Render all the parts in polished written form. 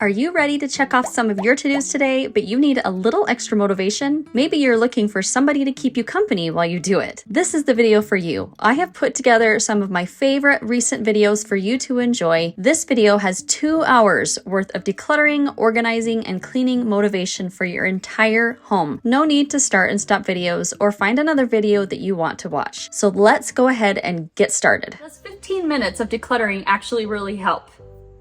Are you ready to check off some of your to-dos today, but you need a little extra motivation? Maybe you're looking for somebody to keep you company while you do it. This is the video for you. I have put together some of my favorite recent videos for you to enjoy. This video has 2 hours worth of decluttering, organizing, and cleaning motivation for your entire home. No need to start and stop videos or find another video that you want to watch. So let's go ahead and get started. Does 15 minutes of decluttering actually really help?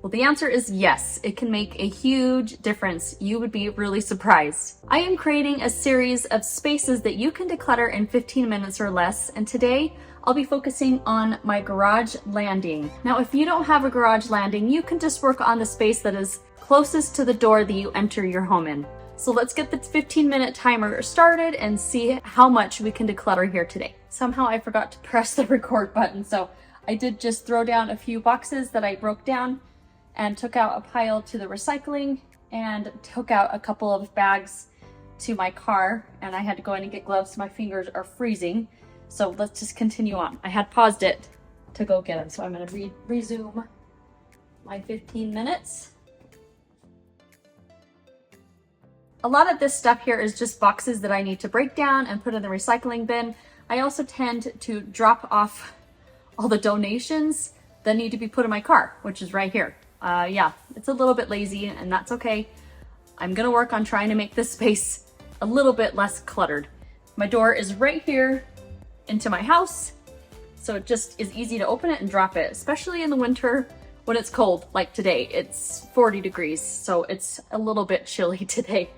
Well, the answer is yes. It can make a huge difference. You would be really surprised. I am creating a series of spaces that you can declutter in 15 minutes or less, and today I'll be focusing on my garage landing. Now, if you don't have a garage landing, you can just work on the space that is closest to the door that you enter your home in. So let's get the 15-minute timer started and see how much we can declutter here today. Somehow I forgot to press the record button, so I did just throw down a few boxes that I broke down and took out a pile to the recycling and took out a couple of bags to my car, and I had to go in and get gloves. My fingers are freezing. So let's just continue on. I had paused it to go get them. So I'm gonna resume my 15 minutes. A lot of this stuff here is just boxes that I need to break down and put in the recycling bin. I also tend to drop off all the donations that need to be put in my car, which is right here. Yeah, it's a little bit lazy, and that's okay. I'm gonna work on trying to make this space a little bit less cluttered. My door is right here into my house, so it just is easy to open it and drop it, especially in the winter when it's cold, like today. It's 40 degrees, so it's a little bit chilly today.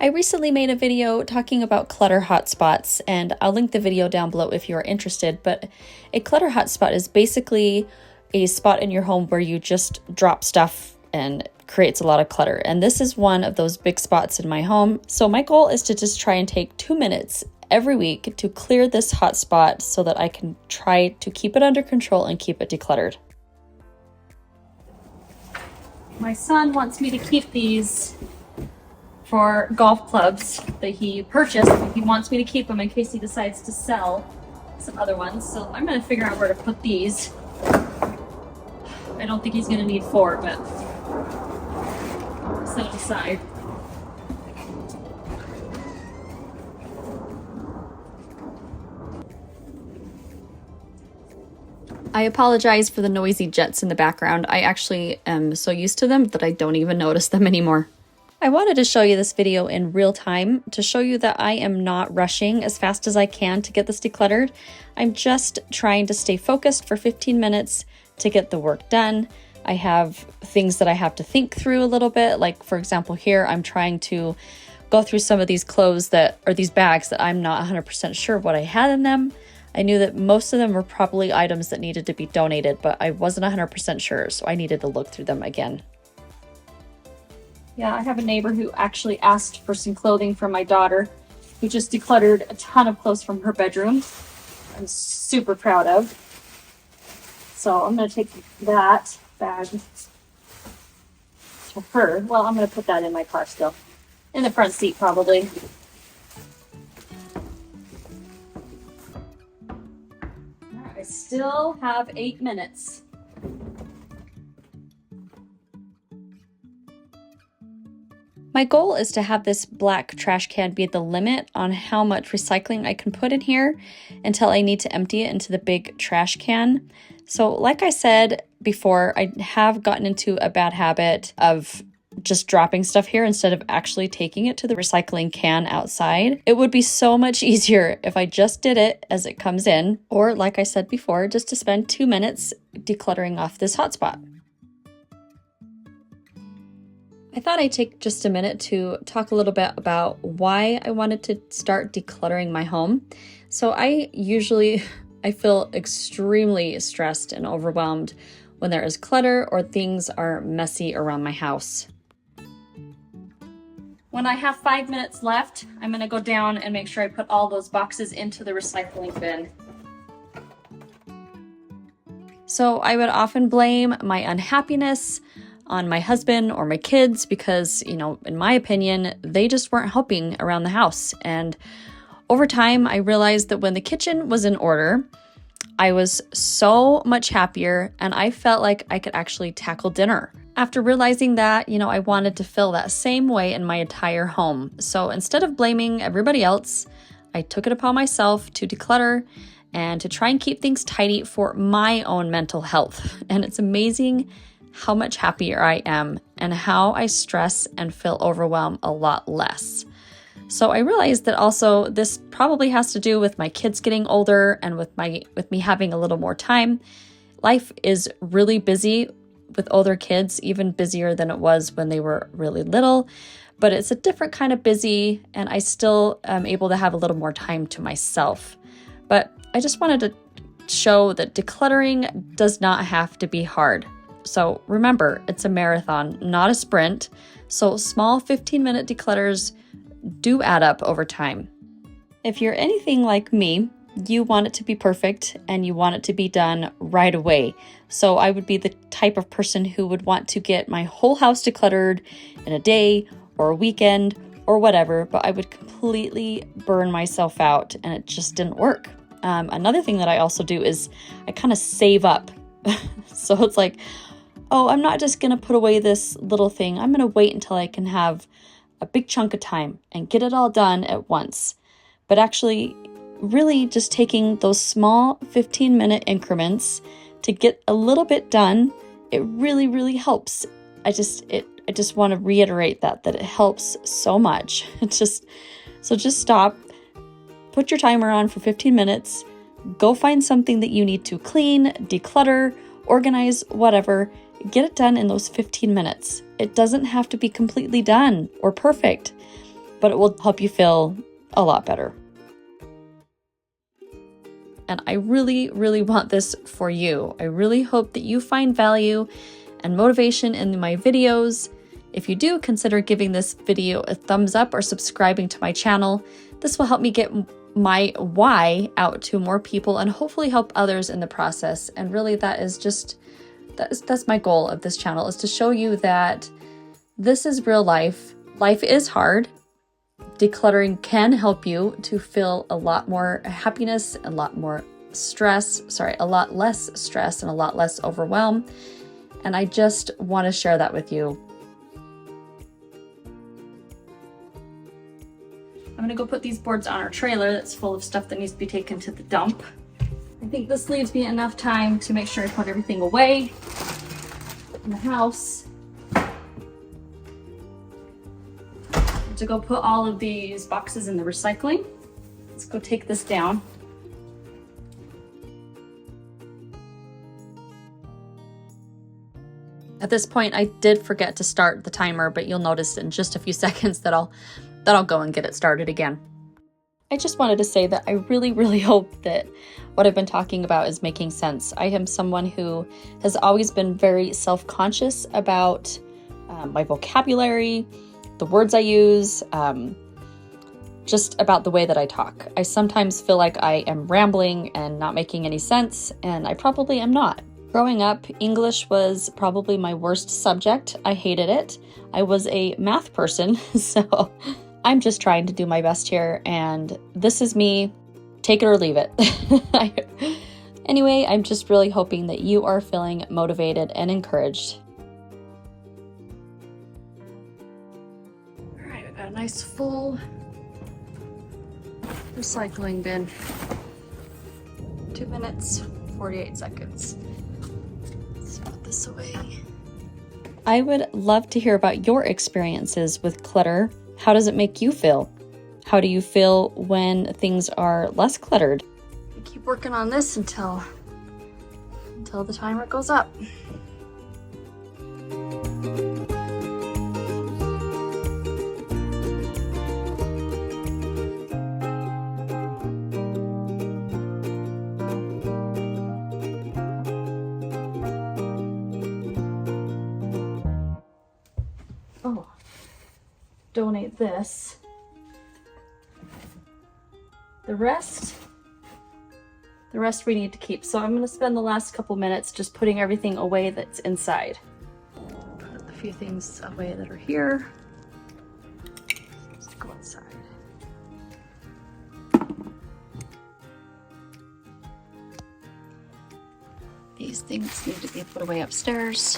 I recently made a video talking about clutter hotspots, and I'll link the video down below if you are interested, but a clutter hotspot is basically a spot in your home where you just drop stuff and creates a lot of clutter. And this is one of those big spots in my home. So my goal is to just try and take 2 minutes every week to clear this hotspot so that I can try to keep it under control and keep it decluttered. My son wants me to keep these for golf clubs that he purchased. He wants me to keep them in case he decides to sell some other ones. So I'm gonna figure out where to put these. I don't think he's gonna need 4, but set it aside. I apologize for the noisy jets in the background. I actually am so used to them that I don't even notice them anymore. I wanted to show you this video in real time to show you that I am not rushing as fast as I can to get this decluttered. I'm just trying to stay focused for 15 minutes to get the work done. I have things that I have to think through a little bit. Like, for example, here I'm trying to go through some of these clothes these bags that I'm not 100% sure what I had in them. I knew that most of them were probably items that needed to be donated, but I wasn't 100% sure, so I needed to look through them again. Yeah, I have a neighbor who actually asked for some clothing from my daughter, who just decluttered a ton of clothes from her bedroom. I'm super proud of. So I'm going to take that bag to her. Well, I'm going to put that in my car still. In the front seat, probably. I still have 8 minutes. My goal is to have this black trash can be the limit on how much recycling I can put in here until I need to empty it into the big trash can. So like I said before, I have gotten into a bad habit of just dropping stuff here instead of actually taking it to the recycling can outside. It would be so much easier if I just did it as it comes in, or like I said before, just to spend 2 minutes decluttering off this hotspot. I thought I'd take just a minute to talk a little bit about why I wanted to start decluttering my home. So I feel extremely stressed and overwhelmed when there is clutter or things are messy around my house. When I have 5 minutes left, I'm gonna go down and make sure I put all those boxes into the recycling bin. So I would often blame my unhappiness on my husband or my kids because, in my opinion, they just weren't helping around the house. And over time, I realized that when the kitchen was in order, I was so much happier and I felt like I could actually tackle dinner After realizing that, I wanted to feel that same way in my entire home. So instead of blaming everybody else, I took it upon myself to declutter and to try and keep things tidy for my own mental health. And it's amazing how much happier I am and how I stress and feel overwhelmed a lot less. So I realized that also this probably has to do with my kids getting older and with me having a little more time. Life is really busy with older kids, even busier than it was when they were really little, but it's a different kind of busy, and I still am able to have a little more time to myself. But I just wanted to show that decluttering does not have to be hard. So remember, it's a marathon, not a sprint. So small 15-minute declutters do add up over time. If you're anything like me, you want it to be perfect and you want it to be done right away. So I would be the type of person who would want to get my whole house decluttered in a day or a weekend or whatever, but I would completely burn myself out and it just didn't work. Another thing that I also do is I kind of save up. So it's like, oh, I'm not just going to put away this little thing. I'm going to wait until I can have a big chunk of time and get it all done at once. But actually, really just taking those small 15-minute increments to get a little bit done, it really, really helps. I just want to reiterate that it helps so much. Just stop, put your timer on for 15 minutes, go find something that you need to clean, declutter, organize, whatever. Get it done in those 15 minutes. It doesn't have to be completely done or perfect, but it will help you feel a lot better. And I really, really want this for you. I really hope that you find value and motivation in my videos. If you do, consider giving this video a thumbs up or subscribing to my channel. This will help me get my why out to more people and hopefully help others in the process. And really that's my goal of this channel, is to show you that this is real life. Life is hard. Decluttering can help you to feel a lot more happiness, a lot less stress, and a lot less overwhelm. And I just want to share that with you. I'm going to go put these boards on our trailer that's full of stuff that needs to be taken to the dump. I think this leaves me enough time to make sure I put everything away in the house. To go put all of these boxes in the recycling. Let's go take this down. At this point, I did forget to start the timer, but you'll notice in just a few seconds that I'll go and get it started again. I just wanted to say that I really, really hope that what I've been talking about is making sense. I am someone who has always been very self-conscious about my vocabulary, the words I use, just about the way that I talk. I sometimes feel like I am rambling and not making any sense, and I probably am not. Growing up, English was probably my worst subject. I hated it. I was a math person, so I'm just trying to do my best here, and this is me. Take it or leave it. Anyway, I'm just really hoping that you are feeling motivated and encouraged. A nice full recycling bin. 2 minutes, 48 seconds. Let's put this away. I would love to hear about your experiences with clutter. How does it make you feel? How do you feel when things are less cluttered? Keep working on this until the timer goes up. Donate this. The rest we need to keep. So I'm going to spend the last couple minutes just putting everything away that's inside. Put a few things away that are here. Let's go inside. These things need to be put away upstairs.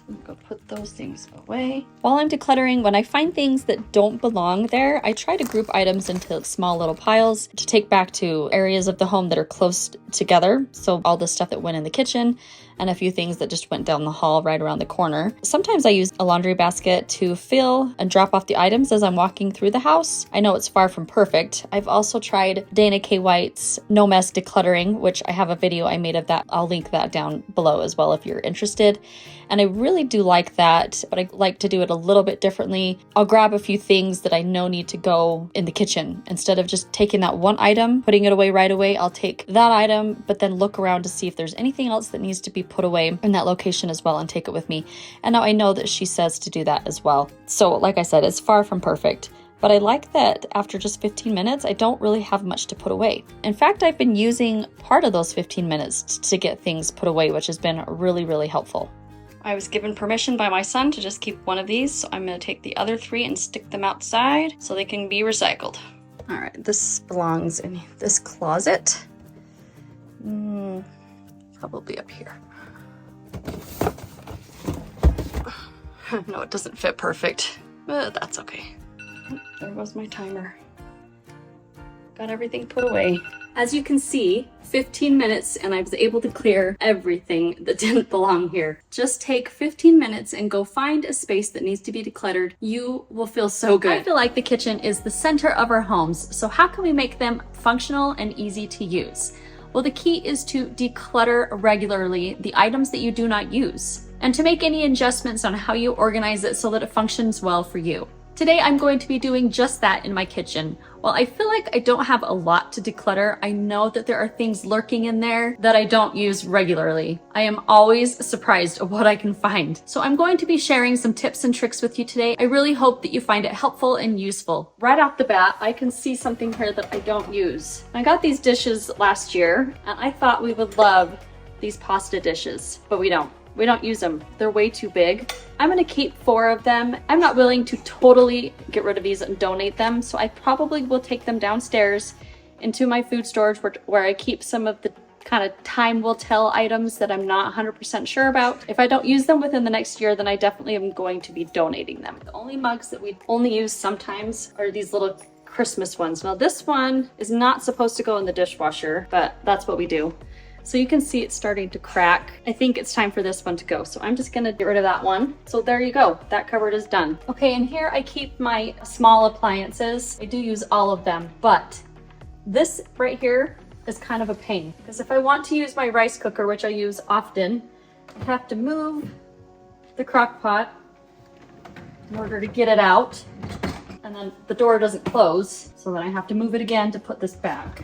I'm gonna go put those things away. While I'm decluttering, when I find things that don't belong there, I try to group items into small little piles to take back to areas of the home that are close together. So all the stuff that went in the kitchen and a few things that just went down the hall right around the corner. Sometimes I use a laundry basket to fill and drop off the items as I'm walking through the house. I know it's far from perfect. I've also tried Dana K. White's No Mess Decluttering, which I have a video I made of that. I'll link that down below as well if you're interested. And I really do like that, but I like to do it a little bit differently. I'll grab a few things that I know need to go in the kitchen. Instead of just taking that one item, putting it away right away, I'll take that item, but then look around to see if there's anything else that needs to be put away in that location as well and take it with me. And now I know that she says to do that as well. So like I said, it's far from perfect. But I like that after just 15 minutes, I don't really have much to put away. In fact, I've been using part of those 15 minutes to get things put away, which has been really, really helpful. I was given permission by my son to just keep one of these, so I'm going to take the other 3 and stick them outside so they can be recycled. All right, this belongs in this closet. Probably up here. No, it doesn't fit perfect, but that's okay. Oh, there was my timer. Got everything put away. As you can see, 15 minutes and I was able to clear everything that didn't belong here. Just take 15 minutes and go find a space that needs to be decluttered. You will feel so good. I feel like the kitchen is the center of our homes, so how can we make them functional and easy to use? Well, the key is to declutter regularly the items that you do not use and to make any adjustments on how you organize it so that it functions well for you. Today, I'm going to be doing just that in my kitchen. While I feel like I don't have a lot to declutter, I know that there are things lurking in there that I don't use regularly. I am always surprised at what I can find. So I'm going to be sharing some tips and tricks with you today. I really hope that you find it helpful and useful. Right off the bat, I can see something here that I don't use. I got these dishes last year, and I thought we would love these pasta dishes, but we don't. We don't use them. They're way too big. I'm gonna keep 4 of them. I'm not willing to totally get rid of these and donate them, so I probably will take them downstairs into my food storage where I keep some of the kind of time will tell items that I'm not 100% sure about. If I don't use them within the next year, then I definitely am going to be donating them. The only mugs that we only use sometimes are these little Christmas ones. Now this one is not supposed to go in the dishwasher, but that's what we do. So you can see it's starting to crack. I think it's time for this one to go. So I'm just gonna get rid of that one. So there you go, that cupboard is done. Okay, and here I keep my small appliances. I do use all of them, but this right here is kind of a pain because if I want to use my rice cooker, which I use often, I have to move the crock pot in order to get it out. And then the door doesn't close, so then I have to move it again to put this back.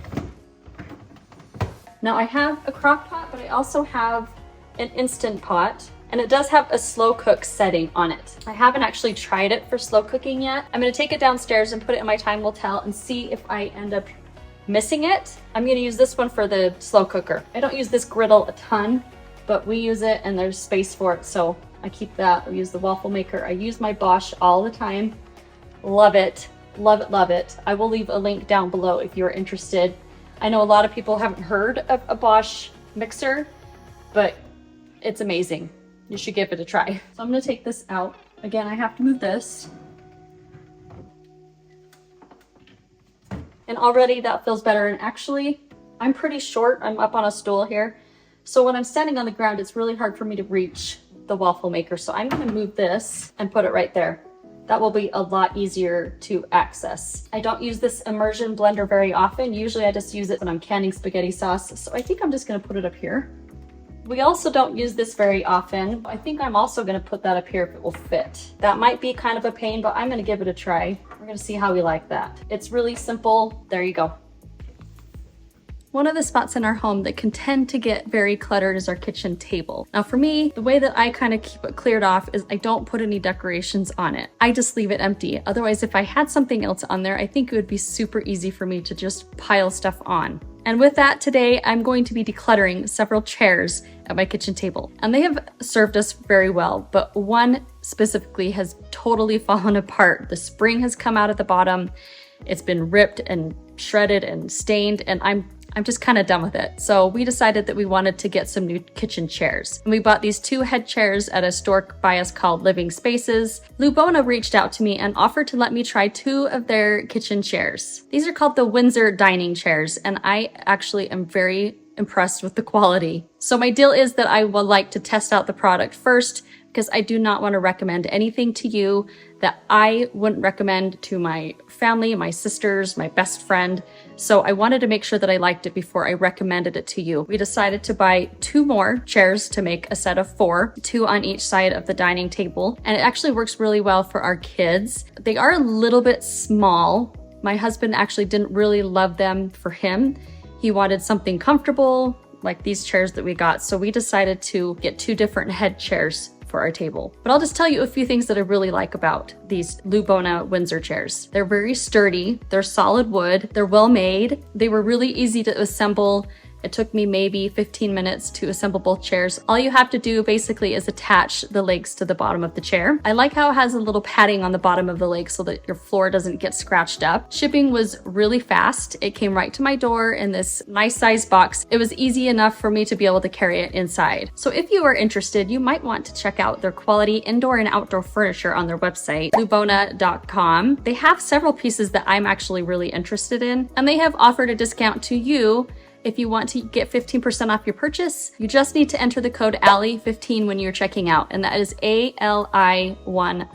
Now I have a crock pot, but I also have an Instant Pot, and it does have a slow cook setting on it. I haven't actually tried it for slow cooking yet. I'm gonna take it downstairs and put it in my time will tell and see if I end up missing it. I'm gonna use this one for the slow cooker. I don't use this griddle a ton, but we use it and there's space for it, so I keep that. I use the waffle maker. I use my Bosch all the time. Love it, love it, love it. I will leave a link down below if you're interested. I know a lot of people haven't heard of a Bosch mixer, but it's amazing. You should give it a try. So I'm gonna take this out. Again, I have to move this. And already that feels better. And actually, I'm pretty short. I'm up on a stool here. So when I'm standing on the ground, it's really hard for me to reach the waffle maker. So I'm gonna move this and put it right there. That will be a lot easier to access. I don't use this immersion blender very often. Usually I just use it when I'm canning spaghetti sauce. So I think I'm just gonna put it up here. We also don't use this very often. I think I'm also gonna put that up here if it will fit. That might be kind of a pain, but I'm gonna give it a try. We're gonna see how we like that. It's really simple. There you go. One of the spots in our home that can tend to get very cluttered is our kitchen table. Now for me, the way that I kind of keep it cleared off is I don't put any decorations on it. I just leave it empty. Otherwise, if I had something else on there, I think it would be super easy for me to just pile stuff on. And with that, today I'm going to be decluttering several chairs at my kitchen table. And they have served us very well, but one specifically has totally fallen apart. The spring has come out at the bottom. It's been ripped and shredded and stained, and I'm I'm just kind of done with it. So we decided that we wanted to get some new kitchen chairs. And we bought these 2 head chairs at a store by us called Living Spaces. Lubona reached out to me and offered to let me try 2 of their kitchen chairs. These are called the Windsor dining chairs, and I actually am very impressed with the quality. So my deal is that I will like to test out the product first, because I do not want to recommend anything to you that I wouldn't recommend to my family, my sisters, my best friend. So I wanted to make sure that I liked it before I recommended it to you. We decided to buy 2 more chairs to make a set of 4, 2 on each side of the dining table. And it actually works really well for our kids. They are a little bit small. My husband actually didn't really love them for him. He wanted something comfortable, like these chairs that we got. So we decided to get 2 different head chairs for our table. But I'll just tell you a few things that I really like about these Lubona Windsor chairs. They're very sturdy, they're solid wood, they're well made, they were really easy to assemble. It took me maybe 15 minutes to assemble both chairs. All you have to do basically is attach the legs to the bottom of the chair. I like how it has a little padding on the bottom of the leg so that your floor doesn't get scratched up. Shipping was really fast. It came right to my door in this nice size box. It was easy enough for me to be able to carry it inside. So if you are interested, you might want to check out their quality indoor and outdoor furniture on their website, lubona.com. They have several pieces that I'm actually really interested in, and they have offered a discount to you. If you want to get 15% off your purchase, you just need to enter the code ALLIE15 when you're checking out, and that is ALI15,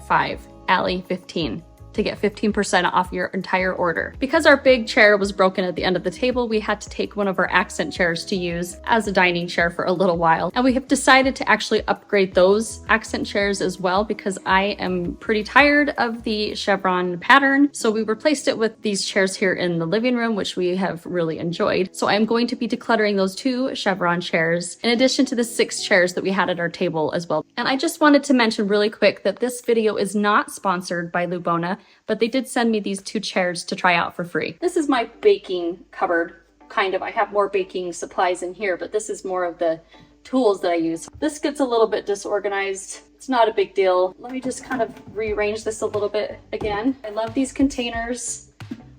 ALLIE15. To get 15% off your entire order. Because our big chair was broken at the end of the table, we had to take one of our accent chairs to use as a dining chair for a little while. And we have decided to actually upgrade those accent chairs as well, because I am pretty tired of the chevron pattern. So we replaced it with these chairs here in the living room, which we have really enjoyed. So I'm going to be decluttering those 2 chevron chairs, in addition to the 6 chairs that we had at our table as well. And I just wanted to mention really quick that this video is not sponsored by Lubona, but they did send me these 2 chairs to try out for free. This is my baking cupboard, kind of. I have more baking supplies in here, but this is more of the tools that I use. This gets a little bit disorganized. It's not a big deal. Let me just kind of rearrange this a little bit again. I love these containers.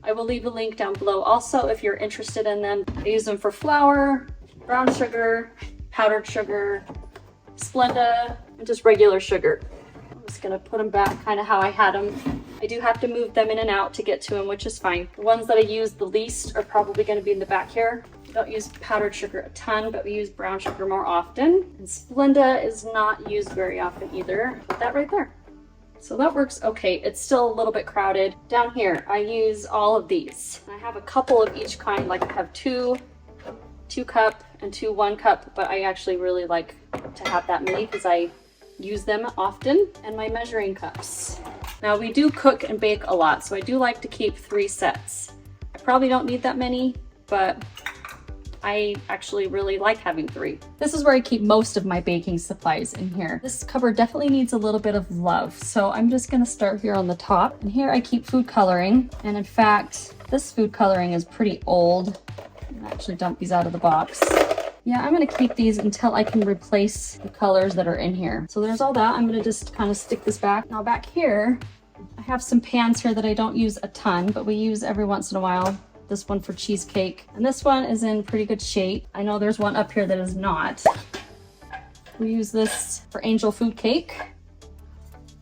I will leave a link down below also if you're interested in them. I use them for flour, brown sugar, powdered sugar, Splenda, and just regular sugar. I'm just gonna put them back kind of how I had them. I do have to move them in and out to get to them, which is fine. The ones that I use the least are probably going to be in the back here. We don't use powdered sugar a ton, but we use brown sugar more often. And Splenda is not used very often either. Put that right there. So that works okay. It's still a little bit crowded. Down here, I use all of these. I have a couple of each kind, like I have 2 cup and 2 1 cup, but I actually really like to have that many because I use them often. And my measuring cups. Now we do cook and bake a lot, so I do like to keep 3 sets. I probably don't need that many, but I actually really like having 3. This is where I keep most of my baking supplies in here. This cupboard definitely needs a little bit of love, so I'm just gonna start here on the top. And here I keep food coloring, and in fact, this food coloring is pretty old. I'll actually dump these out of the box. Yeah, I'm gonna keep these until I can replace the colors that are in here. So there's all that. I'm gonna just kind of stick this back. Now back here, I have some pans here that I don't use a ton, but we use every once in a while. This one for cheesecake. And this one is in pretty good shape. I know there's one up here that is not. We use this for angel food cake.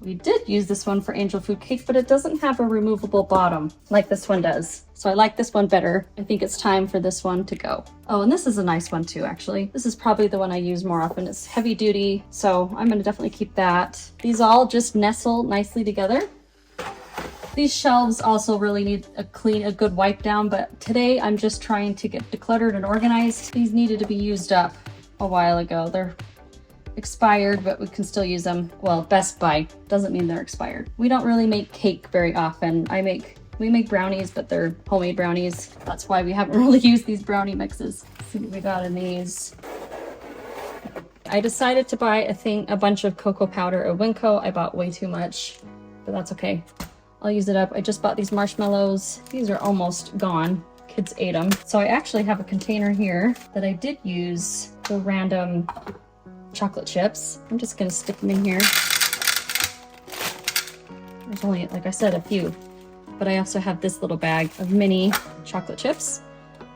We did use this one for angel food cake, but it doesn't have a removable bottom like this one does. So I like this one better. I think it's time for this one to go. Oh, and this is a nice one too, actually. This is probably the one I use more often. It's heavy duty, so I'm gonna definitely keep that. These all just nestle nicely together. These shelves also really need a good wipe down, but today I'm just trying to get decluttered and organized. These needed to be used up a while ago. They're expired, but we can still use them. Well, Best Buy doesn't mean they're expired. We don't really make cake very often. We make brownies, but they're homemade brownies. That's why we haven't really used these brownie mixes. Let's see what we got in these. I decided to buy a bunch of cocoa powder at Winco. I bought way too much, but that's okay. I'll use it up. I just bought these marshmallows. These are almost gone. Kids ate them. So I actually have a container here that I did use for random chocolate chips. I'm just gonna stick them in here. There's only, like I said, a few. But I also have this little bag of mini chocolate chips.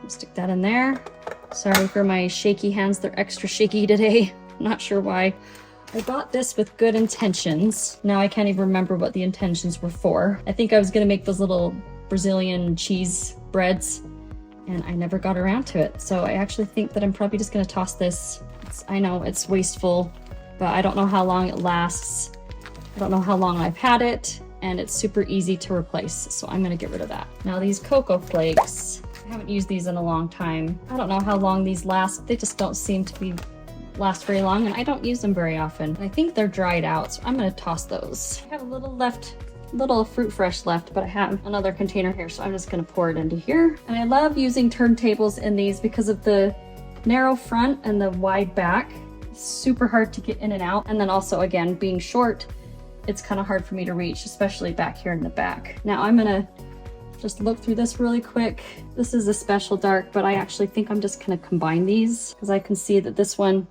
Stick that in there. Sorry for my shaky hands, they're extra shaky today. Not sure why. I bought this with good intentions. Now I can't even remember what the intentions were for. I think I was gonna make those little Brazilian cheese breads, and I never got around to it. So I actually think that I'm probably just gonna toss this. I know it's wasteful, but I don't know how long it lasts. I don't know how long I've had it, and it's super easy to replace. So I'm gonna get rid of that. Now these cocoa flakes, I haven't used these in a long time. I don't know how long these last. They just don't seem to last very long, and I don't use them very often. I think they're dried out, so I'm gonna toss those. I have a little fruit fresh left, but I have another container here, so I'm just gonna pour it into here. And I love using turntables in these because of the narrow front and the wide back. It's super hard to get in and out. And then also, again, being short, it's kind of hard for me to reach, especially back here in the back. Now I'm gonna just look through this really quick. This is a special dark, but I actually think I'm just gonna combine these because I can see that this one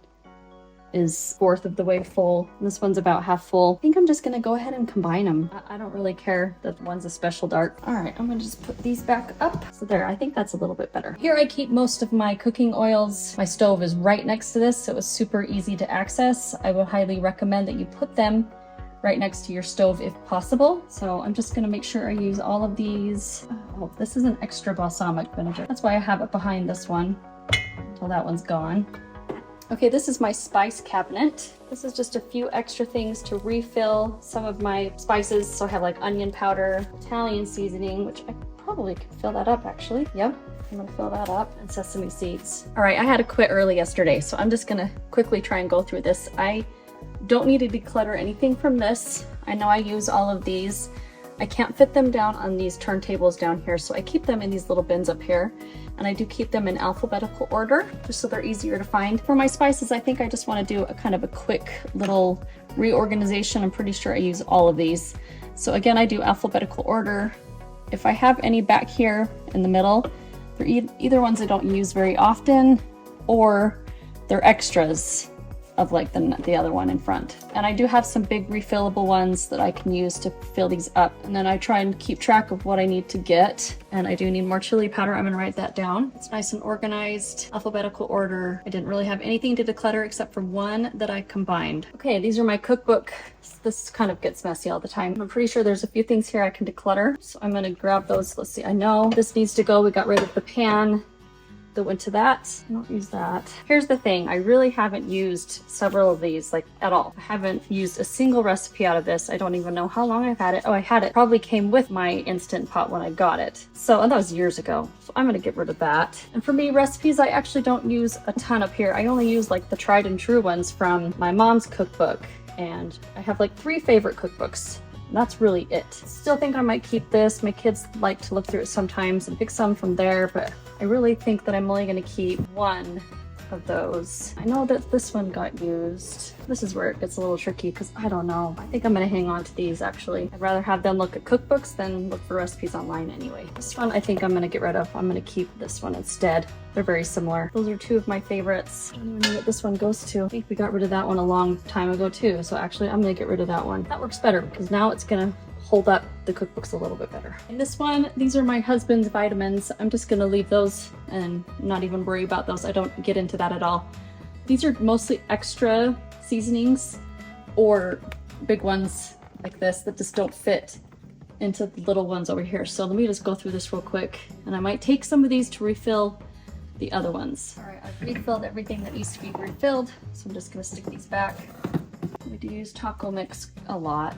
is 1/4 of the way full. And this one's about half full. I think I'm just gonna go ahead and combine them. I don't really care that one's a special dark. All right, I'm gonna just put these back up. So there, I think that's a little bit better. Here I keep most of my cooking oils. My stove is right next to this, so it was super easy to access. I would highly recommend that you put them right next to your stove if possible. So I'm just gonna make sure I use all of these. Oh, this is an extra balsamic vinegar. That's why I have it behind this one until that one's gone. Okay, this is my spice cabinet. This is just a few extra things to refill some of my spices. So I have like onion powder, Italian seasoning, which I probably could fill that up actually. Yep, I'm gonna fill that up, and sesame seeds. All right, I had to quit early yesterday, so I'm just gonna quickly try and go through this. I don't need to declutter anything from this. I know I use all of these. I can't fit them down on these turntables down here, so I keep them in these little bins up here. And I do keep them in alphabetical order, just so they're easier to find. For my spices, I think I just want to do a kind of a quick little reorganization. I'm pretty sure I use all of these. So again, I do alphabetical order. If I have any back here in the middle, they're either ones I don't use very often, or they're extras of like the other one in front. And I do have some big refillable ones that I can use to fill these up. And then I try and keep track of what I need to get. And I do need more chili powder. I'm gonna write that down. It's nice and organized, alphabetical order. I didn't really have anything to declutter except for one that I combined. Okay, these are my cookbook. This kind of gets messy all the time. I'm pretty sure there's a few things here I can declutter. So I'm gonna grab those. Let's see, I know this needs to go. We got rid of the pan that went to that. I don't use that. Here's the thing, I really haven't used several of these like at all. I haven't used a single recipe out of this. I don't even know how long I've had it. Oh, I had it. Probably came with my Instant Pot when I got it. So, and that was years ago. So I'm gonna get rid of that. And for me, recipes, I actually don't use a ton up here. I only use like the tried and true ones from my mom's cookbook. And I have like 3 favorite cookbooks. That's really it. Still think I might keep this. My kids like to look through it sometimes and pick some from there, but I really think that I'm only going to keep one of those. I know that this one got used. This is where it gets a little tricky because I don't know. I think I'm going to hang on to these actually. I'd rather have them look at cookbooks than look for recipes online anyway. This one I think I'm going to get rid of. I'm going to keep this one instead. They're very similar. Those are 2 of my favorites. I don't even know what this one goes to. I think we got rid of that one a long time ago too. So actually I'm going to get rid of that one. That works better because now it's going to hold up the cookbooks a little bit better. And this one, these are my husband's vitamins. I'm just gonna leave those and not even worry about those. I don't get into that at all. These are mostly extra seasonings or big ones like this that just don't fit into the little ones over here. So let me just go through this real quick, and I might take some of these to refill the other ones. All right, I've refilled everything that needs to be refilled, so I'm just gonna stick these back. We do use taco mix a lot.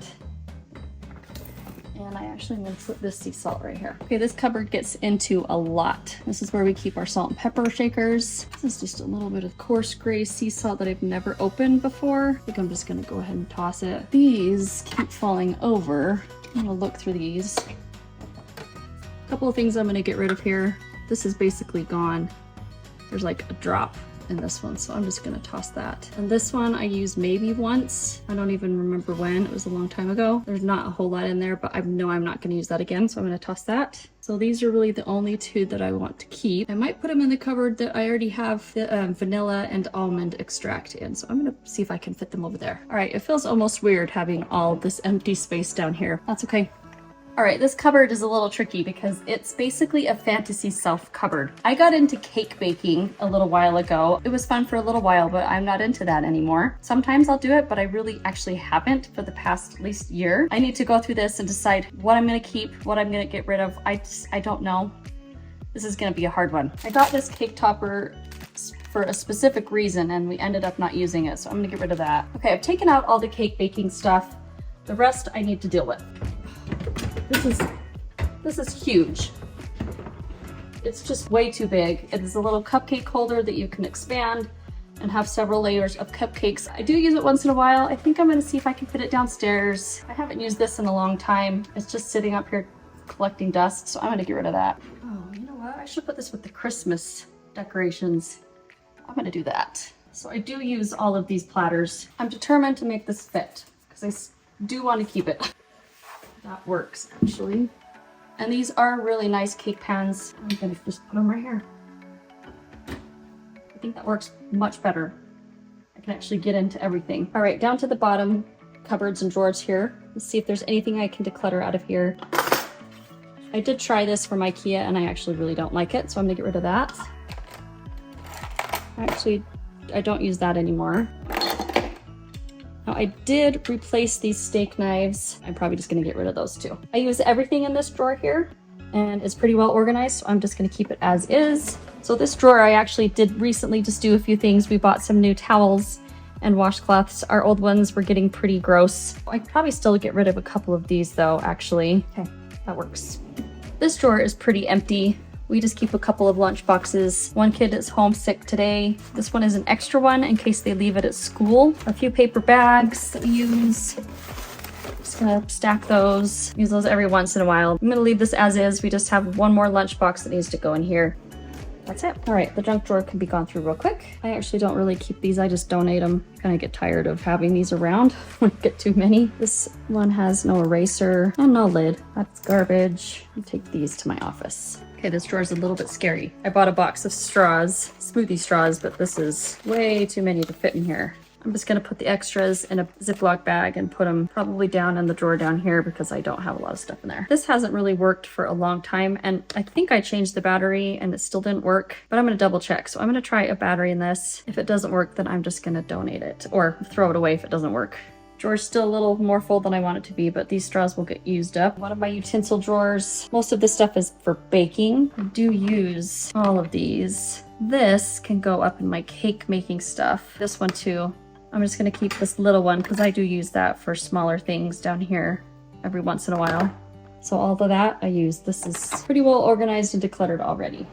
And I actually am going to put this sea salt right here. Okay, this cupboard gets into a lot. This is where we keep our salt and pepper shakers. This is just a little bit of coarse gray sea salt that I've never opened before. I think I'm just going to go ahead and toss it. These keep falling over. I'm going to look through these. A couple of things I'm going to get rid of here. This is basically gone. There's like a drop in this one, so I'm just gonna toss that. And this one I used maybe once. I don't even remember when. It was a long time ago. There's not a whole lot in there, but I know I'm not gonna use that again, so I'm gonna toss that. So these are really the only 2 that I want to keep. I might put them in the cupboard that I already have the vanilla and almond extract in, so I'm gonna see if I can fit them over there. All right, it feels almost weird having all this empty space down here. That's okay. All right, this cupboard is a little tricky because it's basically a fantasy self cupboard. I got into cake baking a little while ago. It was fun for a little while, but I'm not into that anymore. Sometimes I'll do it, but I really actually haven't for the past at least year. I need to go through this and decide what I'm gonna keep, what I'm gonna get rid of. I don't know. This is gonna be a hard one. I got this cake topper for a specific reason and we ended up not using it, so I'm gonna get rid of that. Okay, I've taken out all the cake baking stuff. The rest I need to deal with. This is huge. It's just way too big. It is a little cupcake holder that you can expand and have several layers of cupcakes. I do use it once in a while. I think I'm gonna see if I can fit it downstairs. I haven't used this in a long time. It's just sitting up here collecting dust, so I'm gonna get rid of that. Oh, you know what? I should put this with the Christmas decorations. I'm gonna do that. So I do use all of these platters. I'm determined to make this fit because I do want to keep it. That works actually. And these are really nice cake pans. I'm gonna just put them right here. I think that works much better. I can actually get into everything. All right, down to the bottom cupboards and drawers here. Let's see if there's anything I can declutter out of here. I did try this from IKEA and I actually really don't like it, so I'm gonna get rid of that. Actually, I don't use that anymore. Now, I did replace these steak knives. I'm probably just gonna get rid of those too. I use everything in this drawer here and it's pretty well organized, so I'm just gonna keep it as is. So this drawer, I actually did recently just do a few things. We bought some new towels and washcloths. Our old ones were getting pretty gross. I'd probably still get rid of a couple of these though, actually. Okay, that works. This drawer is pretty empty. We just keep a couple of lunch boxes. One kid is homesick today. This one is an extra one in case they leave it at school. A few paper bags that we use. Just gonna stack those. Use those every once in a while. I'm gonna leave this as is. We just have one more lunch box that needs to go in here. That's it. All right, the junk drawer can be gone through real quick. I actually don't really keep these. I just donate them. Kind of get tired of having these around when I get too many. This one has no eraser and no lid. That's garbage. I'll take these to my office. Okay, this drawer is a little bit scary. I bought a box of straws, smoothie straws, but this is way too many to fit in here. I'm just gonna put the extras in a Ziploc bag and put them probably down in the drawer down here because I don't have a lot of stuff in there. This hasn't really worked for a long time and I think I changed the battery and it still didn't work, but I'm gonna double check. So I'm gonna try a battery in this. If it doesn't work, then I'm just gonna donate it or throw it away if it doesn't work. Drawer's still a little more full than I want it to be, but these straws will get used up. One of my utensil drawers. Most of this stuff is for baking. I do use all of these. This can go up in my cake making stuff. This one too. I'm just gonna keep this little one because I do use that for smaller things down here every once in a while. So all of that I use. This is pretty well organized and decluttered already.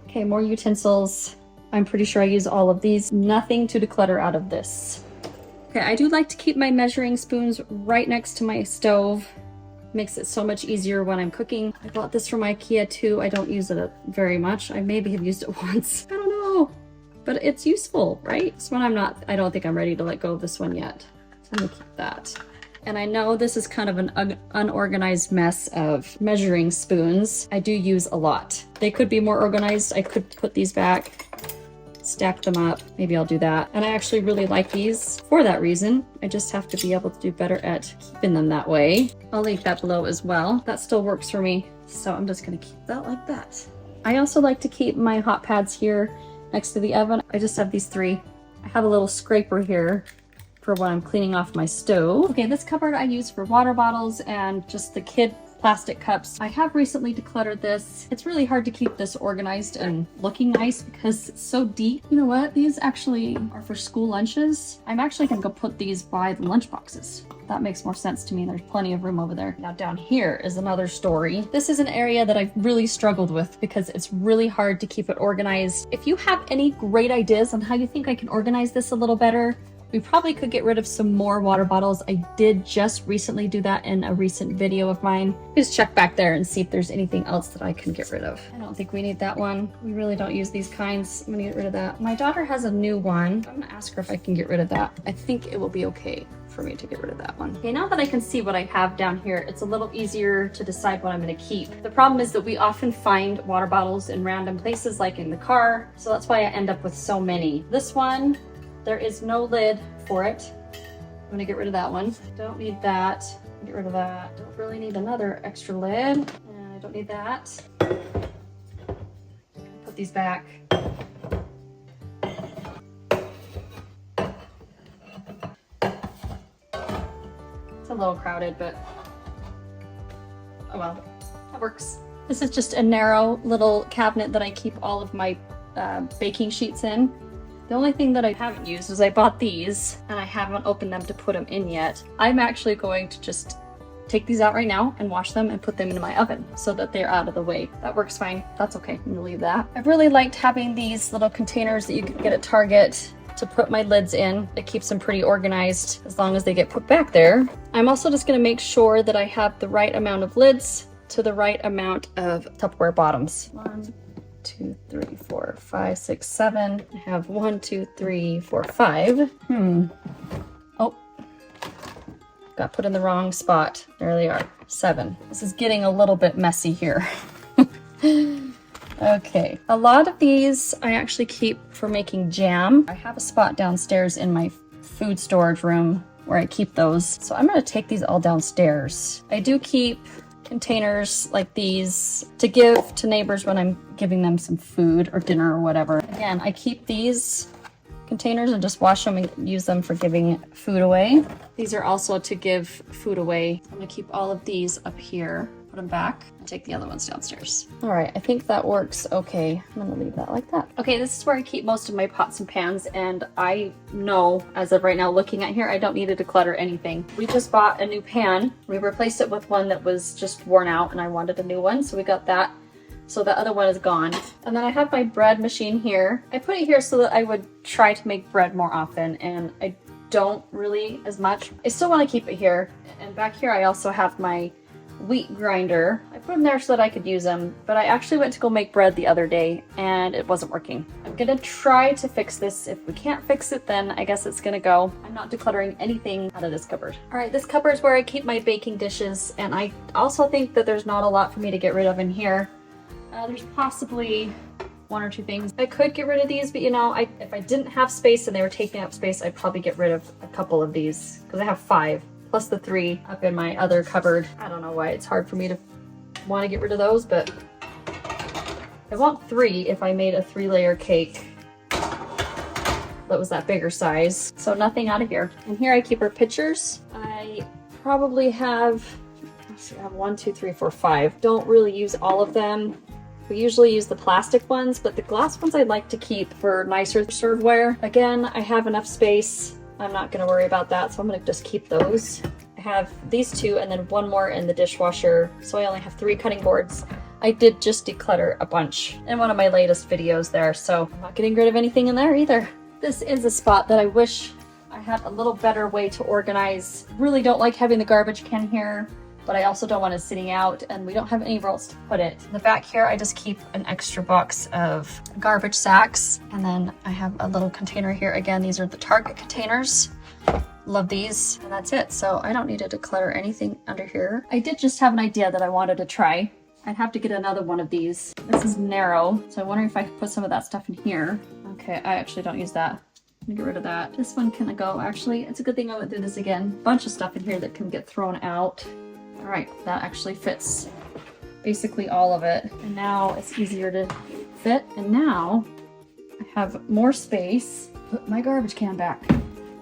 Okay, more utensils. I'm pretty sure I use all of these. Nothing to declutter out of this. Okay, I do like to keep my measuring spoons right next to my stove. Makes it so much easier when I'm cooking. I bought this from IKEA too. I don't use it very much. I maybe have used it once. I don't know, but it's useful, right? This one I don't think I'm ready to let go of this one yet. So I'm gonna keep that. And I know this is kind of an unorganized mess of measuring spoons. I do use a lot. They could be more organized. I could put these back, stack them up. Maybe I'll do that. And I actually really like these for that reason. I just have to be able to do better at keeping them that way. I'll link that below as well. That still works for me. So I'm just gonna keep that like that. I also like to keep my hot pads here next to the oven. I just have these three. I have a little scraper here for when I'm cleaning off my stove. Okay, this cupboard I use for water bottles and just the kid plastic cups. I have recently decluttered this. It's really hard to keep this organized and looking nice because it's so deep. You know what? These actually are for school lunches. I'm actually gonna go put these by the lunch boxes. That makes more sense to me. There's plenty of room over there. Now down here is another story. This is an area that I've really struggled with because it's really hard to keep it organized. If you have any great ideas on how you think I can organize this a little better, we probably could get rid of some more water bottles. I did just recently do that in a recent video of mine. Just check back there and see if there's anything else that I can get rid of. I don't think we need that one. We really don't use these kinds. I'm gonna get rid of that. My daughter has a new one. I'm gonna ask her if I can get rid of that. I think it will be okay for me to get rid of that one. Okay, now that I can see what I have down here, it's a little easier to decide what I'm gonna keep. The problem is that we often find water bottles in random places, like in the car. So that's why I end up with so many. This one, there is no lid for it. I'm gonna get rid of that one. Don't need that. Get rid of that. Don't really need another extra lid. And I don't need that. Put these back. It's a little crowded, but oh well, that works. This is just a narrow little cabinet that I keep all of my baking sheets in. The only thing that I haven't used is I bought these and I haven't opened them to put them in yet. I'm actually going to just take these out right now and wash them and put them into my oven so that they're out of the way. That works fine. That's okay. I'm gonna leave that. I've really liked having these little containers that you can get at Target to put my lids in. It keeps them pretty organized as long as they get put back there. I'm also just gonna make sure that I have the right amount of lids to the right amount of Tupperware bottoms. 1, 2, 3, 4, 5, 6, 7. I have 1, 2, 3, 4, 5. Oh, got put in the wrong spot. There they are, 7. This is getting a little bit messy here. Okay, a lot of these I actually keep for making jam. I have a spot downstairs in my food storage room where I keep those. So I'm gonna take these all downstairs. I do keep containers like these to give to neighbors when I'm giving them some food or dinner or whatever. Again, I keep these containers and just wash them and use them for giving food away. These are also to give food away. I'm gonna keep all of these up here, put them back, and take the other ones downstairs. All right, I think that works okay. I'm gonna leave that like that. Okay, this is where I keep most of my pots and pans, and I know, as of right now, looking at here, I don't need to declutter anything. We just bought a new pan. We replaced it with one that was just worn out, and I wanted a new one, so we got that. So the other one is gone. And then I have my bread machine here. I put it here so that I would try to make bread more often, and I don't really as much. I still want to keep it here. And back here I also have my wheat grinder. I put them there so that I could use them, but I actually went to go make bread the other day and it wasn't working. I'm gonna try to fix this. If we can't fix it, then I guess it's gonna go. I'm not decluttering anything out of this cupboard. All right, this cupboard is where I keep my baking dishes, and I also think that there's not a lot for me to get rid of in here. There's possibly 1 or 2 things. I could get rid of these, but you know, if I didn't have space and they were taking up space, I'd probably get rid of a couple of these because I have 5 plus the 3 up in my other cupboard. I don't know why it's hard for me to want to get rid of those, but I want 3 if I made a 3-layer cake that was that bigger size. So nothing out of here. And here I keep our pictures. I probably have, let's see, I have 1, 2, 3, 4, 5. Don't really use all of them. We usually use the plastic ones, but the glass ones I'd like to keep for nicer serveware. Again, I have enough space. I'm not gonna worry about that, so I'm gonna just keep those. I have these 2 and then 1 more in the dishwasher, so I only have 3 cutting boards. I did just declutter a bunch in one of my latest videos there, so I'm not getting rid of anything in there either. This is a spot that I wish I had a little better way to organize. Really don't like having the garbage can here, but I also don't want it sitting out, and we don't have anywhere else to put it. In the back here, I just keep an extra box of garbage sacks, and then I have a little container here. Again, these are the Target containers. Love these, and that's it. So I don't need to declutter anything under here. I did just have an idea that I wanted to try. I'd have to get another one of these. This is narrow, so I'm wondering if I could put some of that stuff in here. Okay, I actually don't use that. I'm gonna get rid of that. This one can go. Actually, it's a good thing I went through this again. Bunch of stuff in here that can get thrown out. All right, that actually fits basically all of it. And now it's easier to fit. And now I have more space. Put my garbage can back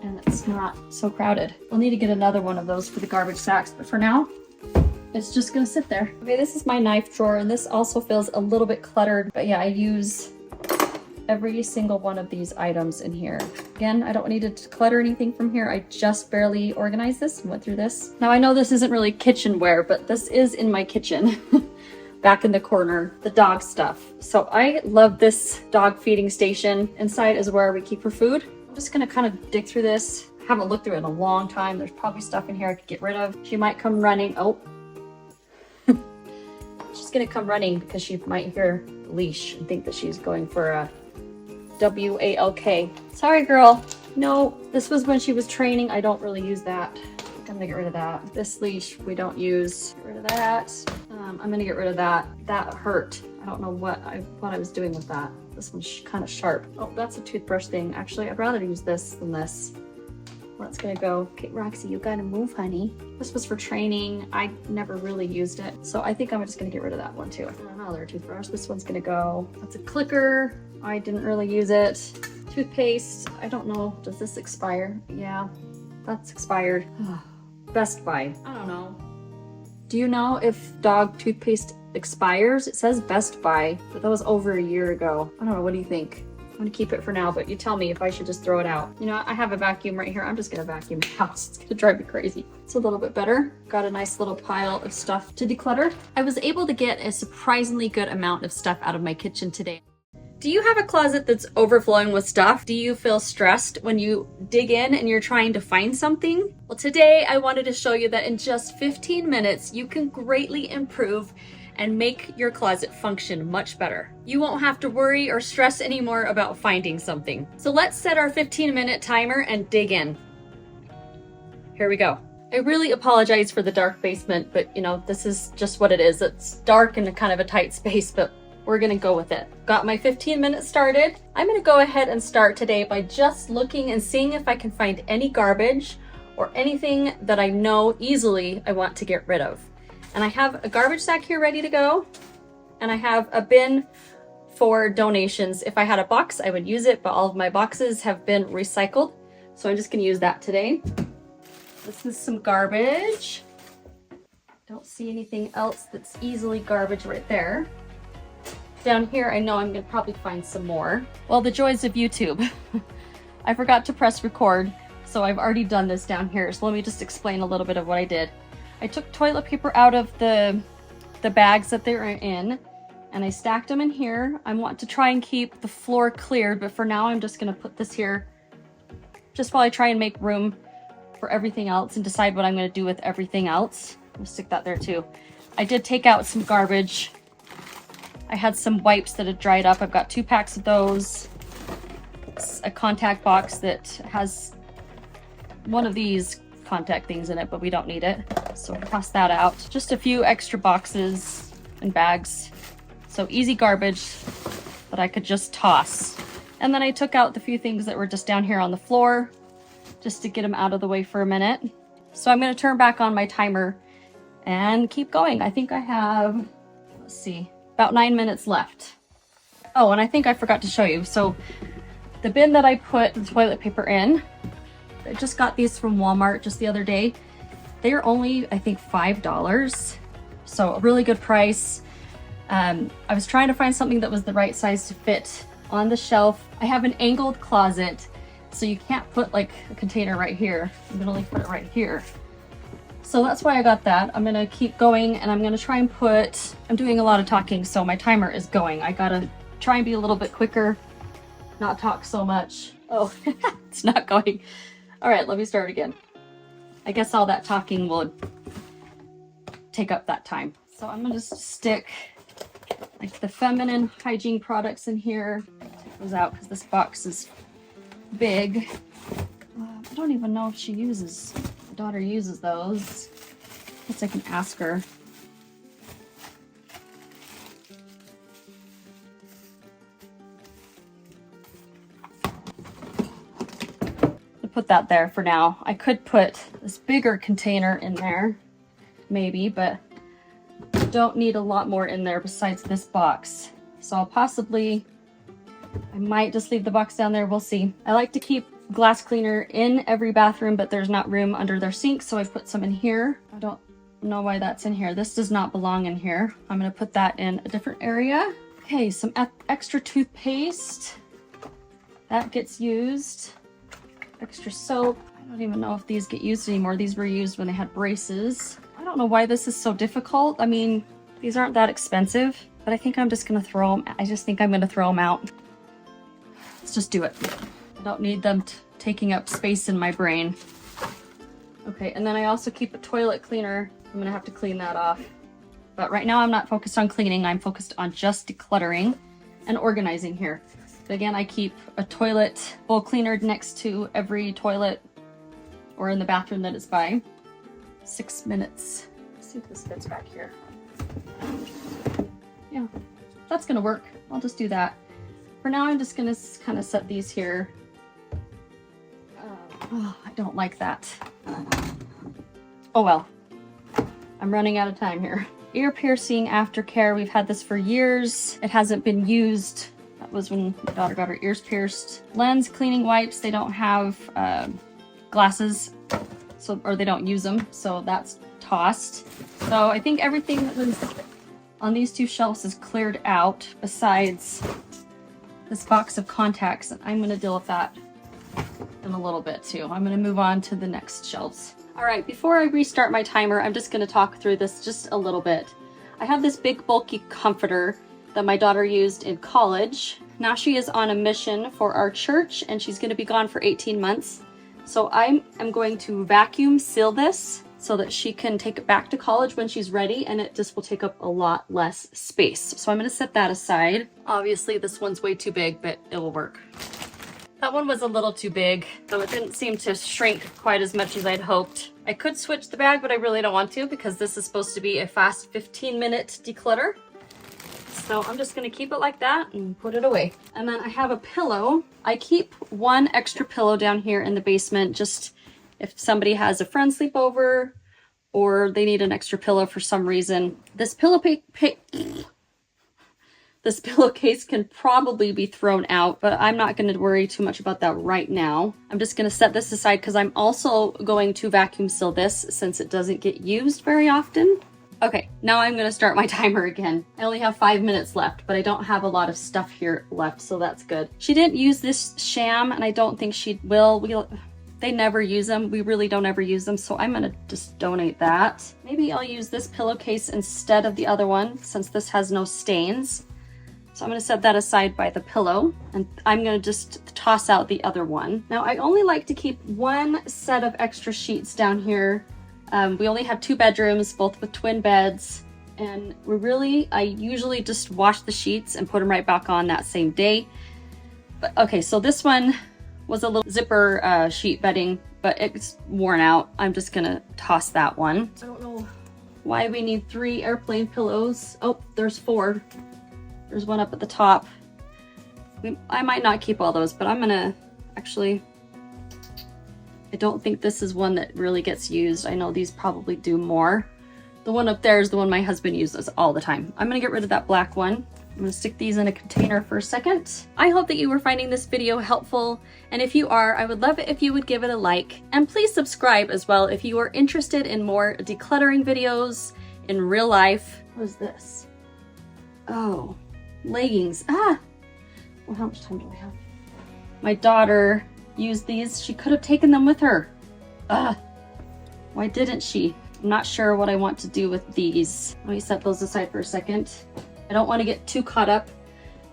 and it's not so crowded. I'll need to get another one of those for the garbage sacks, but for now, it's just gonna sit there. Okay, this is my knife drawer, and this also feels a little bit cluttered, but yeah, I use every single one of these items in here. Again, I don't need to declutter anything from here. I just barely organized this and went through this. Now I know this isn't really kitchenware, but this is in my kitchen. Back in the corner, the dog stuff. So I love this dog feeding station. Inside is where we keep her food. I'm just gonna kind of dig through this. I haven't looked through it in a long time. There's probably stuff in here I could get rid of. She might come running. Oh. She's gonna come running because she might hear the leash and think that she's going for a WALK. Sorry, girl. No, this was when she was training. I don't really use that. I'm gonna get rid of that. This leash we don't use. Get rid of that. I'm gonna get rid of that. That hurt. I don't know what I was doing with that. This one's kind of sharp. Oh, that's a toothbrush thing. Actually, I'd rather use this than this. That's gonna go. Okay, Roxy, you gotta move, honey. This was for training. I never really used it. So I think I'm just gonna get rid of that one too. Another toothbrush. This one's gonna go. That's a clicker. I didn't really use it. Toothpaste. I don't know. Does this expire? Yeah, that's expired. Best Buy. I don't know. Do you know if dog toothpaste expires? It says Best Buy, but that was over a year ago. I don't know. What do you think? I'm gonna keep it for now, but you tell me if I should just throw it out. You know, I have a vacuum right here. I'm just gonna vacuum the house. It's gonna drive me crazy. It's a little bit better. Got a nice little pile of stuff to declutter. I was able to get a surprisingly good amount of stuff out of my kitchen today. Do you have a closet that's overflowing with stuff? Do you feel stressed when you dig in and you're trying to find something? Well, today I wanted to show you that in just 15 minutes, you can greatly improve and make your closet function much better. You won't have to worry or stress anymore about finding something. So let's set our 15-minute timer and dig in. Here we go. I really apologize for the dark basement, but you know, this is just what it is. It's dark and kind of a tight space, but we're gonna go with it. Got my 15 minutes started. I'm gonna go ahead and start today by just looking and seeing if I can find any garbage or anything that I know easily I want to get rid of. And I have a garbage sack here ready to go. And I have a bin for donations. If I had a box, I would use it, but all of my boxes have been recycled. So I'm just gonna use that today. This is some garbage. Don't see anything else that's easily garbage right there. Down here, I know I'm gonna probably find some more. Well, the joys of YouTube. I forgot to press record, so I've already done this down here. So let me just explain a little bit of what I did. I took toilet paper out of the bags that they were in, and I stacked them in here. I want to try and keep the floor cleared, but for now I'm just gonna put this here just while I try and make room for everything else and decide what I'm gonna do with everything else. I'll stick that there too. I did take out some garbage. I had some wipes that had dried up. I've got 2 packs of those. A contact box that has one of these contact things in it, but we don't need it. So we'll toss that out. Just a few extra boxes and bags. So easy garbage that I could just toss. And then I took out the few things that were just down here on the floor just to get them out of the way for a minute. So I'm going to turn back on my timer and keep going. I think I have, let's see, about 9 minutes left. Oh, and I think I forgot to show you. So the bin that I put the toilet paper in, I just got these from Walmart just the other day. They are only, I think, $5. So a really good price. I was trying to find something that was the right size to fit on the shelf. I have an angled closet, so you can't put like a container right here. You can only put it right here. So that's why I got that. I'm gonna keep going and I'm gonna try and I'm doing a lot of talking, so my timer is going. I gotta try and be a little bit quicker, not talk so much. Oh, it's not going. All right, let me start again. I guess all that talking will take up that time. So I'm gonna stick like the feminine hygiene products in here. Take those out because this box is big. I don't even know if my daughter uses those. I guess I can ask her. Put that there for now. I could put this bigger container in there, maybe, but I don't need a lot more in there besides this box. So I might just leave the box down there. We'll see. I like to keep glass cleaner in every bathroom, but there's not room under their sink, so I put some in here. I don't know why that's in here. This does not belong in here. I'm gonna put that in a different area. Okay, some extra toothpaste. That gets used. Extra soap. I don't even know if these get used anymore. These were used when they had braces. I don't know why this is so difficult. I mean, these aren't that expensive, but I think I'm just gonna throw them. I just think I'm gonna throw them out. Let's just do it. I don't need them taking up space in my brain. Okay, and then I also keep a toilet cleaner. I'm gonna have to clean that off. But right now I'm not focused on cleaning. I'm focused on just decluttering and organizing here. But again, I keep a toilet bowl cleaner next to every toilet or in the bathroom that it's by. 6 minutes. Let's see if this fits back here. Yeah, that's gonna work. I'll just do that. For now, I'm just gonna kind of set these here. Oh, I don't like that. Oh well, I'm running out of time here. Ear piercing aftercare. We've had this for years. It hasn't been used. That was when my daughter got her ears pierced. Lens cleaning wipes. They don't have glasses, so, or they don't use them, so that's tossed. So I think everything that was on these two shelves is cleared out besides this box of contacts, and I'm gonna deal with that in a little bit too. I'm gonna move on to the next shelves. All right, before I restart my timer, I'm just gonna talk through this just a little bit. I have this big bulky comforter that my daughter used in college. Now she is on a mission for our church and she's gonna be gone for 18 months. So I'm going to vacuum seal this so that she can take it back to college when she's ready, and it just will take up a lot less space. So I'm gonna set that aside. Obviously this one's way too big, but it will work. That one was a little too big, so it didn't seem to shrink quite as much as I'd hoped. I could switch the bag, but I really don't want to because this is supposed to be a fast 15-minute declutter. So I'm just gonna keep it like that and put it away. And then I have a pillow. I keep one extra pillow down here in the basement, just if somebody has a friend sleepover or they need an extra pillow for some reason. This pillowcase can probably be thrown out, but I'm not going to worry too much about that right now. I'm just going to set this aside because I'm also going to vacuum seal this since it doesn't get used very often. Okay, now I'm going to start my timer again. I only have 5 minutes left, but I don't have a lot of stuff here left, so that's good. She didn't use this sham, and I don't think she will. They never use them. We really don't ever use them, so I'm gonna just donate that. Maybe I'll use this pillowcase instead of the other one since this has no stains. So I'm gonna set that aside by the pillow, and I'm gonna just toss out the other one. Now I only like to keep one set of extra sheets down here. We only have 2 bedrooms, both with twin beds, and I usually just wash the sheets and put them right back on that same day. But okay, so this one was a little zipper sheet bedding, but it's worn out. I'm just gonna toss that one. I don't know why we need 3 airplane pillows. Oh, there's 4. There's one up at the top. I might not keep all those, but I'm gonna actually, I don't think this is one that really gets used. I know these probably do more. The one up there is the one my husband uses all the time. I'm gonna get rid of that black one. I'm gonna stick these in a container for a second. I hope that you were finding this video helpful, and if you are, I would love it if you would give it a like, and please subscribe as well if you are interested in more decluttering videos in real life. What is this? Oh, leggings. Ah! Well, how much time do I have? My daughter used these. She could have taken them with her. Ah! Why didn't she? I'm not sure what I want to do with these. Let me set those aside for a second. I don't want to get too caught up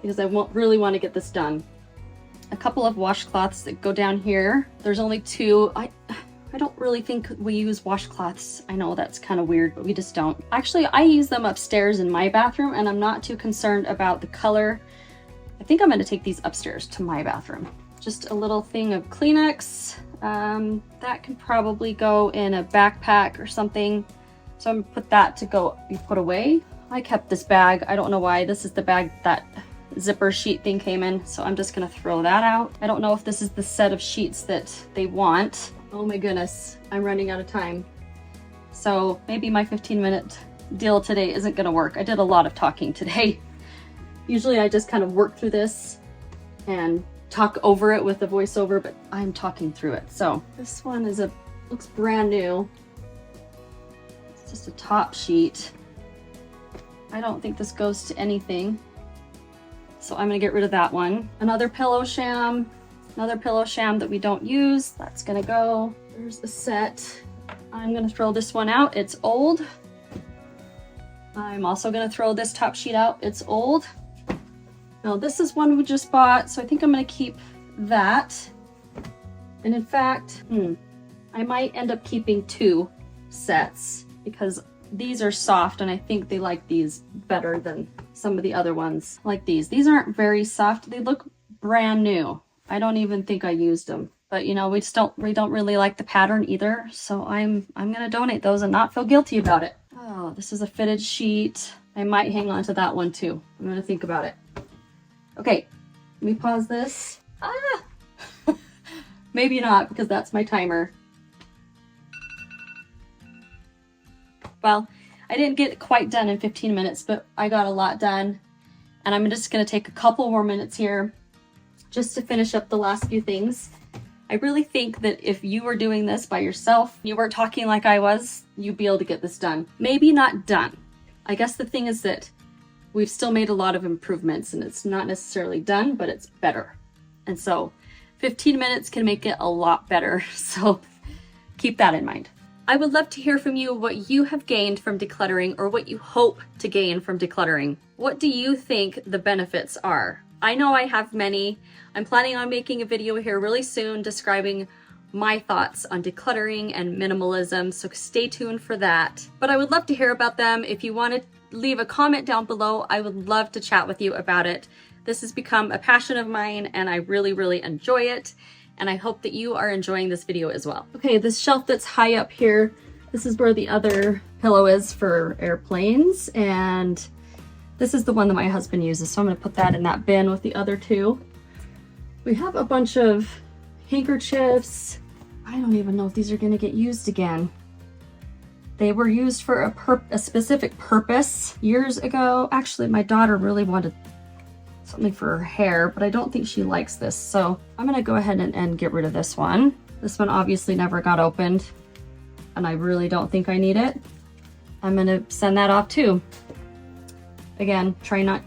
because I really want to get this done. A couple of washcloths that go down here. There's only 2. I don't really think we use washcloths. I know that's kind of weird, but we just don't. Actually, I use them upstairs in my bathroom, and I'm not too concerned about the color. I think I'm going to take these upstairs to my bathroom. Just a little thing of Kleenex. That can probably go in a backpack or something. So I'm gonna put that to be put away. I kept this bag. I don't know why. This is the bag that zipper sheet thing came in, so I'm just gonna throw that out. I don't know if this is the set of sheets that they want. Oh my goodness, I'm running out of time. So maybe my 15-minute deal today isn't gonna work. I did a lot of talking today. Usually I just kind of work through this and talk over it with the voiceover, but I'm talking through it. So this one looks brand new. It's just a top sheet. I don't think this goes to anything. So I'm gonna get rid of that one. Another pillow sham that we don't use. That's gonna go. There's the set. I'm gonna throw this one out. It's old. I'm also gonna throw this top sheet out. It's old. Now this is one we just bought, so I think I'm gonna keep that. And in fact, I might end up keeping 2 sets because these are soft and I think they like these better than some of the other ones. Like these. These aren't very soft. They look brand new. I don't even think I used them. But you know, we don't really like the pattern either. So I'm gonna donate those and not feel guilty about it. Oh, this is a fitted sheet. I might hang on to that one too. I'm gonna think about it. Okay, let me pause this. Ah! Maybe not, because that's my timer. Well, I didn't get it quite done in 15 minutes, but I got a lot done. And I'm just gonna take a couple more minutes here just to finish up the last few things. I really think that if you were doing this by yourself, you weren't talking like I was, you'd be able to get this done. Maybe not done. I guess the thing is that we've still made a lot of improvements, and it's not necessarily done, but it's better. And so 15 minutes can make it a lot better. So keep that in mind. I would love to hear from you what you have gained from decluttering, or what you hope to gain from decluttering. What do you think the benefits are? I know I have many. I'm planning on making a video here really soon describing my thoughts on decluttering and minimalism, so stay tuned for that. But I would love to hear about them. If you want to leave a comment down below, I would love to chat with you about it. This has become a passion of mine, and I really enjoy it. And I hope that you are enjoying this video as well. Okay, this shelf that's high up here, this is where the other pillow is for airplanes, and this is the one that my husband uses, so I'm gonna put that in that bin with the other two. We have a bunch of handkerchiefs. I don't even know if these are gonna get used again. They were used for a specific purpose years ago. Actually, my daughter really wanted something for her hair, but I don't think she likes this. So I'm gonna go ahead and get rid of this one. This one obviously never got opened, and I really don't think I need it. I'm gonna send that off too. Again, try not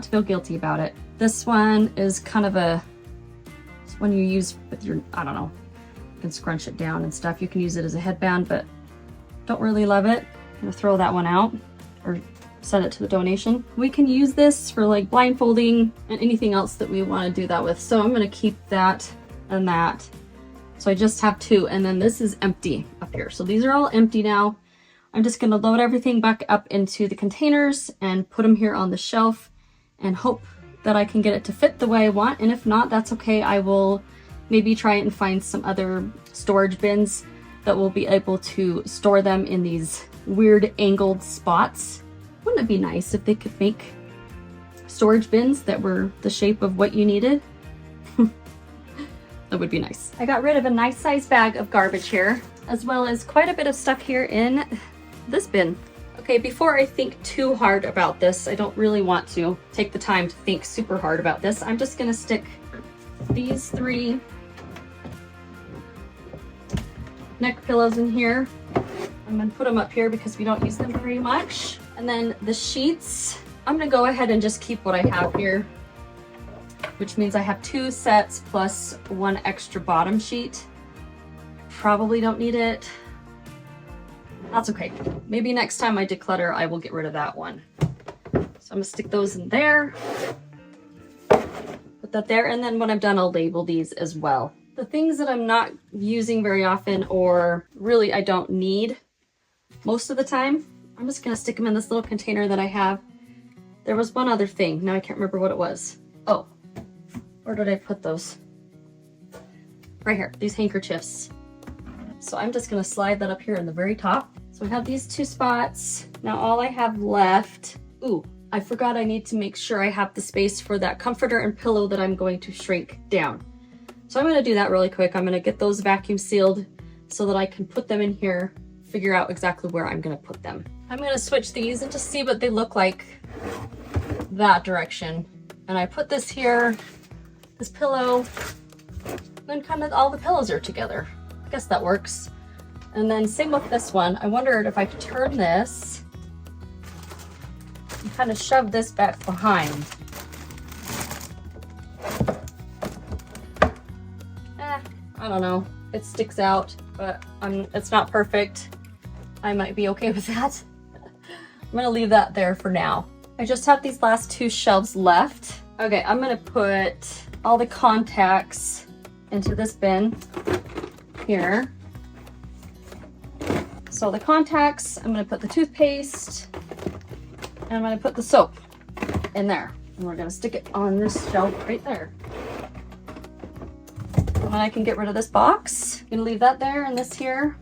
to feel guilty about it. This one is kind of it's one you use with your, I don't know, you can scrunch it down and stuff. You can use it as a headband, but don't really love it. I'm gonna throw that one out, or send it to the donation. We can use this for like blindfolding and anything else that we want to do that with. So I'm going to keep that and that. So I just have two, and then this is empty up here. So these are all empty now. I'm just going to load everything back up into the containers and put them here on the shelf and hope that I can get it to fit the way I want. And if not, that's okay. I will maybe try and find some other storage bins that will be able to store them in these weird angled spots. Wouldn't it be nice if they could make storage bins that were the shape of what you needed? That would be nice. I got rid of a nice size bag of garbage here, as well as quite a bit of stuff here in this bin. Okay, before I think too hard about this, I don't really want to take the time to think super hard about this. I'm just gonna stick these 3 neck pillows in here. I'm gonna put them up here because we don't use them very much. And then the sheets, I'm gonna go ahead and just keep what I have here, which means I have 2 sets plus 1 extra bottom sheet. Probably don't need it. That's okay. Maybe next time I declutter, I will get rid of that one. So I'm gonna stick those in there. Put that there, and then when I'm done, I'll label these as well. The things that I'm not using very often, or really I don't need most of the time, I'm just gonna stick them in this little container that I have. There was one other thing. Now I can't remember what it was. Oh, where did I put those? Right here, these handkerchiefs. So I'm just gonna slide that up here in the very top. So we have these 2 spots. Now all I have left, ooh, I forgot I need to make sure I have the space for that comforter and pillow that I'm going to shrink down. So I'm gonna do that really quick. I'm gonna get those vacuum sealed so that I can put them in here, figure out exactly where I'm gonna put them. I'm gonna switch these and just see what they look like that direction. And I put this here, this pillow, then kind of all the pillows are together. I guess that works. And then same with this one. I wondered if I could turn this and kind of shove this back behind. I don't know. It sticks out, but it's not perfect. I might be okay with that. I'm gonna leave that there for now. I just have these last 2 shelves left. Okay, I'm gonna put all the contacts into this bin here. So the contacts, I'm gonna put the toothpaste, and I'm gonna put the soap in there. And we're gonna stick it on this shelf right there. And I can get rid of this box. I'm gonna leave that there and this here.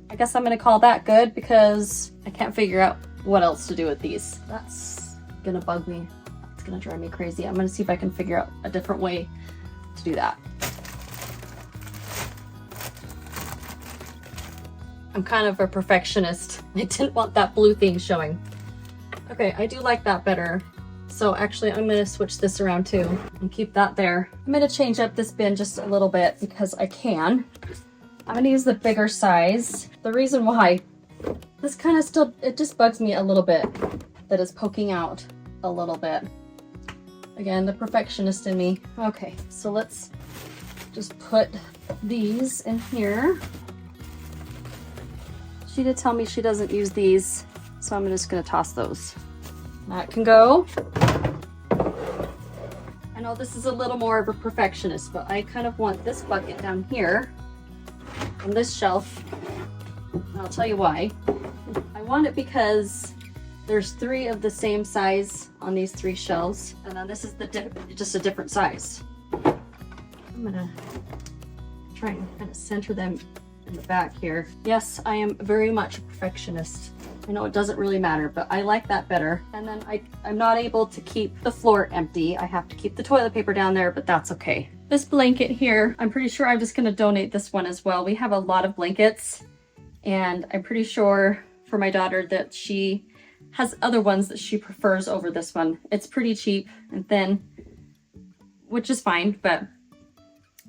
I guess I'm gonna call that good because I can't figure out what else to do with these. That's gonna bug me. It's gonna drive me crazy. I'm gonna see if I can figure out a different way to do that. I'm kind of a perfectionist. I didn't want that blue thing showing. Okay, I do like that better. So actually I'm gonna switch this around too and keep that there. I'm gonna change up this bin just a little bit because I can. I'm gonna use the bigger size. The reason why, this kind of still, it just bugs me a little bit that it's poking out a little bit. Again, the perfectionist in me. Okay, so let's just put these in here. She did tell me she doesn't use these, so I'm just gonna toss those. That can go. I know this is a little more of a perfectionist, but I kind of want this bucket down here on this shelf. And I'll tell you why. I want it because there's 3 of the same size on these 3 shelves, and then this is just a different size. I'm gonna try and kind of center them in the back here. Yes, I am very much a perfectionist. I know it doesn't really matter, but I like that better. And then I'm not able to keep the floor empty. I have to keep the toilet paper down there, but that's okay. This blanket here, I'm pretty sure I'm just gonna donate this one as well. We have a lot of blankets, and I'm pretty sure for my daughter that she has other ones that she prefers over this one. It's pretty cheap and thin, which is fine, but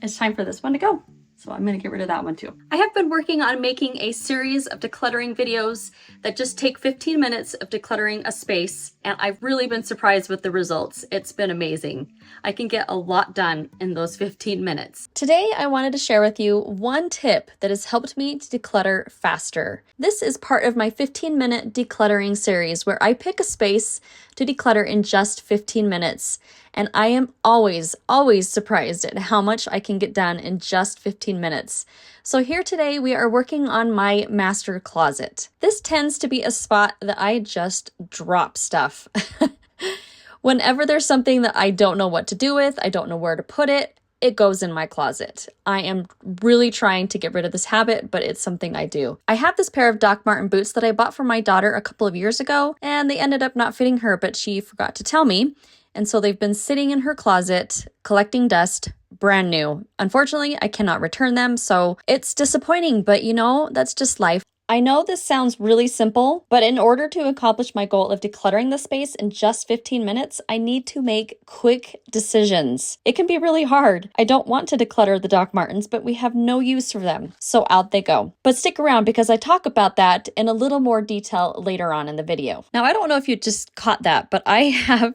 it's time for this one to go. So I'm gonna get rid of that one too. I have been working on making a series of decluttering videos that just take 15 minutes of decluttering a space, and I've really been surprised with the results. It's been amazing. I can get a lot done in those 15 minutes. Today, I wanted to share with you one tip that has helped me to declutter faster. This is part of my 15-minute decluttering series where I pick a space to declutter in just 15 minutes. And I am always surprised at how much I can get done in just 15 minutes. So here today, we are working on my master closet. This tends to be a spot that I just drop stuff. Whenever there's something that I don't know what to do with, I don't know where to put it, it goes in my closet. I am really trying to get rid of this habit, but it's something I do. I have this pair of Doc Marten boots that I bought for my daughter a couple of years ago, and they ended up not fitting her, but she forgot to tell me. And so they've been sitting in her closet, collecting dust, brand new. Unfortunately, I cannot return them, so it's disappointing, but you know, that's just life. I know this sounds really simple, but in order to accomplish my goal of decluttering the space in just 15 minutes, I need to make quick decisions. It can be really hard. I don't want to declutter the Doc Martens, but we have no use for them. So out they go. But stick around because I talk about that in a little more detail later on in the video. Now, I don't know if you just caught that, but I have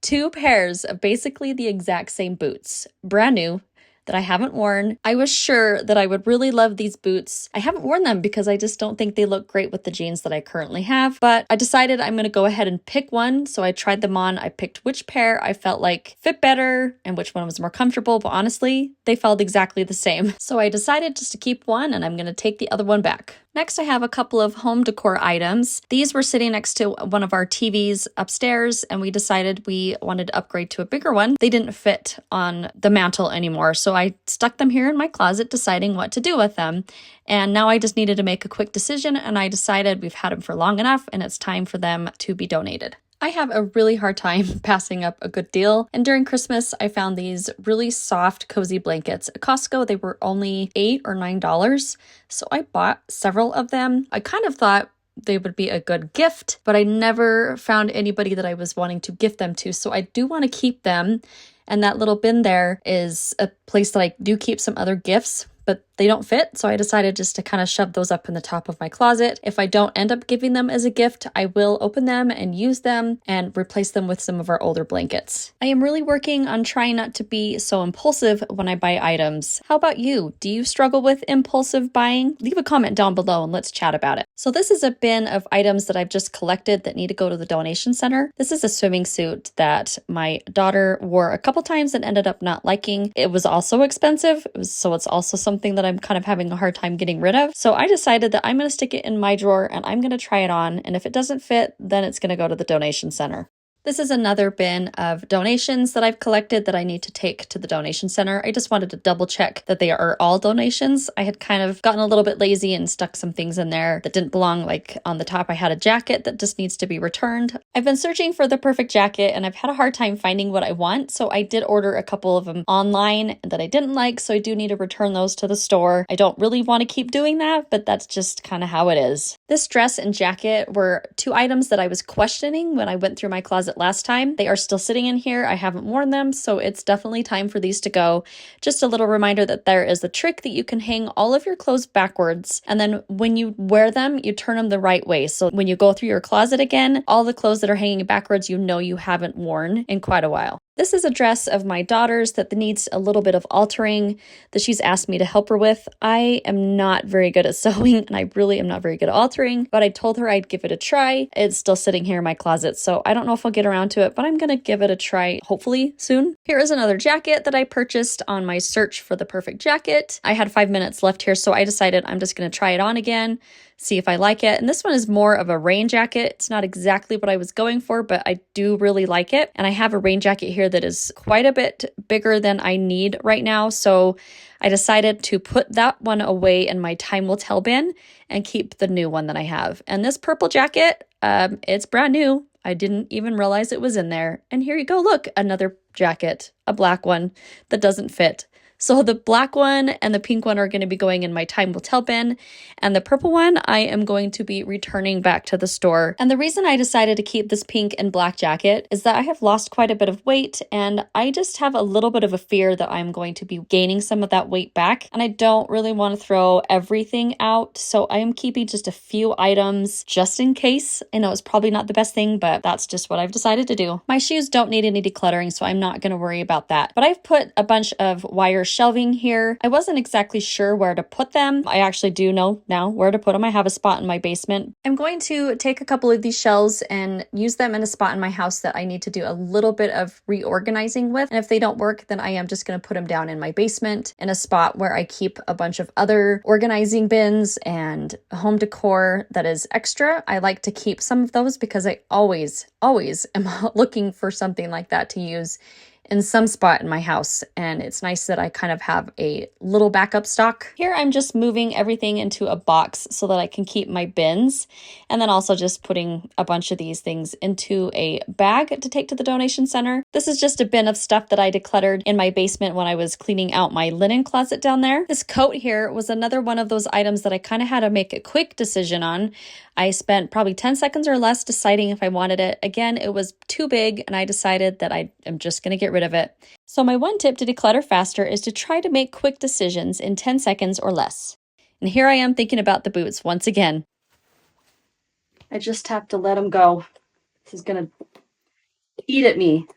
2 pairs of basically the exact same boots, brand new, that I haven't worn. I was sure that I would really love these boots. I haven't worn them because I just don't think they look great with the jeans that I currently have, but I decided I'm gonna go ahead and pick one. So I tried them on. I picked which pair I felt like fit better and which one was more comfortable, but honestly, they felt exactly the same. So I decided just to keep one and I'm gonna take the other one back. Next, I have a couple of home decor items. These were sitting next to one of our TVs upstairs, and we decided we wanted to upgrade to a bigger one. They didn't fit on the mantle anymore, so I stuck them here in my closet, deciding what to do with them. And now I just needed to make a quick decision, and I decided we've had them for long enough, and it's time for them to be donated. I have a really hard time passing up a good deal, and during Christmas I found these really soft cozy blankets at Costco. They were only $8 or $9, so I bought several of them. I kind of thought they would be a good gift, but I never found anybody that I was wanting to gift them to, so I do want to keep them, and that little bin there is a place that I do keep some other gifts, but they don't fit, so I decided just to kind of shove those up in the top of my closet. If I don't end up giving them as a gift, I will open them and use them and replace them with some of our older blankets. I am really working on trying not to be so impulsive when I buy items. How about you? Do you struggle with impulsive buying? Leave a comment down below and let's chat about it. So this is a bin of items that I've just collected that need to go to the donation center. This is a swimming suit that my daughter wore a couple times and ended up not liking. It was also expensive, so it's also something that I'm kind of having a hard time getting rid of. So I decided that I'm going to stick it in my drawer and I'm going to try it on. And if it doesn't fit, then it's going to go to the donation center. This is another bin of donations that I've collected that I need to take to the donation center. I just wanted to double check that they are all donations. I had kind of gotten a little bit lazy and stuck some things in there that didn't belong. Like on the top, I had a jacket that just needs to be returned. I've been searching for the perfect jacket and I've had a hard time finding what I want. So I did order a couple of them online that I didn't like. So I do need to return those to the store. I don't really want to keep doing that, but that's just kind of how it is. This dress and jacket were two items that I was questioning when I went through my closet last time. They are still sitting in here. I haven't worn them, so it's definitely time for these to go. Just a little reminder that there is a trick that you can hang all of your clothes backwards, and then when you wear them, you turn them the right way. So when you go through your closet again, all the clothes that are hanging backwards, you know you haven't worn in quite a while. This is a dress of my daughter's that needs a little bit of altering that she's asked me to help her with. I am not very good at sewing and I really am not very good at altering, but I told her I'd give it a try. It's still sitting here in my closet, so I don't know if I'll get around to it, but I'm gonna give it a try hopefully soon. Here is another jacket that I purchased on my search for the perfect jacket. I had 5 minutes left here, so I decided I'm just gonna try it on again, see if I like it. And this one is more of a rain jacket. It's not exactly what I was going for, but I do really like it. And I have a rain jacket here that is quite a bit bigger than I need right now. So I decided to put that one away in my time will tell bin and keep the new one that I have. And this purple jacket, it's brand new. I didn't even realize it was in there. And here you go. Look, another jacket, a black one that doesn't fit. So the black one and the pink one are going to be going in my time will tell bin, and the purple one I am going to be returning back to the store. And the reason I decided to keep this pink and black jacket is that I have lost quite a bit of weight, and I just have a little bit of a fear that I'm going to be gaining some of that weight back, and I don't really want to throw everything out, so I am keeping just a few items just in case. I know it's probably not the best thing, but that's just what I've decided to do. My shoes don't need any decluttering, so I'm not going to worry about that, but I've put a bunch of wire shelving here. I wasn't exactly sure where to put them. I actually do know now where to put them. I have a spot in my basement. I'm going to take a couple of these shelves and use them in a spot in my house that I need to do a little bit of reorganizing with. And if they don't work, then I am just going to put them down in my basement in a spot where I keep a bunch of other organizing bins and home decor that is extra. I like to keep some of those because I always am looking for something like that to use in some spot in my house, and it's nice that I kind of have a little backup stock. Here I'm just moving everything into a box so that I can keep my bins, and then also just putting a bunch of these things into a bag to take to the donation center. This is just a bin of stuff that I decluttered in my basement when I was cleaning out my linen closet down there. This coat here was another one of those items that I kind of had to make a quick decision on. I spent probably 10 seconds or less deciding if I wanted it. Again, it was too big and I decided that I am just going to get rid of it. So my one tip to declutter faster is to try to make quick decisions in 10 seconds or less. And here I am thinking about the boots once again. I just have to let them go. This is going to eat at me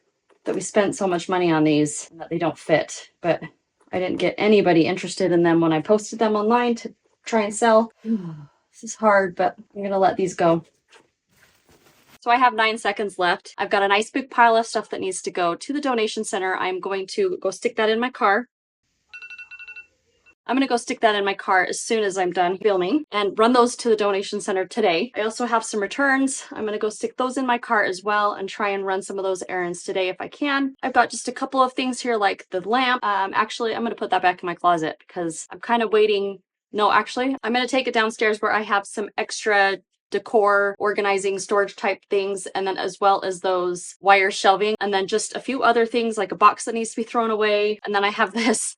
that we spent so much money on these and that they don't fit. But I didn't get anybody interested in them when I posted them online to try and sell. This is hard, but I'm going to let these go. So I have 9 seconds left. I've got a nice big pile of stuff that needs to go to the donation center. I'm going to go stick that in my car. I'm going to go stick that in my car as soon as I'm done filming and run those to the donation center today. I also have some returns. I'm going to go stick those in my car as well and try and run some of those errands today if I can. I've got just a couple of things here like the lamp. Actually, I'm going to put that back in my closet because I'm kind of waiting. No, actually, I'm going to take it downstairs where I have some extra decor, organizing, storage type things, and then as well as those wire shelving, and then just a few other things like a box that needs to be thrown away. And then I have this.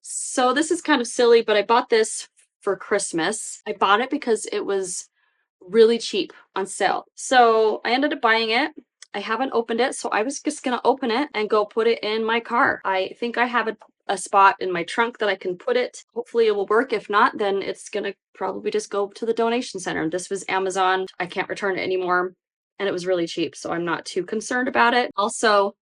So this is kind of silly, but I bought this for Christmas. I bought it because it was really cheap on sale. So I ended up buying it. I haven't opened it, so I was just gonna open it and go put it in my car. I think I have a spot in my trunk that I can put it. Hopefully it will work. If not, then it's gonna probably just go to the donation center. This was Amazon. I can't return it anymore, and it was really cheap, so I'm not too concerned about it. Also,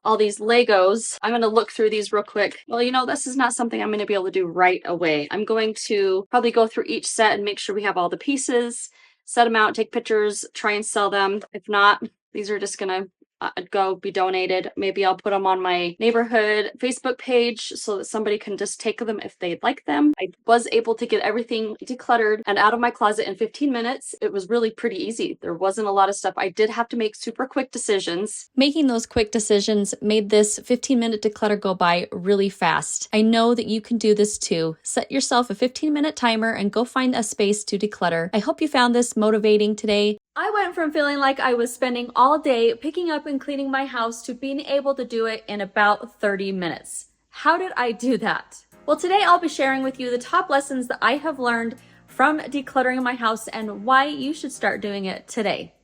all these Legos. I'm going to look through these real quick. Well, you know, this is not something I'm going to be able to do right away. I'm going to probably go through each set and make sure we have all the pieces, set them out, take pictures, try and sell them. If not, these are just going to go be donated. Maybe I'll put them on my neighborhood Facebook page so that somebody can just take them if they'd like them. I was able to get everything decluttered and out of my closet in 15 minutes. It was really pretty easy. There wasn't a lot of stuff. I did have to make super quick decisions. Making those quick decisions made this 15-minute declutter go by really fast. I know that you can do this too. Set yourself a 15-minute timer and go find a space to declutter. I hope you found this motivating today. I went from feeling like I was spending all day picking up and cleaning my house to being able to do it in about 30 minutes. How did I do that? Well, today I'll be sharing with you the top lessons that I have learned from decluttering my house and why you should start doing it today.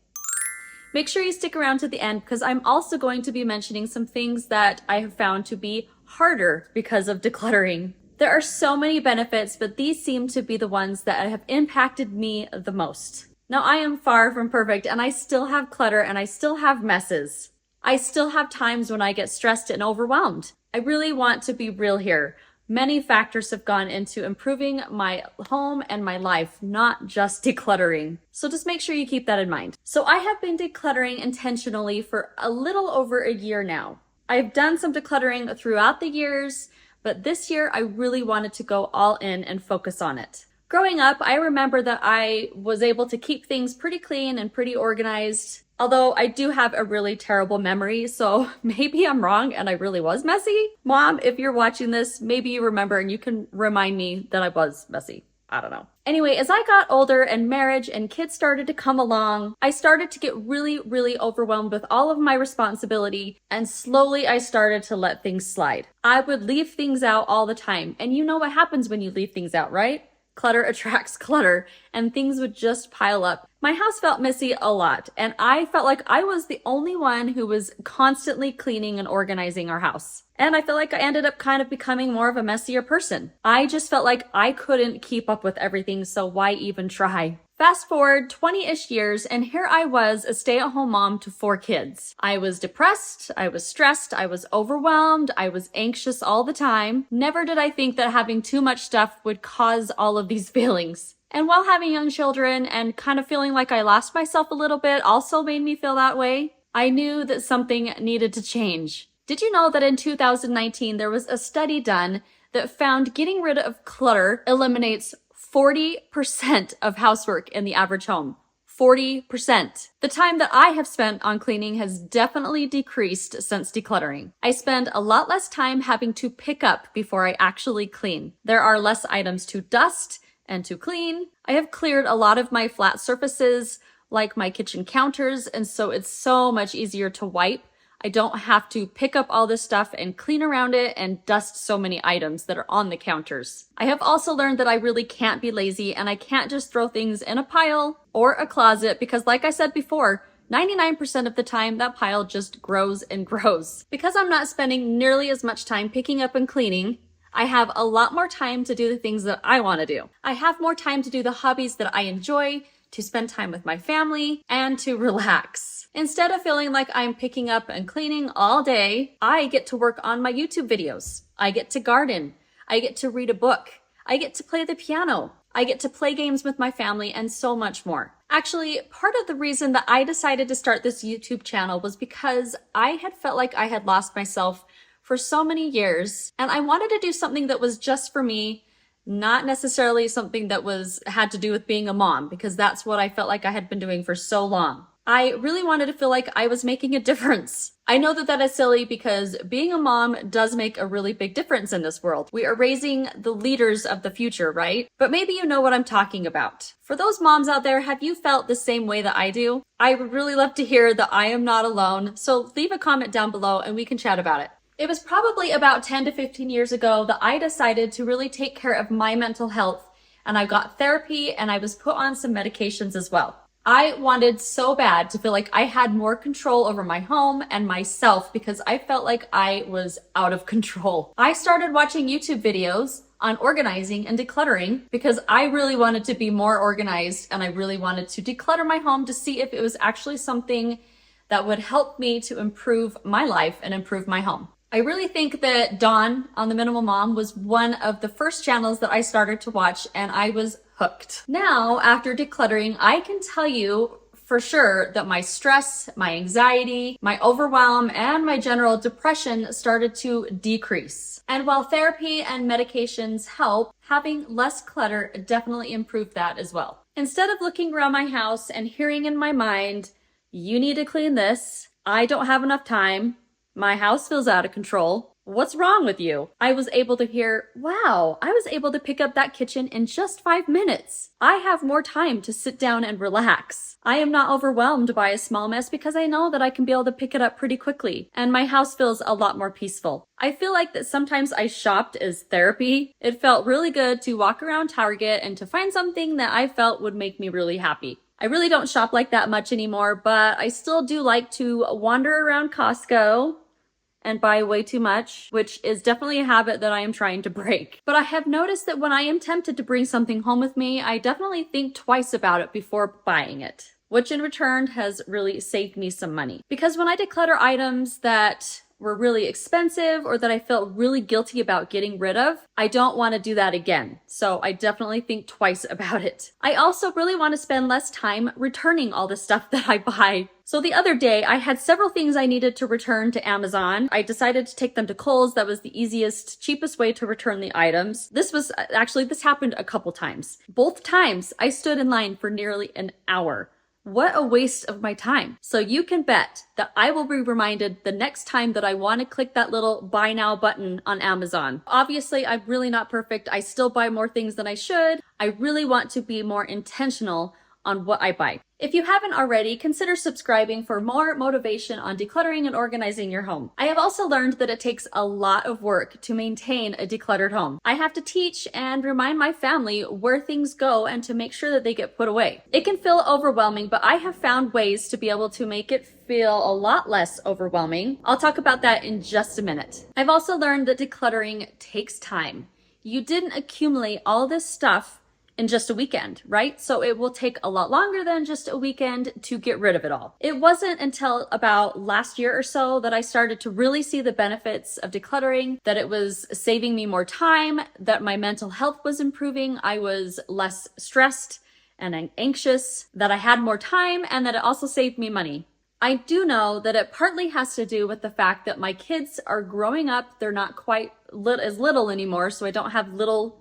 Make sure you stick around to the end because I'm also going to be mentioning some things that I have found to be harder because of decluttering. There are so many benefits, but these seem to be the ones that have impacted me the most. Now, I am far from perfect and I still have clutter and I still have messes. I still have times when I get stressed and overwhelmed. I really want to be real here. Many factors have gone into improving my home and my life, not just decluttering. So just make sure you keep that in mind. So I have been decluttering intentionally for a little over a year now. I've done some decluttering throughout the years, but this year I really wanted to go all in and focus on it. Growing up, I remember that I was able to keep things pretty clean and pretty organized, although I do have a really terrible memory, so maybe I'm wrong and I really was messy. Mom, if you're watching this, maybe you remember and you can remind me that I was messy. I don't know. Anyway, as I got older and marriage and kids started to come along, I started to get really overwhelmed with all of my responsibility, and slowly I started to let things slide. I would leave things out all the time, and you know what happens when you leave things out, right? Clutter attracts clutter, and things would just pile up. My house felt messy a lot, and I felt like I was the only one who was constantly cleaning and organizing our house. And I feel like I ended up kind of becoming more of a messier person. I just felt like I couldn't keep up with everything, so why even try? Fast forward 20-ish years, and here I was, a stay-at-home mom to 4 kids. I was depressed, I was stressed, I was overwhelmed, I was anxious all the time. Never did I think that having too much stuff would cause all of these feelings. And while having young children and kind of feeling like I lost myself a little bit also made me feel that way, I knew that something needed to change. Did you know that in 2019 there was a study done that found getting rid of clutter eliminates 40% of housework in the average home? 40%. The time that I have spent on cleaning has definitely decreased since decluttering. I spend a lot less time having to pick up before I actually clean. There are less items to dust and to clean. I have cleared a lot of my flat surfaces, like my kitchen counters, and so it's so much easier to wipe. I don't have to pick up all this stuff and clean around it and dust so many items that are on the counters. I have also learned that I really can't be lazy and I can't just throw things in a pile or a closet because, like I said before, 99% of the time that pile just grows and grows. Because I'm not spending nearly as much time picking up and cleaning, I have a lot more time to do the things that I want to do. I have more time to do the hobbies that I enjoy, to spend time with my family, and to relax. Instead of feeling like I'm picking up and cleaning all day, I get to work on my YouTube videos. I get to garden. I get to read a book. I get to play the piano. I get to play games with my family and so much more. Actually, part of the reason that I decided to start this YouTube channel was because I had felt like I had lost myself for so many years, and I wanted to do something that was just for me, not necessarily something that had to do with being a mom, because that's what I felt like I had been doing for so long. I really wanted to feel like I was making a difference. I know that that is silly because being a mom does make a really big difference in this world. We are raising the leaders of the future, right? But maybe you know what I'm talking about. For those moms out there, have you felt the same way that I do? I would really love to hear that I am not alone, so leave a comment down below and we can chat about it. It was probably about 10 to 15 years ago that I decided to really take care of my mental health, and I got therapy and I was put on some medications as well. I wanted so bad to feel like I had more control over my home and myself because I felt like I was out of control. I started watching YouTube videos on organizing and decluttering because I really wanted to be more organized and I really wanted to declutter my home to see if it was actually something that would help me to improve my life and improve my home. I really think that Dawn on the Minimal Mom was one of the first channels that I started to watch, and I was hooked. Now, after decluttering, I can tell you for sure that my stress, my anxiety, my overwhelm, and my general depression started to decrease. And while therapy and medications help, having less clutter definitely improved that as well. Instead of looking around my house and hearing in my mind, you need to clean this, I don't have enough time, my house feels out of control, what's wrong with you? I was able to hear, wow, I was able to pick up that kitchen in just 5 minutes. I have more time to sit down and relax. I am not overwhelmed by a small mess because I know that I can be able to pick it up pretty quickly, and my house feels a lot more peaceful. I feel like that sometimes I shopped as therapy. It felt really good to walk around Target and to find something that I felt would make me really happy. I really don't shop like that much anymore, but I still do like to wander around Costco and buy way too much, which is definitely a habit that I am trying to break. But I have noticed that when I am tempted to bring something home with me, I definitely think twice about it before buying it, which in return has really saved me some money. Because when I declutter items that were really expensive or that I felt really guilty about getting rid of, I don't want to do that again. So I definitely think twice about it. I also really want to spend less time returning all the stuff that I buy. So the other day, I had several things I needed to return to Amazon. I decided to take them to Kohl's. That was the easiest, cheapest way to return the items. This happened a couple times. Both times, I stood in line for nearly an hour. What a waste of my time. So you can bet that I will be reminded the next time that I want to click that little buy now button on Amazon. Obviously, I'm really not perfect. I still buy more things than I should. I really want to be more intentional on what I buy. If you haven't already, consider subscribing for more motivation on decluttering and organizing your home. I have also learned that it takes a lot of work to maintain a decluttered home. I have to teach and remind my family where things go and to make sure that they get put away. It can feel overwhelming, but I have found ways to be able to make it feel a lot less overwhelming. I'll talk about that in just a minute. I've also learned that decluttering takes time. You didn't accumulate all this stuff in just a weekend, right? So it will take a lot longer than just a weekend to get rid of it all. It wasn't until about last year or so that I started to really see the benefits of decluttering, that it was saving me more time, that my mental health was improving, I was less stressed and anxious, that I had more time, and that it also saved me money. I do know that it partly has to do with the fact that my kids are growing up. They're not quite as little anymore, so I don't have little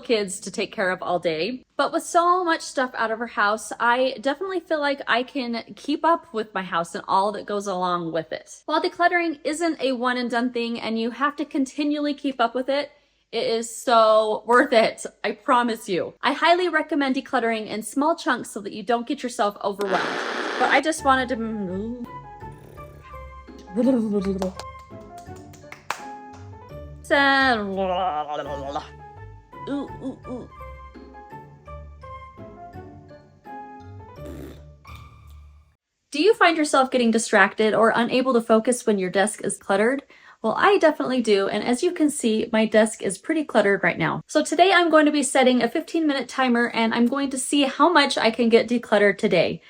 kids to take care of all day. But with so much stuff out of our house, I definitely feel like I can keep up with my house and all that goes along with it. While decluttering isn't a one and done thing and you have to continually keep up with it, it is so worth it. I promise you. I highly recommend decluttering in small chunks so that you don't get yourself overwhelmed. But I just wanted to move. Ooh. Do you find yourself getting distracted or unable to focus when your desk is cluttered? Well, I definitely do, and as you can see, my desk is pretty cluttered right now. So today I'm going to be setting a 15-minute timer, and I'm going to see how much I can get decluttered today.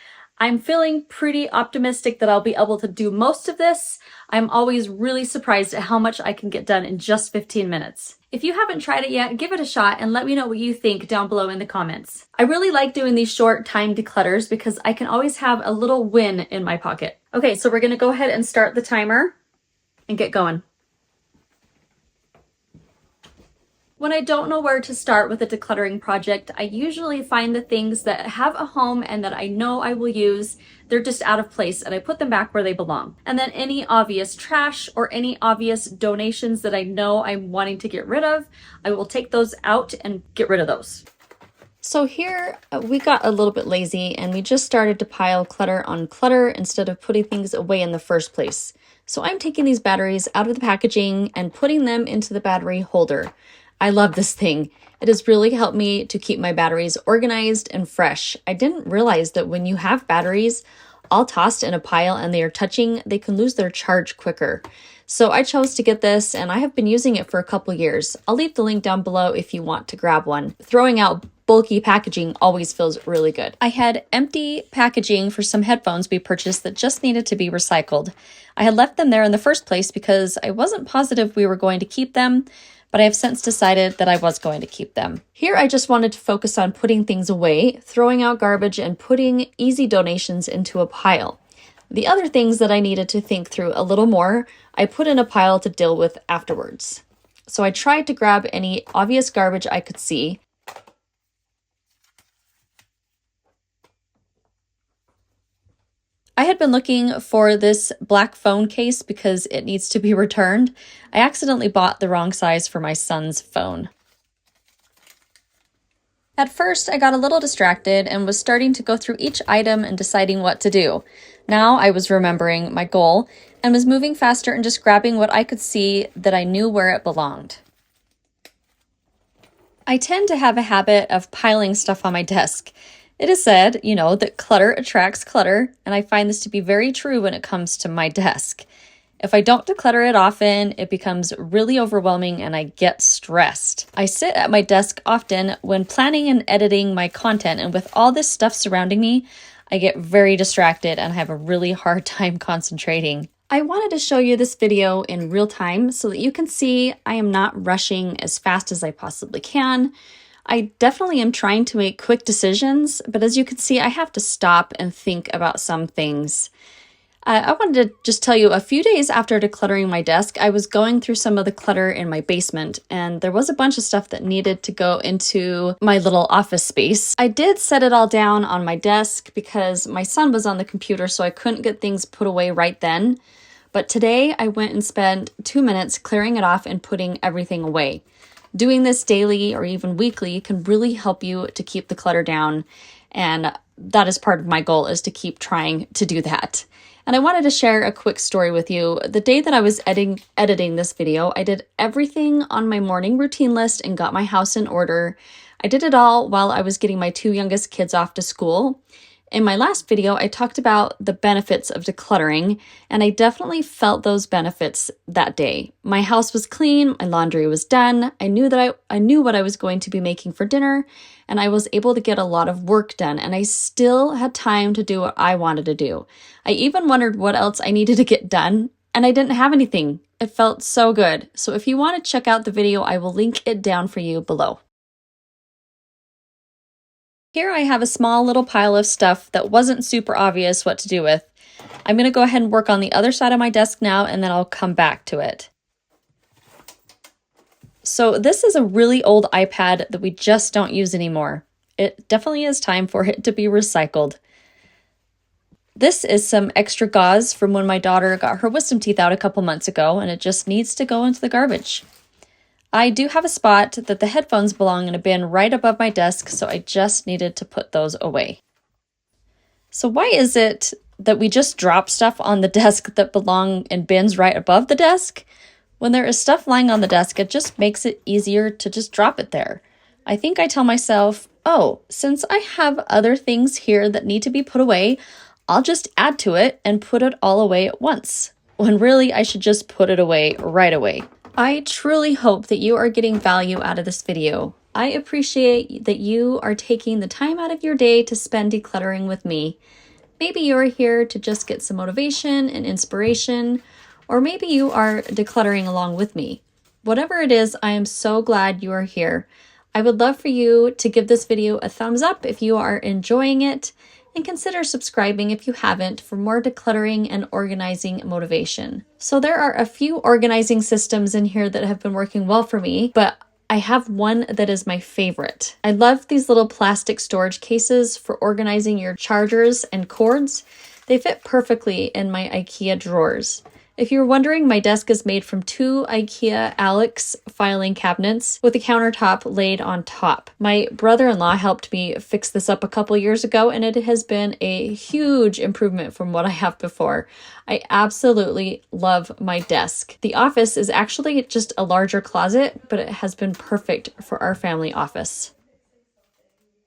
I'm feeling pretty optimistic that I'll be able to do most of this. I'm always really surprised at how much I can get done in just 15 minutes. If you haven't tried it yet, give it a shot and let me know what you think down below in the comments. I really like doing these short time declutters because I can always have a little win in my pocket. Okay, so we're gonna go ahead and start the timer and get going. When I don't know where to start with a decluttering project, I usually find the things that have a home and that I know I will use. They're just out of place and I put them back where they belong. And then any obvious trash or any obvious donations that I know I'm wanting to get rid of, I will take those out and get rid of those. So here we got a little bit lazy and we just started to pile clutter on clutter instead of putting things away in the first place. So I'm taking these batteries out of the packaging and putting them into the battery holder. I love this thing. It has really helped me to keep my batteries organized and fresh. I didn't realize that when you have batteries all tossed in a pile and they are touching, they can lose their charge quicker. So I chose to get this and I have been using it for a couple years. I'll leave the link down below if you want to grab one. Throwing out bulky packaging always feels really good. I had empty packaging for some headphones we purchased that just needed to be recycled. I had left them there in the first place because I wasn't positive we were going to keep them, but I have since decided that I was going to keep them. Here I just wanted to focus on putting things away, throwing out garbage, and putting easy donations into a pile. The other things that I needed to think through a little more, I put in a pile to deal with afterwards. So I tried to grab any obvious garbage I could see. I had been looking for this black phone case because it needs to be returned. I accidentally bought the wrong size for my son's phone. At first, I got a little distracted and was starting to go through each item and deciding what to do. Now I was remembering my goal and was moving faster and just grabbing what I could see that I knew where it belonged. I tend to have a habit of piling stuff on my desk. It is said, that clutter attracts clutter, and I find this to be very true when it comes to my desk. If I don't declutter it often, it becomes really overwhelming and I get stressed. I sit at my desk often when planning and editing my content, and with all this stuff surrounding me, I get very distracted and have a really hard time concentrating. I wanted to show you this video in real time so that you can see I am not rushing as fast as I possibly can. I definitely am trying to make quick decisions, but as you can see, I have to stop and think about some things. I wanted to just tell you, a few days after decluttering my desk, I was going through some of the clutter in my basement, and there was a bunch of stuff that needed to go into my little office space. I did set it all down on my desk because my son was on the computer, so I couldn't get things put away right then. But today, I went and spent 2 minutes clearing it off and putting everything away. Doing this daily or even weekly can really help you to keep the clutter down, and that is part of my goal, is to keep trying to do that. And I wanted to share a quick story with you. The day that I was editing this video, I did everything on my morning routine list and got my house in order. I did it all while I was getting my 2 youngest kids off to school. In my last video, I talked about the benefits of decluttering, and I definitely felt those benefits that day. My house was clean, my laundry was done, I knew what I was going to be making for dinner, and I was able to get a lot of work done, and I still had time to do what I wanted to do. I even wondered what else I needed to get done, and I didn't have anything. It felt so good. So if you want to check out the video, I will link it down for you below. Here I have a small little pile of stuff that wasn't super obvious what to do with. I'm going to go ahead and work on the other side of my desk now, and then I'll come back to it. So this is a really old iPad that we just don't use anymore. It definitely is time for it to be recycled. This is some extra gauze from when my daughter got her wisdom teeth out a couple months ago, and it just needs to go into the garbage. I do have a spot that the headphones belong in a bin right above my desk, so I just needed to put those away. So why is it that we just drop stuff on the desk that belong in bins right above the desk? When there is stuff lying on the desk, it just makes it easier to just drop it there. I think I tell myself, oh, since I have other things here that need to be put away, I'll just add to it and put it all away at once, when really I should just put it away right away. I truly hope that you are getting value out of this video. I appreciate that you are taking the time out of your day to spend decluttering with me. Maybe you're here to just get some motivation and inspiration, or maybe you are decluttering along with me. Whatever it is, I am so glad you are here. I would love for you to give this video a thumbs up if you are enjoying it, and consider subscribing if you haven't for more decluttering and organizing motivation. So there are a few organizing systems in here that have been working well for me, but I have one that is my favorite. I love these little plastic storage cases for organizing your chargers and cords. They fit perfectly in my IKEA drawers. If you're wondering, my desk is made from 2 IKEA Alex filing cabinets with a countertop laid on top. My brother-in-law helped me fix this up a couple years ago, and it has been a huge improvement from what I have before. I absolutely love my desk. The office is actually just a larger closet, but it has been perfect for our family office.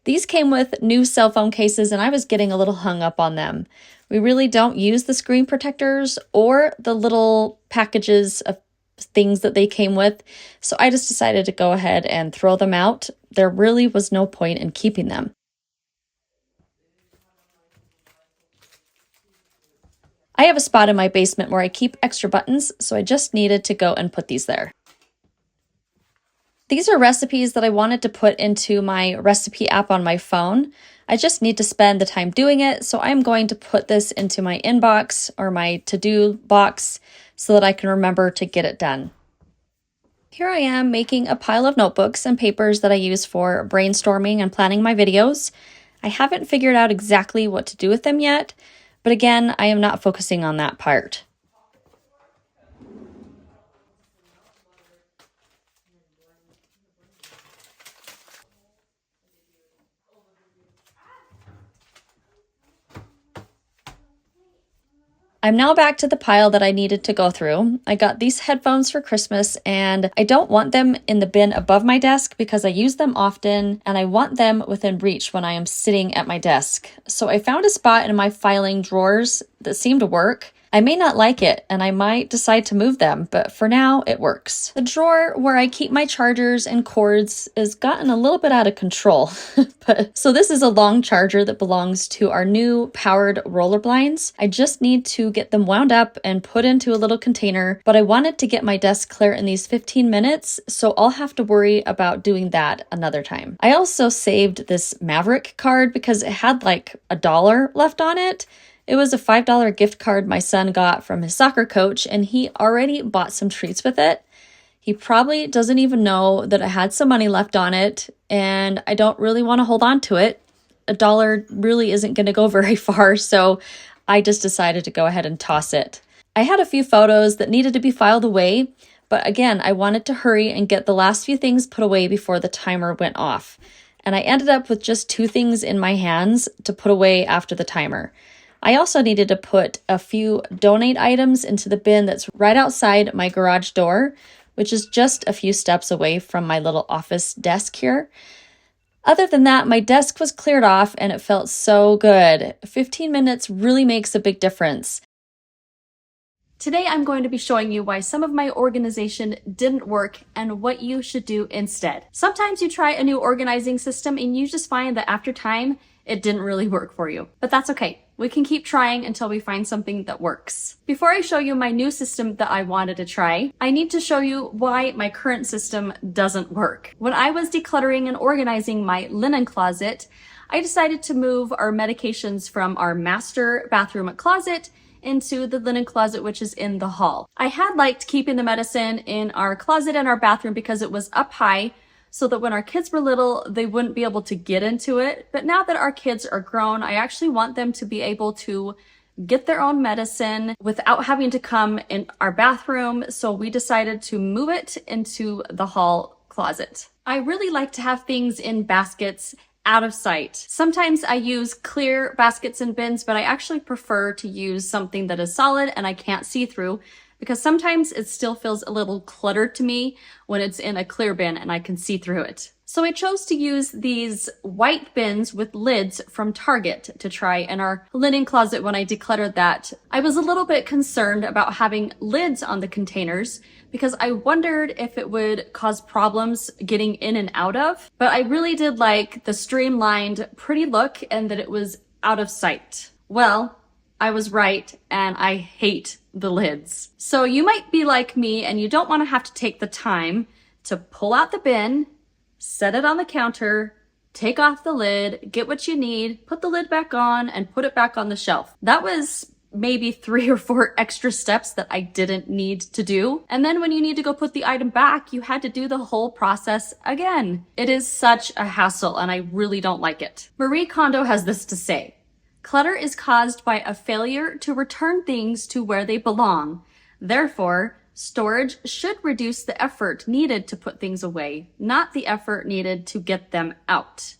These came with new cell phone cases, and I was getting a little hung up on them. We really don't use the screen protectors or the little packages of things that they came with, so I just decided to go ahead and throw them out. There really was no point in keeping them. I have a spot in my basement where I keep extra buttons, so I just needed to go and put these there. These are recipes that I wanted to put into my recipe app on my phone. I just need to spend the time doing it, so I'm going to put this into my inbox or my to-do box so that I can remember to get it done. Here I am making a pile of notebooks and papers that I use for brainstorming and planning my videos. I haven't figured out exactly what to do with them yet, but again, I am not focusing on that part. I'm now back to the pile that I needed to go through. I got these headphones for Christmas and I don't want them in the bin above my desk because I use them often and I want them within reach when I am sitting at my desk. So I found a spot in my filing drawers that seemed to work. I may not like it and I might decide to move them, but for now it works. The drawer where I keep my chargers and cords has gotten a little bit out of control. So this is a long charger that belongs to our new powered roller blinds. I just need to get them wound up and put into a little container, but I wanted to get my desk clear in these 15 minutes, so I'll have to worry about doing that another time. I also saved this Maverick card because it had like $1 left on it. It was a $5 gift card my son got from his soccer coach, and he already bought some treats with it. He probably doesn't even know that I had some money left on it, and I don't really want to hold on to it. $1 really isn't going to go very far, so I just decided to go ahead and toss it. I had a few photos that needed to be filed away, but again, I wanted to hurry and get the last few things put away before the timer went off. And I ended up with just 2 things in my hands to put away after the timer. I also needed to put a few donate items into the bin that's right outside my garage door, which is just a few steps away from my little office desk here. Other than that, my desk was cleared off and it felt so good. 15 minutes really makes a big difference. Today I'm going to be showing you why some of my organization didn't work and what you should do instead. Sometimes you try a new organizing system and you just find that after time, it didn't really work for you. But that's okay. We can keep trying until we find something that works. Before I show you my new system that I wanted to try, I need to show you why my current system doesn't work. When I was decluttering and organizing my linen closet, I decided to move our medications from our master bathroom closet into the linen closet, which is in the hall. I had liked keeping the medicine in our closet and our bathroom because it was up high, so that when our kids were little, they wouldn't be able to get into it. But now that our kids are grown, I actually want them to be able to get their own medicine without having to come in our bathroom. So we decided to move it into the hall closet. I really like to have things in baskets out of sight. Sometimes I use clear baskets and bins, but I actually prefer to use something that is solid and I can't see through, because sometimes it still feels a little cluttered to me when it's in a clear bin and I can see through it. So I chose to use these white bins with lids from Target to try in our linen closet when I decluttered that. I was a little bit concerned about having lids on the containers because I wondered if it would cause problems getting in and out of, but I really did like the streamlined, pretty look and that it was out of sight. Well, I was right, and I hate the lids. So you might be like me and you don't want to have to take the time to pull out the bin, set it on the counter, take off the lid, get what you need, put the lid back on, and put it back on the shelf. That was maybe 3 or 4 extra steps that I didn't need to do. And then when you need to go put the item back, you had to do the whole process again. It is such a hassle, and I really don't like it. Marie Kondo has this to say: "Clutter is caused by a failure to return things to where they belong. Therefore, storage should reduce the effort needed to put things away, not the effort needed to get them out."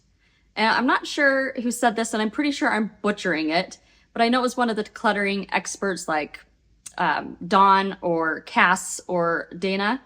And I'm not sure who said this, and I'm pretty sure I'm butchering it, but I know it was one of the decluttering experts like Dawn or Cass or Dana.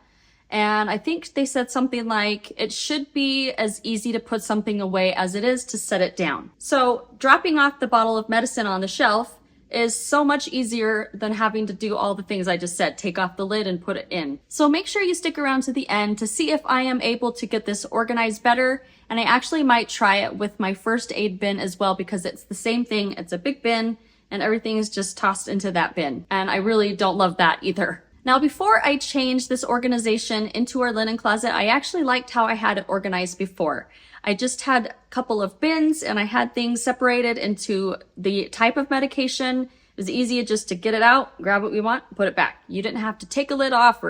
And I think they said something like, it should be as easy to put something away as it is to set it down. So dropping off the bottle of medicine on the shelf is so much easier than having to do all the things I just said, take off the lid and put it in. So make sure you stick around to the end to see if I am able to get this organized better. And I actually might try it with my first aid bin as well, because it's the same thing. It's a big bin and everything is just tossed into that bin. And I really don't love that either. Now, before I changed this organization into our linen closet, I actually liked how I had it organized before. I just had a couple of bins and I had things separated into the type of medication. It was easy just to get it out, grab what we want, put it back. You didn't have to take a lid off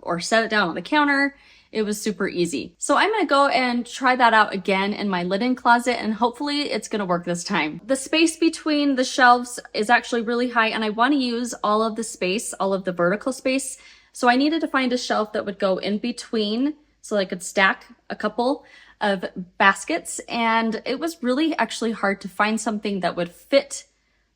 or set it down on the counter. It was super easy. So I'm gonna go and try that out again in my linen closet, and hopefully it's gonna work this time. The space between the shelves is actually really high, and I wanna use all of the space, all of the vertical space. So I needed to find a shelf that would go in between so I could stack a couple of baskets, and it was really actually hard to find something that would fit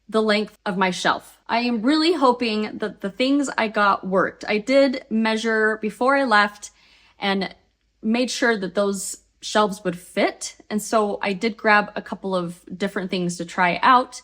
the length of my shelf. I am really hoping that the things I got worked. I did measure before I left and made sure that those shelves would fit. And so I did grab a couple of different things to try out.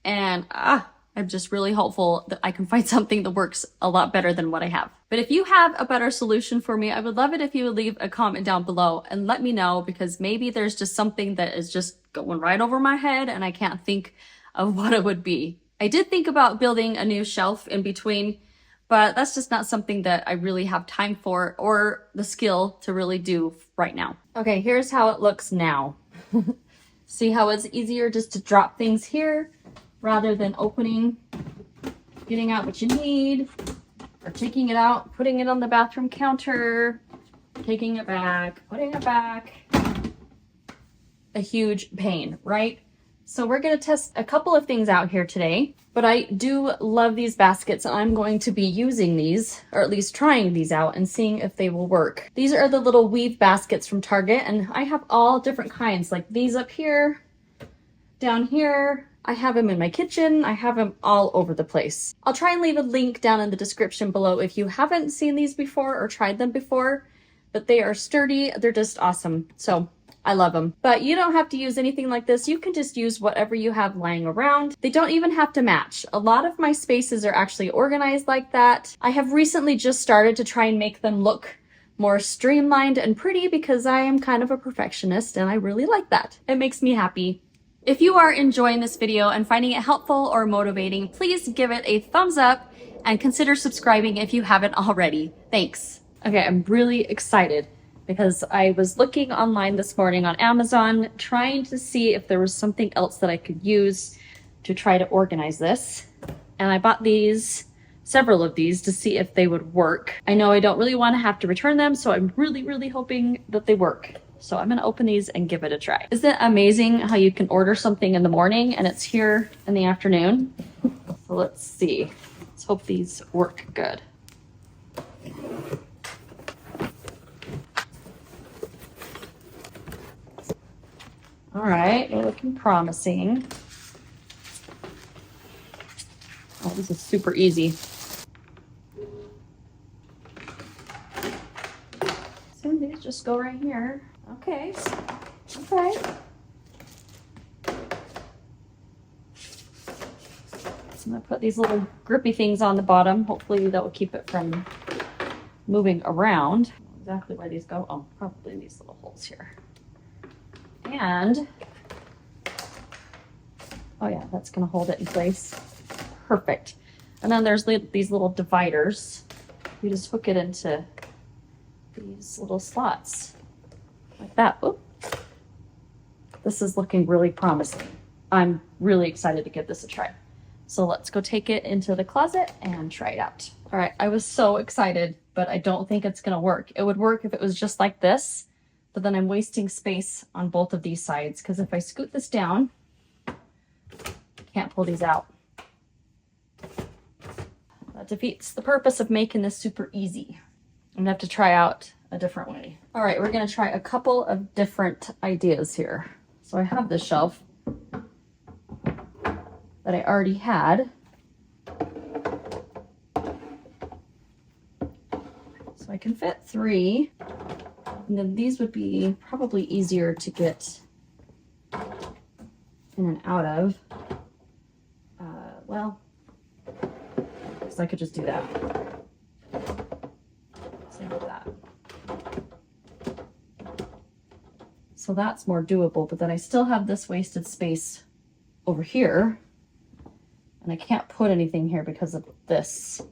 And I'm just really hopeful that I can find something that works a lot better than what I have. But if you have a better solution for me, I would love it if you would leave a comment down below and let me know, because maybe there's just something that is just going right over my head and I can't think of what it would be. I did think about building a new shelf in between, but that's just not something that I really have time for or the skill to really do right now. Okay, here's how it looks now. See how it's easier just to drop things here rather than opening, getting out what you need, or taking it out, putting it on the bathroom counter, taking it back, putting it back. A huge pain, right? So we're gonna test a couple of things out here today, but I do love these baskets and I'm going to be using these, or at least trying these out and seeing if they will work. These are the little weave baskets from Target, and I have all different kinds, like these up here, down here. I have them in my kitchen. I have them all over the place. I'll try and leave a link down in the description below if you haven't seen these before or tried them before, but they are sturdy. They're just awesome. So I love them. But you don't have to use anything like this. You can just use whatever you have lying around. They don't even have to match. A lot of my spaces are actually organized like that. I have recently just started to try and make them look more streamlined and pretty because I am kind of a perfectionist and I really like that. It makes me happy. If you are enjoying this video and finding it helpful or motivating, please give it a thumbs up and consider subscribing if you haven't already. Thanks. Okay, I'm really excited because I was looking online this morning on Amazon, trying to see if there was something else that I could use to try to organize this. And I bought several of these to see if they would work. I know I don't really want to have to return them, so I'm really hoping that they work. So I'm gonna open these and give it a try. Isn't it amazing how you can order something in the morning and it's here in the afternoon? So let's see. Let's hope these work good. All right, they're looking promising. Oh, this is super easy. So these just go right here. Okay. Okay. So I'm gonna put these little grippy things on the bottom. Hopefully that will keep it from moving around. Exactly where these go. Oh, probably in these little holes here. And, oh yeah, that's gonna hold it in place. Perfect. And then there's these little dividers. You just hook it into these little slots like that. Oop. This is looking really promising. I'm really excited to give this a try. So let's go take it into the closet and try it out. All right, I was so excited, but I don't think it's gonna work. It would work if it was just like this, but then I'm wasting space on both of these sides, because if I scoot this down, I can't pull these out. That defeats the purpose of making this super easy. I'm gonna have to try out a different way. All right, we're gonna try a couple of different ideas here. So I have this shelf that I already had. So I can fit 3. And then these would be probably easier to get in and out of. Well, because I could just do that. Same with that. So that's more doable, but then I still have this wasted space over here. And I can't put anything here because of this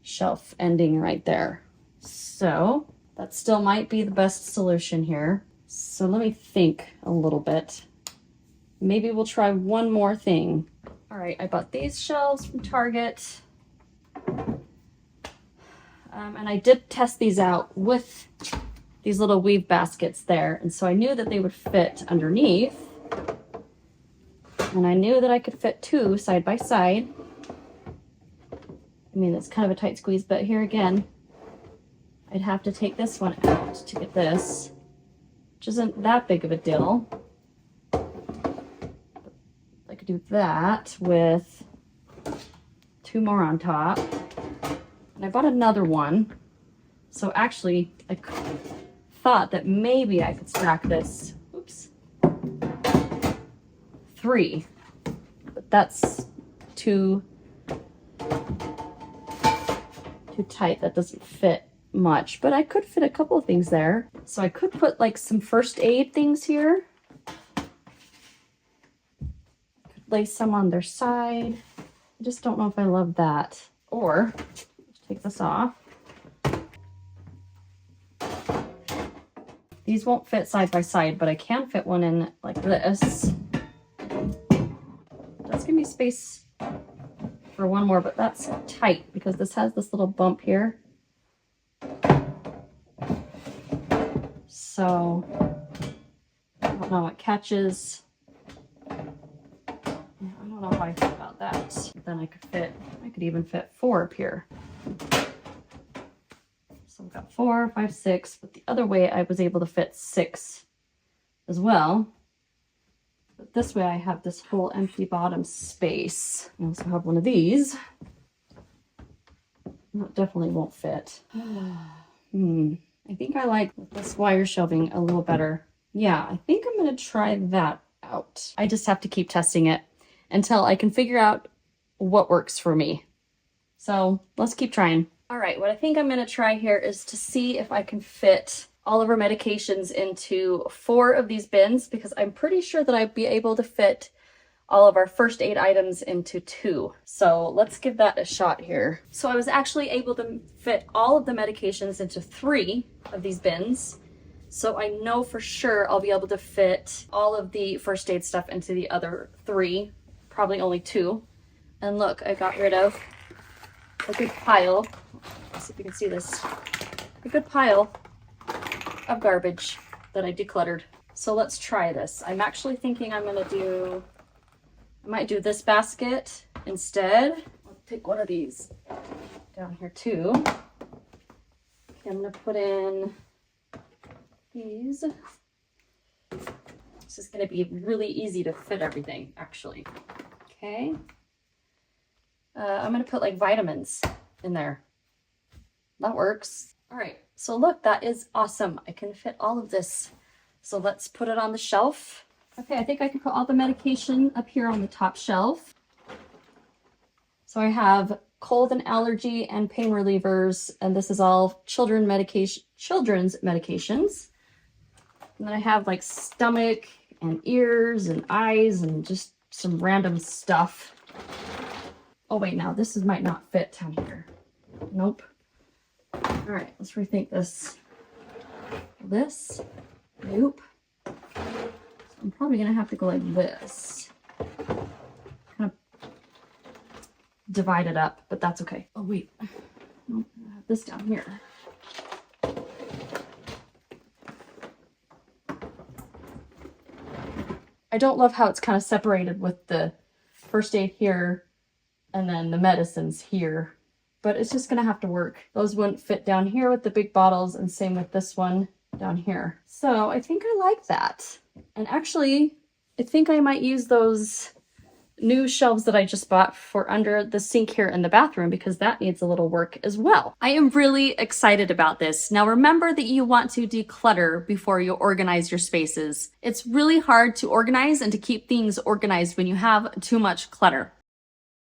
shelf ending right there. So that still might be the best solution here. So let me think a little bit. Maybe we'll try one more thing. All right, I bought these shelves from Target. And I did test these out with these little weave baskets there. And so I knew that they would fit underneath. And I knew that I could fit two side by side. I mean, it's kind of a tight squeeze, but here again, I'd have to take this one out to get this, which isn't that big of a deal. I could do that with two more on top. And I bought another one. So actually, I thought that maybe I could stack this, oops, 3. But that's too tight. That doesn't fit much. But I could fit a couple of things there. So I could put like some first aid things here. Could lay some on their side. I just don't know if I love that. Or take this off. These won't fit side by side, but I can fit one in like this. That's gonna be space for one more, but that's tight because this has this little bump here. So I don't know, it catches. I don't know how I feel about that. Then I could even fit 4 up here. So I've got 4, 5, 6, but the other way I was able to fit 6 as well. But this way I have this whole empty bottom space. I also have one of these. That definitely won't fit. I think I like this wire shelving a little better. Yeah, I think I'm gonna try that out. I just have to keep testing it until I can figure out what works for me. So let's keep trying. All right, what I think I'm gonna try here is to see if I can fit all of our medications into 4 of these bins, because I'm pretty sure that I'd be able to fit all of our first aid items into 2. So let's give that a shot here. So I was actually able to fit all of the medications into 3 of these bins. So I know for sure I'll be able to fit all of the first aid stuff into the other 3, probably only 2. And look, I got rid of a good pile. Let's see if you can see this. A good pile of garbage that I decluttered. So let's try this. I'm actually thinking I might do this basket instead. I'll take one of these down here too. Okay, I'm gonna put in these. This is gonna be really easy to fit everything, actually. Okay. I'm gonna put like vitamins in there. That works. All right, so look, that is awesome. I can fit all of this. So let's put it on the shelf. Okay, I think I can put all the medication up here on the top shelf. So I have cold and allergy and pain relievers, and this is all children's medications. And then I have like stomach and ears and eyes and just some random stuff. Oh wait, now this might not fit down here. Nope. All right, let's rethink this. This, nope. I'm probably gonna have to go like this. Kind of divide it up, but that's okay. Oh wait, nope, I have this down here. I don't love how it's kind of separated with the first aid here and then the medicines here, but it's just gonna have to work. Those wouldn't fit down here with the big bottles, and same with this one down here. So I think I like that. And actually, I think I might use those new shelves that I just bought for under the sink here in the bathroom, because that needs a little work as well. I am really excited about this. Now remember that you want to declutter before you organize your spaces. It's really hard to organize and to keep things organized when you have too much clutter.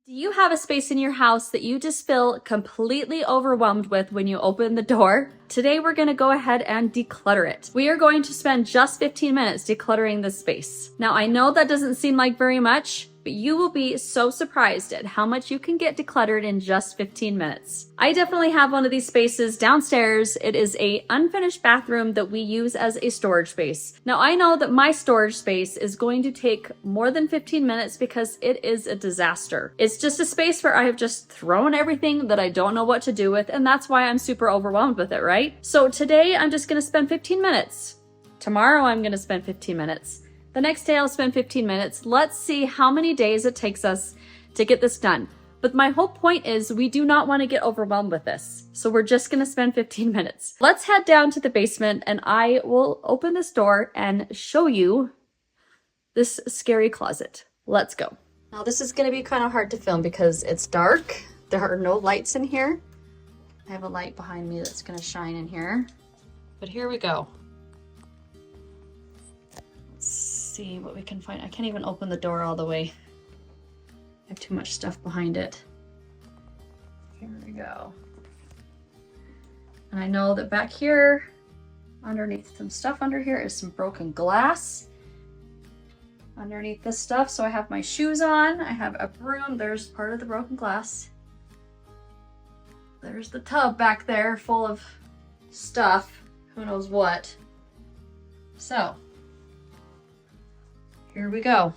Do you have a space in your house that you just feel completely overwhelmed with when you open the door? Today we're going to go ahead and declutter it. We are going to spend just 15 minutes decluttering this space. Now I know that doesn't seem like very much, but you will be so surprised at how much you can get decluttered in just 15 minutes. I definitely have one of these spaces downstairs. It is an unfinished bathroom that we use as a storage space. Now I know that my storage space is going to take more than 15 minutes because it is a disaster. It's just a space where I have just thrown everything that I don't know what to do with, and that's why I'm super overwhelmed with it, right? So today I'm just gonna spend 15 minutes. Tomorrow I'm gonna spend 15 minutes. The next day I'll spend 15 minutes. Let's see how many days it takes us to get this done. But my whole point is we do not want to get overwhelmed with this. So we're just going to spend 15 minutes. Let's head down to the basement and I will open this door and show you this scary closet. Let's go. Now this is going to be kind of hard to film because it's dark. There are no lights in here. I have a light behind me that's going to shine in here. But here we go. See what we can find. I can't even open the door all the way. I have too much stuff behind it. Here we go. And I know that back here, underneath some stuff under here is some broken glass. Underneath this stuff, so I have my shoes on. I have a broom. There's part of the broken glass. There's the tub back there full of stuff. Who knows what. So, here we go.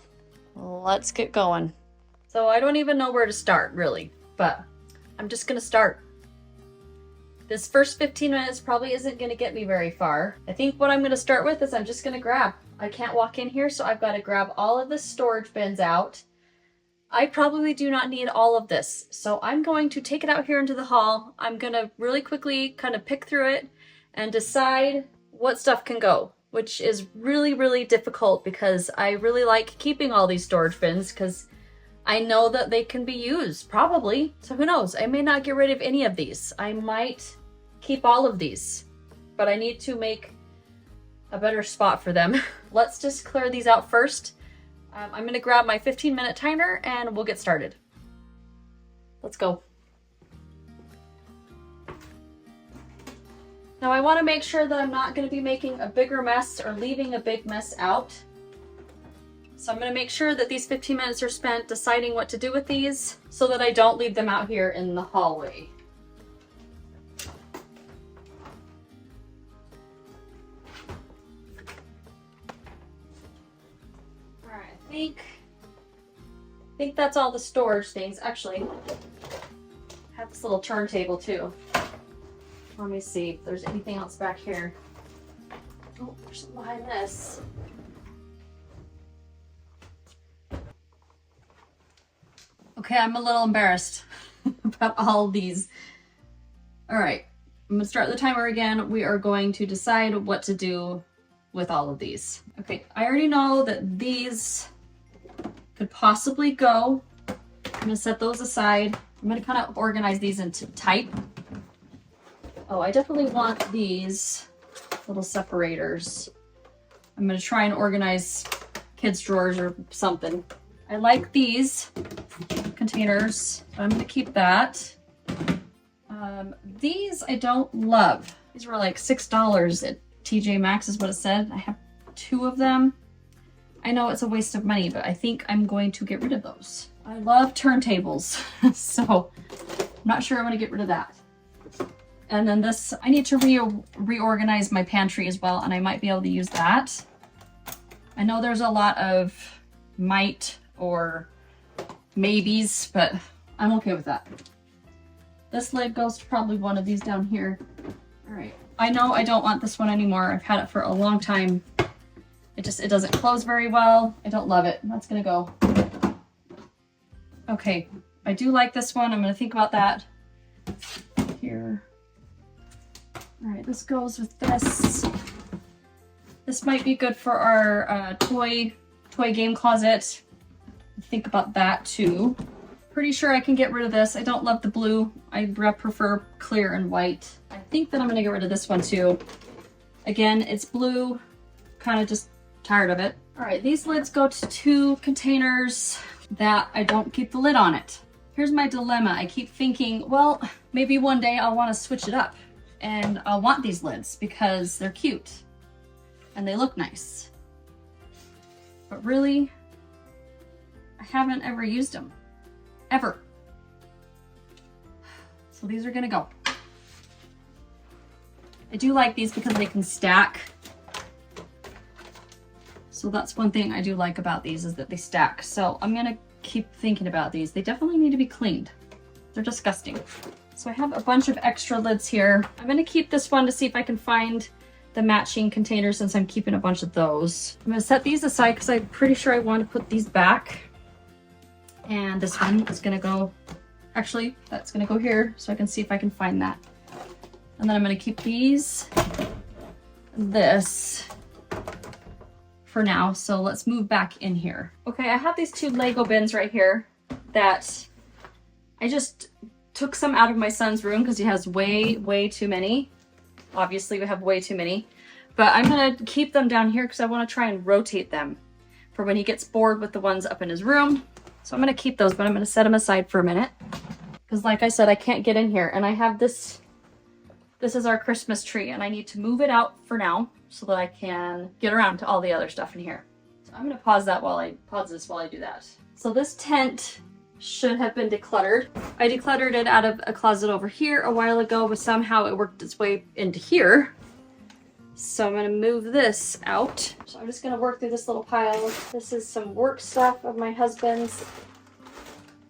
Let's get going. So I don't even know where to start really, but I'm just gonna start. This first 15 minutes probably isn't gonna get me very far. I think what I'm gonna start with is I'm just gonna grab. I can't walk in here, so I've gotta grab all of the storage bins out. I probably do not need all of this, so I'm going to take it out here into the hall. I'm gonna really quickly kind of pick through it and decide what stuff can go, which is really, really difficult because I really like keeping all these storage bins because I know that they can be used, probably. So who knows? I may not get rid of any of these. I might keep all of these, but I need to make a better spot for them. Let's just clear these out first. I'm gonna grab my 15-minute timer and we'll get started. Let's go. Now I want to make sure that I'm not going to be making a bigger mess or leaving a big mess out. So I'm going to make sure that these 15 minutes are spent deciding what to do with these so that I don't leave them out here in the hallway. All right, I think that's all the storage things. Actually, I have this little turntable too. Let me see if there's anything else back here. Oh, there's something behind this. Okay, I'm a little embarrassed about all of these. All right, I'm gonna start the timer again. We are going to decide what to do with all of these. Okay, I already know that these could possibly go. I'm gonna set those aside. I'm gonna kind of organize these into type. Oh, I definitely want these little separators. I'm gonna try and organize kids' drawers or something. I like these containers, so I'm gonna keep that. These I don't love. These were like $6 at TJ Maxx is what it said. I have 2 of them. I know it's a waste of money, but I think I'm going to get rid of those. I love turntables, so I'm not sure I'm gonna get rid of that. And then this, I need to reorganize my pantry as well, and I might be able to use that. I know there's a lot of might or maybes, but I'm okay with that. This lid goes to probably one of these down here. All right, I know I don't want this one anymore. I've had it for a long time. It doesn't close very well. I don't love it. That's gonna go. Okay, I do like this one. I'm gonna think about that here. All right, this goes with this. This might be good for our toy game closet. Think about that too. Pretty sure I can get rid of this. I don't love the blue. I prefer clear and white. I think that I'm gonna get rid of this one too. Again, it's blue, kind of just tired of it. All right, these lids go to 2 containers that I don't keep the lid on it. Here's my dilemma. I keep thinking, well, maybe one day I'll want to switch it up and I'll want these lids because they're cute and they look nice. But really, I I haven't ever used them. Ever. So these are gonna go. I do like these because they can stack. So that's one thing I do like about these is that they stack. So I'm gonna keep thinking about these. They definitely need to be cleaned. They're disgusting. So I have a bunch of extra lids here. I'm gonna keep this one to see if I can find the matching containers since I'm keeping a bunch of those. I'm gonna set these aside because I'm pretty sure I want to put these back. And this one is gonna go, actually, that's gonna go here so I can see if I can find that. And then I'm gonna keep these, this, for now. So let's move back in here. Okay, I have these two Lego bins right here that I just took some out of my son's room because he has way too many. Obviously we have way too many, but I'm gonna keep them down here because I want to try and rotate them for when he gets bored with the ones up in his room. So I'm gonna keep those, but I'm gonna set them aside for a minute because like I said, I can't get in here, and I have this is our Christmas tree, and I need to move it out for now so that I can get around to all the other stuff in here. So I'm gonna pause this while I do that. So this tent should have been decluttered. I decluttered it out of a closet over here a while ago, but somehow it worked its way into here. So I'm gonna move this out. So I'm just gonna work through this little pile. This is some work stuff of my husband's.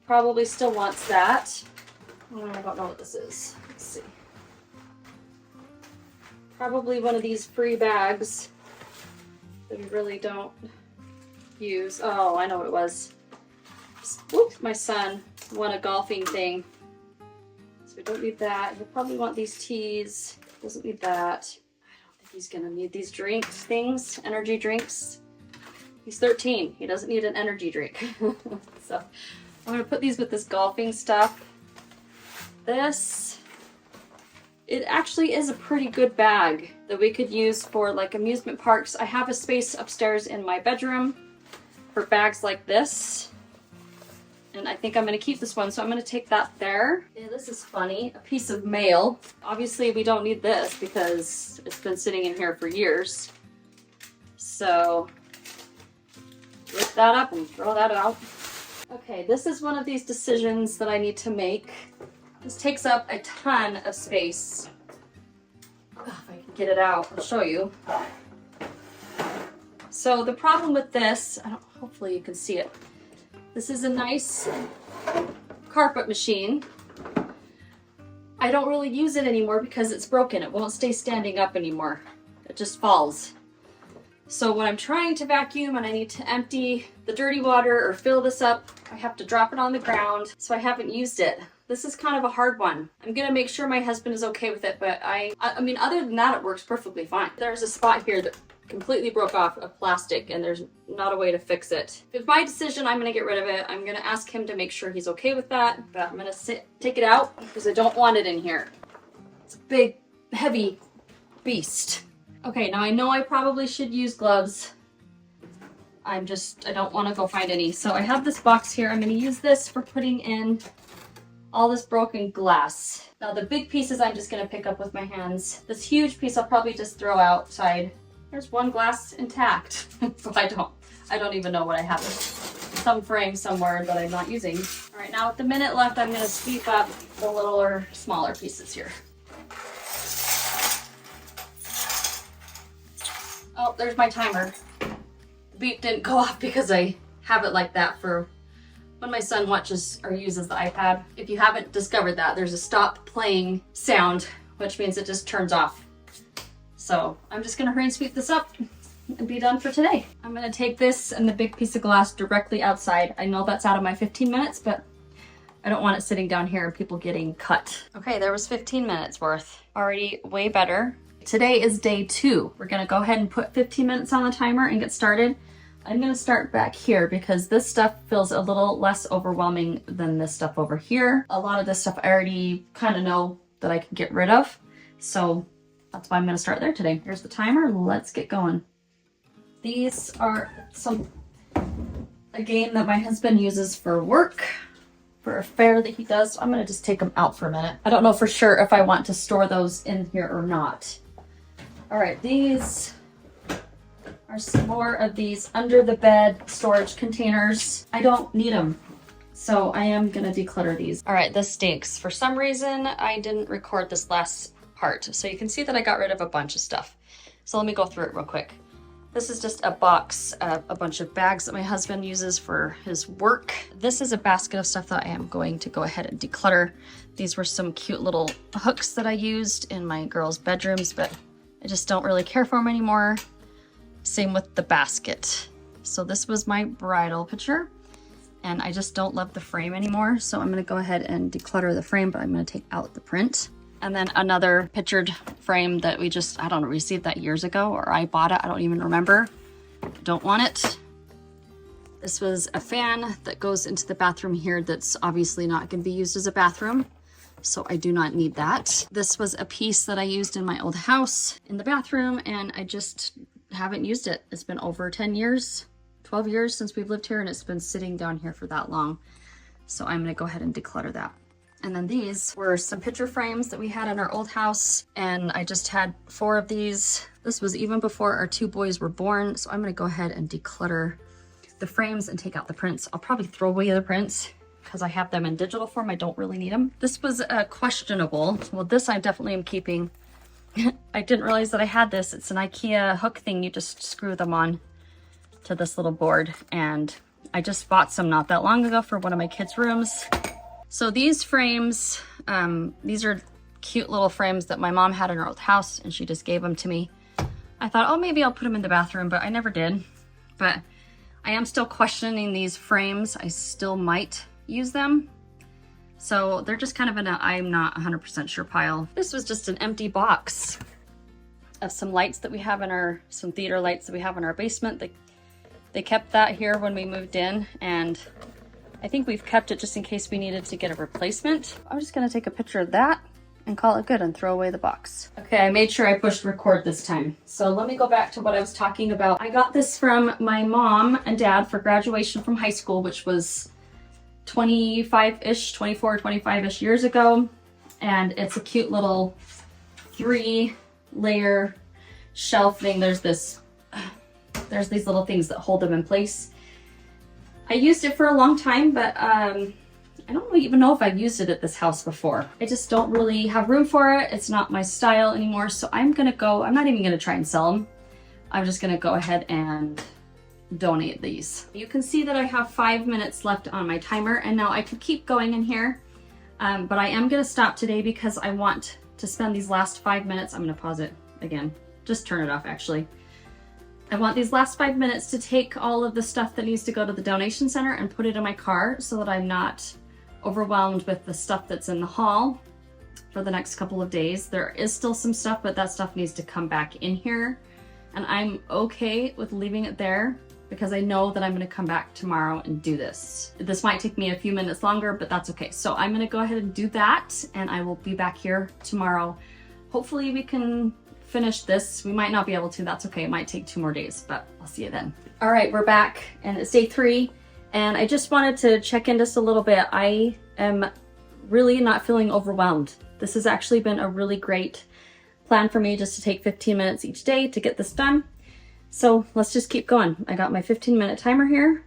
Probably still wants that. I don't know what this is. Let's see. Probably one of these free bags that we really don't use. Oh, I know what it was. Whoops, my son won a golfing thing. So we don't need that. He'll probably want these teas. Doesn't need that. I don't think he's gonna need these drink things, energy drinks. He's 13. He doesn't need an energy drink. So I'm gonna put these with this golfing stuff. This, it actually is a pretty good bag that we could use for like amusement parks. I have a space upstairs in my bedroom for bags like this. And I think I'm gonna keep this one, so I'm gonna take that there. Yeah, this is funny, a piece of mail. Obviously we don't need this because it's been sitting in here for years. So lift that up and throw that out. Okay, this is one of these decisions that I need to make. This takes up a ton of space. If I can get it out, I'll show you. So the problem with this, hopefully you can see it. This is a nice carpet machine. I don't really use it anymore because it's broken. It won't stay standing up anymore. It just falls. So when I'm trying to vacuum and I need to empty the dirty water or fill this up, I have to drop it on the ground. So I haven't used it. This is kind of a hard one. I'm gonna make sure my husband is okay with it, but I mean, other than that, it works perfectly fine. There's a spot here that completely broke off of plastic and there's not a way to fix it. If it's my decision, I'm gonna get rid of it. I'm gonna ask him to make sure he's okay with that, but I'm gonna take it out because I don't want it in here. It's a big, heavy beast. Okay, now I know I probably should use gloves. I don't want to go find any. So I have this box here. I'm going to use this for putting in all this broken glass. Now the big pieces I'm just going to pick up with my hands. This huge piece I'll probably just throw outside. There's one glass intact. I don't even know what I have. Some frame somewhere that I'm not using. All right, now with the minute left, I'm going to sweep up the littler, smaller pieces here. Oh, there's my timer. The beep didn't go off because I have it like that for when my son watches or uses the iPad. If you haven't discovered that, there's a stop playing sound, which means it just turns off. So I'm just gonna hurry and sweep this up and be done for today. I'm gonna take this and the big piece of glass directly outside. I know that's out of my 15 minutes, but I don't want it sitting down here and people getting cut. Okay, there was 15 minutes worth. Already way better. Today is day 2. We're gonna go ahead and put 15 minutes on the timer and get started. I'm gonna start back here because this stuff feels a little less overwhelming than this stuff over here. A lot of this stuff I already kind of know that I can get rid of. So that's why I'm gonna start there today. Here's the timer, let's get going. These are a game that my husband uses for work, for a fair that he does. So I'm gonna just take them out for a minute. I don't know for sure if I want to store those in here or not. All right, these are some more of these under the bed storage containers. I don't need them, so I am gonna declutter these. All right, this stinks. For some reason, I didn't record this last part. So you can see that I got rid of a bunch of stuff. So let me go through it real quick. This is just a box, a bunch of bags that my husband uses for his work. This is a basket of stuff that I am going to go ahead and declutter. These were some cute little hooks that I used in my girls' bedrooms, but I just don't really care for them anymore. Same with the basket. So this was my bridal picture, and I just don't love the frame anymore. So I'm gonna go ahead and declutter the frame, but I'm gonna take out the print. And then another pictured frame that we just, I don't know, received that years ago, or I bought it, I don't even remember. Don't want it. This was a fan that goes into the bathroom here that's obviously not gonna be used as a bathroom, so I do not need that. This was a piece that I used in my old house in the bathroom, and I just haven't used it. It's been over 10 years, 12 years since we've lived here, and it's been sitting down here for that long. So I'm gonna go ahead and declutter that. And then these were some picture frames that we had in our old house, and I just had 4 of these. This was even before our 2 boys were born, so I'm gonna go ahead and declutter the frames and take out the prints. I'll probably throw away the prints because I have them in digital form. I don't really need them. This was questionable. Well, this I definitely am keeping. I didn't realize that I had this. It's an IKEA hook thing. You just screw them on to this little board, and I just bought some not that long ago for one of my kids' rooms. So these frames, these are cute little frames that my mom had in her old house, and she just gave them to me. I thought, oh, maybe I'll put them in the bathroom, but I never did. But I am still questioning these frames. I still might use them. So they're just kind of in a I'm not 100% sure pile. This was just an empty box of some lights that we have in our, some theater lights that we have in our basement. They kept that here when we moved in, and I think we've kept it just in case we needed to get a replacement. I'm just gonna take a picture of that and call it good and throw away the box. Okay, I made sure I pushed record this time. So let me go back to what I was talking about. I got this from my mom and dad for graduation from high school, which was 25-ish, 24, 25-ish years ago. And it's a cute little 3-layer shelf thing. There's these little things that hold them in place. I used it for a long time, but I don't even know if I've used it at this house before. I just don't really have room for it. It's not my style anymore. So I'm not even gonna try and sell them. I'm just gonna go ahead and donate these. You can see that I have 5 minutes left on my timer, and now I could keep going in here, but I am gonna stop today because I want to spend these last 5 minutes. I'm gonna pause it again. Just turn it off, actually. I want these last 5 minutes to take all of the stuff that needs to go to the donation center and put it in my car so that I'm not overwhelmed with the stuff that's in the hall for the next couple of days. There is still some stuff, but that stuff needs to come back in here. And I'm okay with leaving it there because I know that I'm gonna come back tomorrow and do this. This might take me a few minutes longer, but that's okay. So I'm gonna go ahead and do that, and I will be back here tomorrow. Hopefully we can finish this. We might not be able to, that's okay. It might take 2 more days, but I'll see you then. All right, we're back, and it's day 3, and I just wanted to check in just a little bit. I am really not feeling overwhelmed. This has actually been a really great plan for me, just to take 15 minutes each day to get this done. So let's just keep going. I got my 15-minute timer here,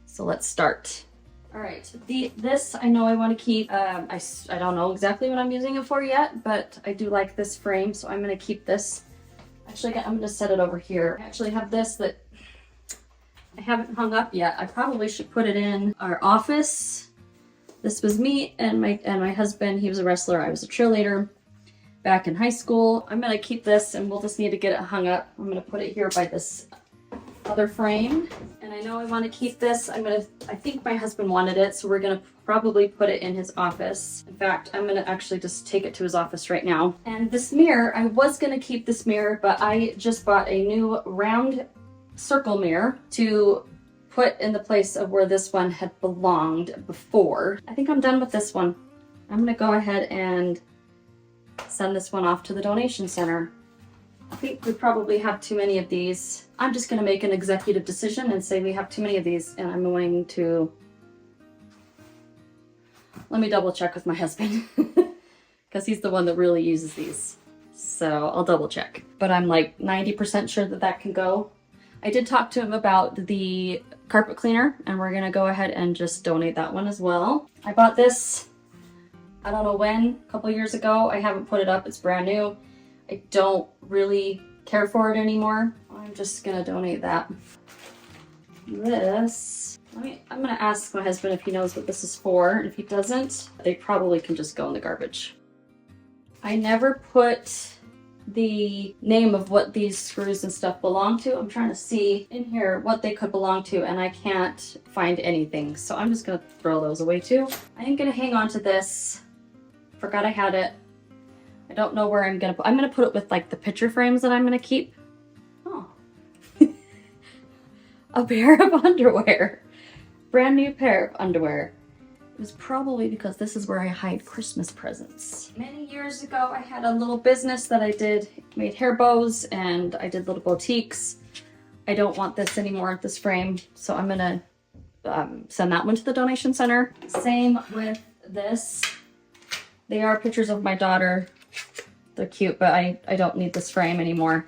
so let's start. All right, this I know I want to keep. I don't know exactly what I'm using it for yet, but I do like this frame, so I'm going to keep this. Actually, I'm going to set it over here. I actually have this that I haven't hung up yet. I probably should put it in our office. This was me and my husband. He was a wrestler. I was a cheerleader back in high school. I'm going to keep this, and we'll just need to get it hung up. I'm going to put it here by this other frame, and I know I want to keep this. I think my husband wanted it, so we're gonna probably put it in his office. In fact, I'm gonna actually just take it to his office right now. And this mirror, I was gonna keep this mirror, but I just bought a new round circle mirror to put in the place of where this one had belonged before. I think I'm done with this one. I'm gonna go ahead and send this one off to the donation center. I think we probably have too many of these. I'm just gonna make an executive decision and say we have too many of these, and I'm going to, let me double check with my husband because he's the one that really uses these. So I'll double check, but I'm like 90% sure that that can go. I did talk to him about the carpet cleaner, and we're gonna go ahead and just donate that one as well. I bought this, I don't know when, a couple years ago. I haven't put it up, it's brand new. I don't really care for it anymore. I'm just gonna donate that. This, I'm gonna ask my husband if he knows what this is for, and if he doesn't, they probably can just go in the garbage. I never put the name of what these screws and stuff belong to. I'm trying to see in here what they could belong to, and I can't find anything. So I'm just gonna throw those away too. I am gonna hang on to this. Forgot I had it. I don't know where I'm gonna put it with like the picture frames that I'm gonna keep. Oh. A pair of underwear. Brand new pair of underwear. It was probably because this is where I hide Christmas presents. Many years ago, I had a little business that I made hair bows, and I did little boutiques. I don't want this anymore, this frame, so I'm gonna send that one to the donation center. Same with this. They are pictures of my daughter. They're cute, but I don't need this frame anymore.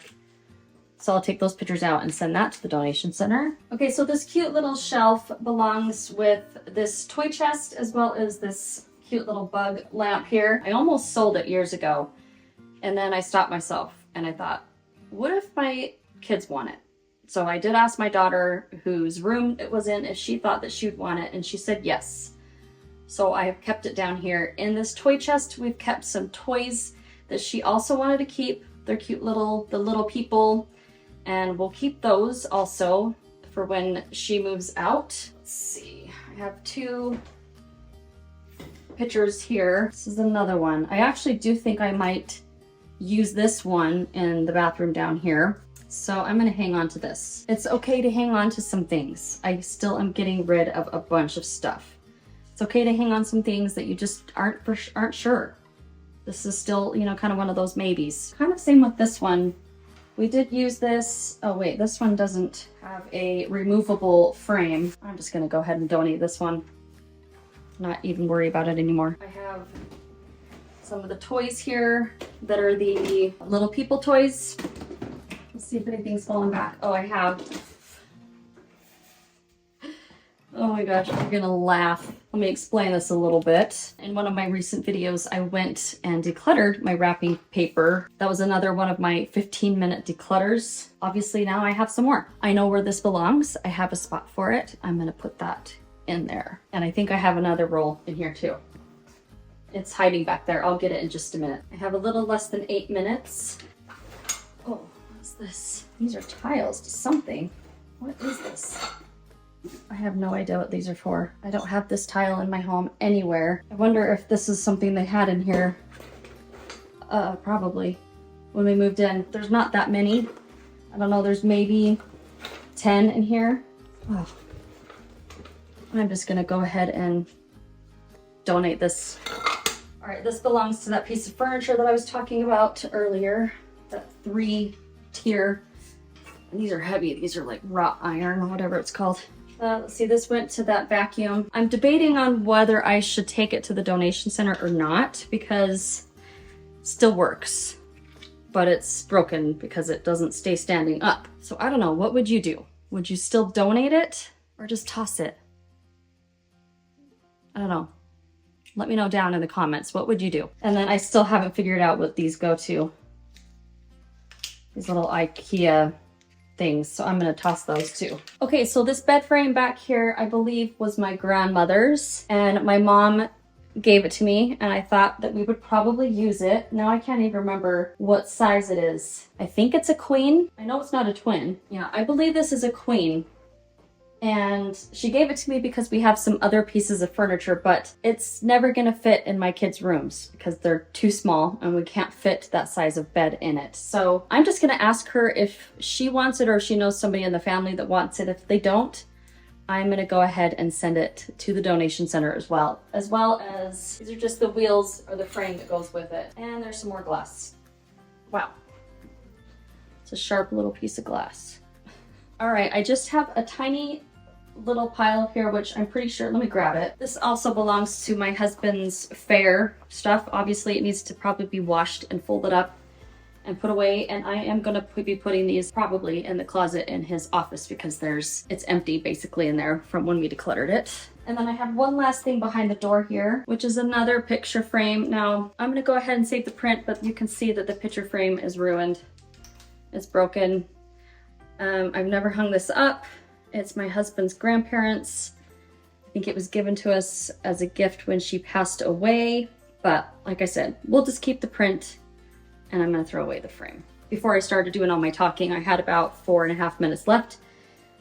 So I'll take those pictures out and send that to the donation center. Okay, so this cute little shelf belongs with this toy chest as well as this cute little bug lamp here. I almost sold it years ago, and then I stopped myself and I thought, what if my kids want it? So I did ask my daughter, whose room it was in, if she thought that she would want it, and she said yes. So I have kept it down here. In this toy chest, we've kept some toys that she also wanted to keep. They're cute the little people. And we'll keep those also for when she moves out. Let's see, I have two pictures here. This is another one. I actually do think I might use this one in the bathroom down here. So I'm gonna hang on to this. It's okay to hang on to some things. I still am getting rid of a bunch of stuff. It's okay to hang on some things that you just aren't sure. This is still, you know, kind of one of those maybes. Kind of same with this one. We did use this. Oh wait, this one doesn't have a removable frame. I'm just gonna go ahead and donate this one. Not even worry about it anymore. I have some of the toys here that are the little people toys. Let's see if anything's falling back. Oh, I have. Oh my gosh, I'm gonna laugh. Let me explain this a little bit. In one of my recent videos, I went and decluttered my wrapping paper. That was another one of my 15-minute declutters. Obviously now I have some more. I know where this belongs. I have a spot for it. I'm gonna put that in there. And I think I have another roll in here too. It's hiding back there. I'll get it in just a minute. I have a little less than 8 minutes. Oh, what's this? These are tiles to something. What is this? I have no idea what these are for. I don't have this tile in my home anywhere. I wonder if this is something they had in here. Probably. When we moved in. There's not that many. I don't know, there's maybe 10 in here. Oh. I'm just gonna go ahead and donate this. All right, this belongs to that piece of furniture that I was talking about earlier. That 3-tier. And these are heavy. These are like wrought iron or whatever it's called. Let's see, this went to that vacuum. I'm debating on whether I should take it to the donation center or not, because it still works, but it's broken because it doesn't stay standing up. So I don't know, what would you do? Would you still donate it or just toss it? I don't know. Let me know down in the comments. What would you do? And then I still haven't figured out what these go to. These little IKEA things, so I'm gonna toss those too. Okay, so this bed frame back here, I believe was my grandmother's, and my mom gave it to me, and I thought that we would probably use it. Now I can't even remember what size it is. I think it's a queen. I know it's not a twin. Yeah, I believe this is a queen. And she gave it to me because we have some other pieces of furniture, but it's never gonna fit in my kids' rooms because they're too small and we can't fit that size of bed in it. So I'm just gonna ask her if she wants it or if she knows somebody in the family that wants it. If they don't, I'm gonna go ahead and send it to the donation center as well as these are just the wheels or the frame that goes with it. And there's some more glass. Wow. It's a sharp little piece of glass. All right, I just have a tiny little pile here, which I'm pretty sure, let me grab it. This also belongs to my husband's fair stuff. Obviously it needs to probably be washed and folded up and put away, and I am gonna be putting these probably in the closet in his office because it's empty basically in there from when we decluttered it. And then I have one last thing behind the door here, which is another picture frame. Now, I'm gonna go ahead and save the print, but you can see that the picture frame is ruined. It's broken. I've never hung this up. It's my husband's grandparents. I think it was given to us as a gift when she passed away. But like I said, we'll just keep the print, and I'm gonna throw away the frame. Before I started doing all my talking, I had about 4.5 minutes left.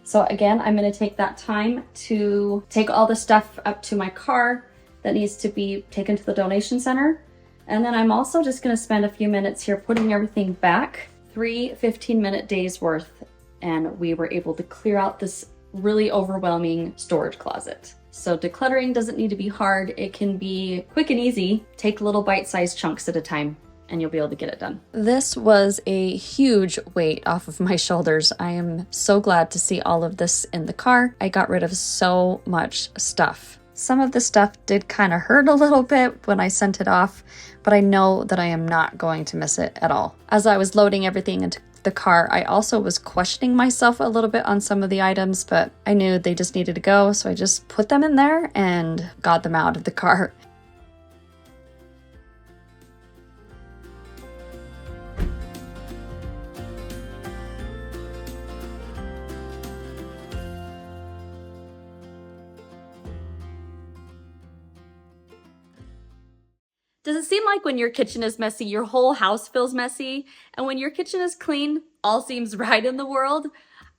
So again, I'm gonna take that time to take all the stuff up to my car that needs to be taken to the donation center. And then I'm also just gonna spend a few minutes here putting everything back. 3 15-minute days worth, and we were able to clear out this really overwhelming storage closet. So decluttering doesn't need to be hard. It can be quick and easy. Take little bite-sized chunks at a time, and you'll be able to get it done. This was a huge weight off of my shoulders. I am so glad to see all of this in the car. I got rid of so much stuff. Some of the stuff did kind of hurt a little bit when I sent it off, but I know that I am not going to miss it at all. As I was loading everything into the car, I also was questioning myself a little bit on some of the items, but I knew they just needed to go, so I just put them in there and got them out of the car. Does it seem like when your kitchen is messy, your whole house feels messy? And when your kitchen is clean, all seems right in the world?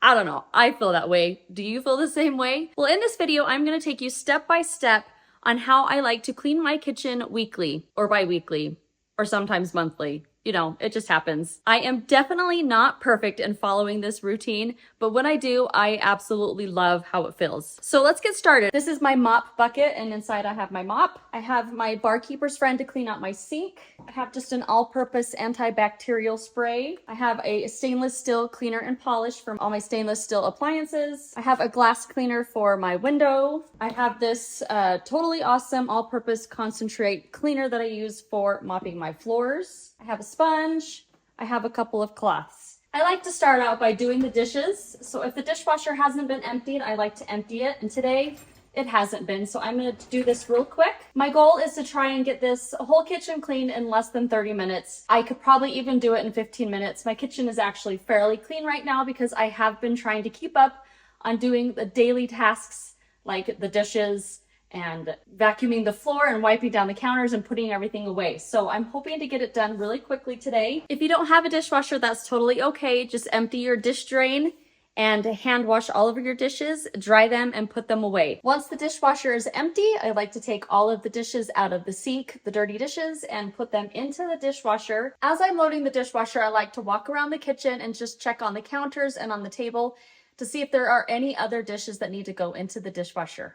I don't know. I feel that way. Do you feel the same way? Well, in this video, I'm going to take you step by step on how I like to clean my kitchen weekly or bi-weekly or sometimes monthly. You know, it just happens. I am definitely not perfect in following this routine, but when I do, I absolutely love how it feels. So let's get started. This is my mop bucket, and inside I have my mop. I have my barkeeper's friend to clean out my sink. I have just an all-purpose antibacterial spray. I have a stainless steel cleaner and polish for all my stainless steel appliances. I have a glass cleaner for my window. I have this totally awesome all-purpose concentrate cleaner that I use for mopping my floors. I have a sponge. I have a couple of cloths. I like to start out by doing the dishes. So if the dishwasher hasn't been emptied, I like to empty it. And today it hasn't been, so I'm going to do this real quick. My goal is to try and get this whole kitchen clean in less than 30 minutes. I could probably even do it in 15 minutes. My kitchen is actually fairly clean right now because I have been trying to keep up on doing the daily tasks like the dishes and vacuuming the floor and wiping down the counters and putting everything away. So I'm hoping to get it done really quickly today. If you don't have a dishwasher, that's totally okay. Just empty your dish drain and hand wash all of your dishes, dry them, and put them away. Once the dishwasher is empty, I like to take all of the dishes out of the sink, the dirty dishes, and put them into the dishwasher. As I'm loading the dishwasher, I like to walk around the kitchen and just check on the counters and on the table to see if there are any other dishes that need to go into the dishwasher.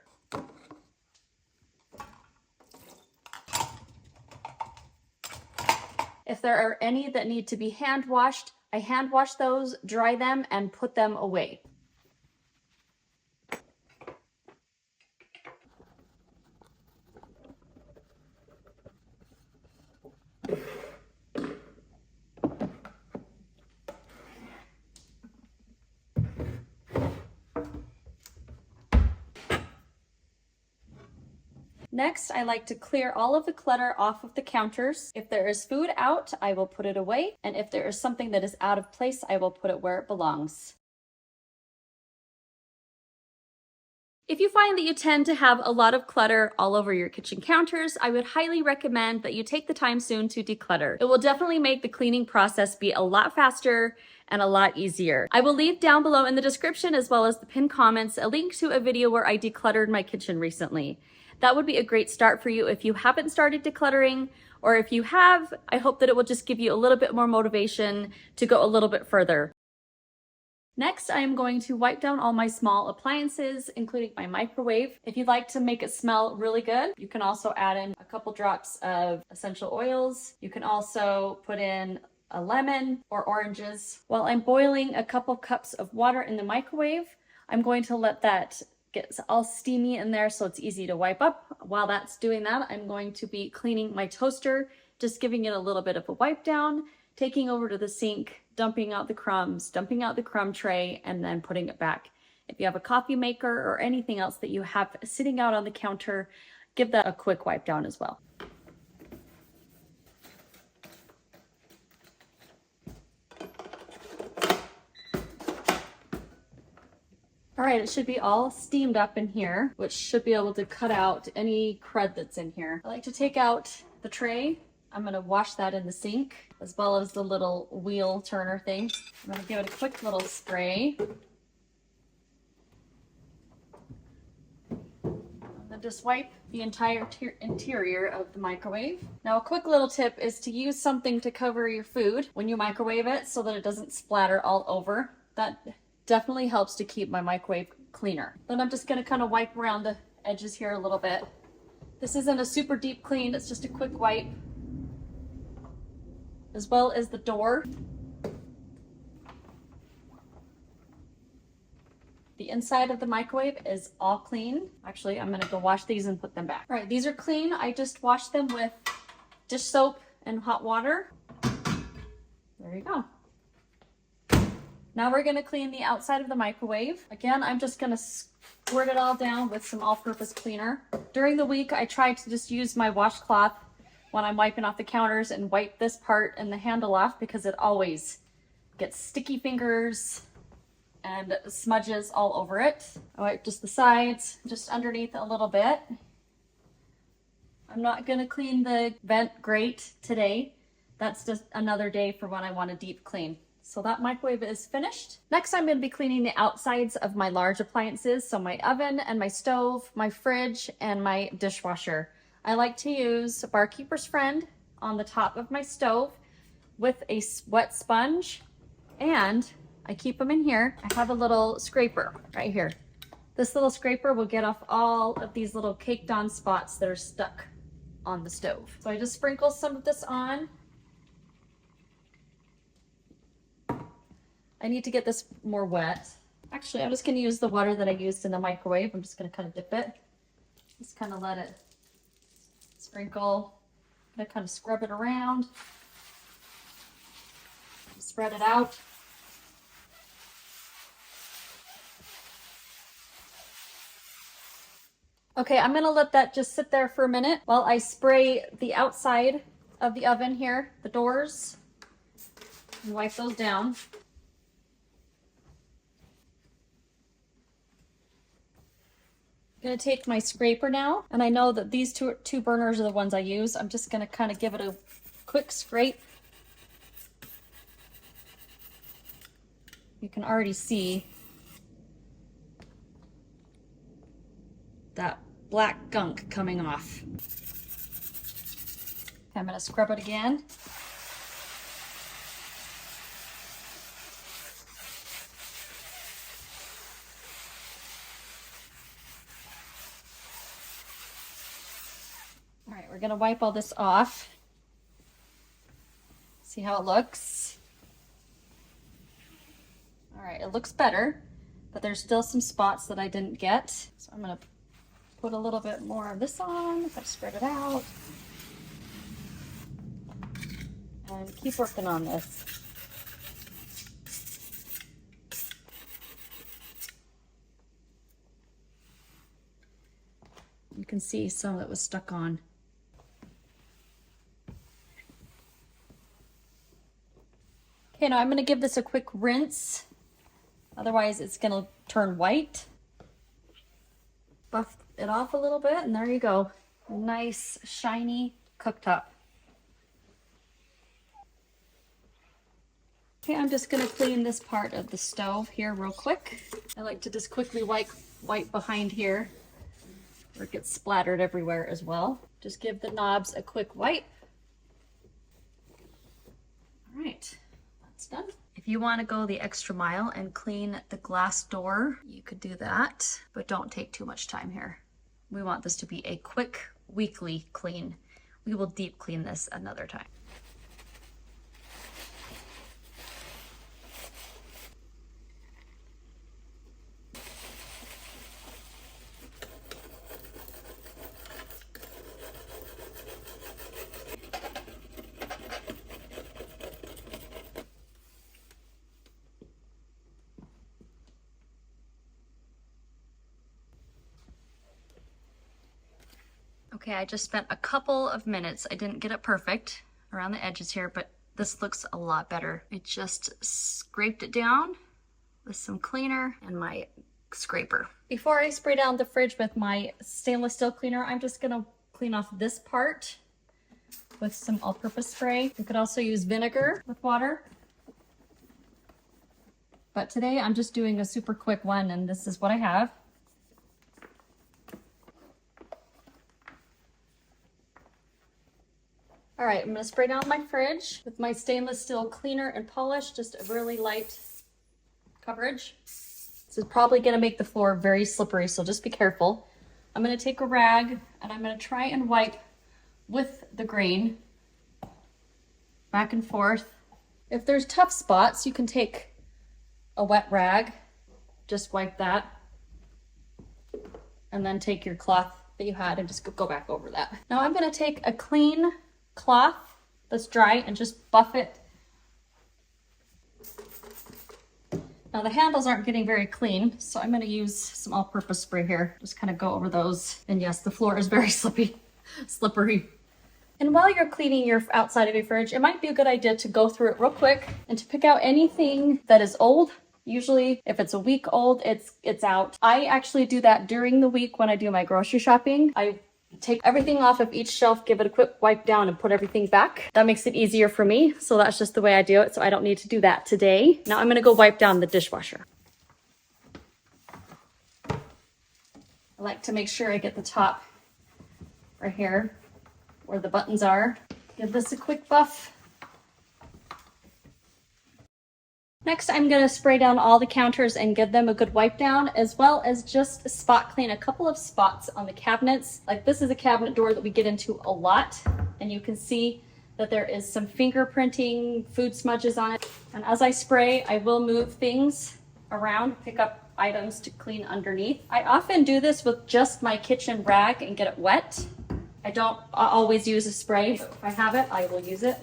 If there are any that need to be hand washed, I hand wash those, dry them, and put them away. Next, I like to clear all of the clutter off of the counters. If there is food out, I will put it away. And if there is something that is out of place, I will put it where it belongs. If you find that you tend to have a lot of clutter all over your kitchen counters, I would highly recommend that you take the time soon to declutter. It will definitely make the cleaning process be a lot faster and a lot easier. I will leave down below in the description as well as the pinned comments a link to a video where I decluttered my kitchen recently. That would be a great start for you if you haven't started decluttering, or if you have, I hope that it will just give you a little bit more motivation to go a little bit further. Next, I am going to wipe down all my small appliances, including my microwave. If you'd like to make it smell really good, you can also add in a couple drops of essential oils. You can also put in a lemon or oranges. While I'm boiling a couple cups of water in the microwave, I'm going to let that get all steamy in there so it's easy to wipe up. While that's doing that, I'm going to be cleaning my toaster, just giving it a little bit of a wipe down taking over to the sink, dumping out the crumbs, dumping out the crumb tray, and then putting it back. If you have a coffee maker or anything else that you have sitting out on the counter, give that a quick wipe down as well. All right, it should be all steamed up in here, which should be able to cut out any crud that's in here. I like to take out the tray. I'm gonna wash that in the sink, as well as the little wheel turner thing. I'm gonna give it a quick little spray. And then just wipe the entire interior of the microwave. Now, a quick little tip is to use something to cover your food when you microwave it so that it doesn't splatter all over. That definitely helps to keep my microwave cleaner. Then I'm just gonna kind of wipe around the edges here a little bit. This isn't a super deep clean, it's just a quick wipe. As well as the door. The inside of the microwave is all clean. Actually, I'm gonna go wash these and put them back. All right, these are clean. I just washed them with dish soap and hot water. There you go. Now we're gonna clean the outside of the microwave. Again, I'm just gonna squirt it all down with some all-purpose cleaner. During the week, I try to just use my washcloth when I'm wiping off the counters and wipe this part and the handle off because it always gets sticky fingers and smudges all over it. I wipe just the sides, just underneath a little bit. I'm not gonna clean the vent grate today. That's just another day for when I want a deep clean. So that microwave is finished. Next, I'm gonna be cleaning the outsides of my large appliances. So my oven and my stove, my fridge, and my dishwasher. I like to use Barkeeper's Friend on the top of my stove with a wet sponge, and I keep them in here. I have a little scraper right here. This little scraper will get off all of these little caked on spots that are stuck on the stove. So I just sprinkle some of this on. I need to get this more wet. Actually, I'm just gonna use the water that I used in the microwave. I'm just gonna kind of dip it. Just kind of let it sprinkle. I'm gonna kind of scrub it around. Spread it out. Okay, I'm gonna let that just sit there for a minute while I spray the outside of the oven here, the doors, and wipe those down. I'm gonna take my scraper now, and I know that these two burners are the ones I use. I'm just gonna kind of give it a quick scrape. You can already see that black gunk coming off. I'm gonna scrub it again. All right, we're gonna wipe all this off. See how it looks? All right, it looks better, but there's still some spots that I didn't get. So I'm gonna put a little bit more of this on if I spread it out. And keep working on this. You can see some that was stuck on. Okay, now I'm going to give this a quick rinse. Otherwise it's going to turn white. Buff it off a little bit, and there you go. Nice, shiny cooktop. Okay, I'm just going to clean this part of the stove here real quick. I like to just quickly wipe behind here where it gets splattered everywhere as well. Just give the knobs a quick wipe. All right. Done. If you want to go the extra mile and clean the glass door, you could do that, but don't take too much time here. We want this to be a quick weekly clean. We will deep clean this another time. Okay, I just spent a couple of minutes. I didn't get it perfect around the edges here, but this looks a lot better. I just scraped it down with some cleaner and my scraper. Before I spray down the fridge with my stainless steel cleaner, I'm just gonna clean off this part with some all-purpose spray. You could also use vinegar with water. But today I'm just doing a super quick one, and this is what I have. All right, I'm gonna spray down my fridge with my stainless steel cleaner and polish, just a really light coverage. This is probably gonna make the floor very slippery, so just be careful. I'm gonna take a rag and I'm gonna try and wipe with the grain back and forth. If there's tough spots, you can take a wet rag, just wipe that, and then take your cloth that you had and just go back over that. Now I'm gonna take a clean cloth that's dry and just buff it. Now the handles aren't getting very clean, so I'm going to use some all-purpose spray here. Just kind of go over those. And yes, the floor is very slippery. And while you're cleaning your outside of your fridge, it might be a good idea to go through it real quick and to pick out anything that is old. Usually, if it's a week old, it's out. I actually do that during the week when I do my grocery shopping. I take everything off of each shelf, give it a quick wipe down, and put everything back. That makes it easier for me, so that's just the way I do it, so I don't need to do that today. Now I'm gonna go wipe down the dishwasher. I like to make sure I get the top right here where the buttons are. Give this a quick buff. Next, I'm going to spray down all the counters and give them a good wipe down, as well as just spot clean a couple of spots on the cabinets. Like this is a cabinet door that we get into a lot, and you can see that there is some fingerprinting, food smudges on it. And as I spray, I will move things around, pick up items to clean underneath. I often do this with just my kitchen rag and get it wet. I don't always use a spray, but if I have it, I will use it.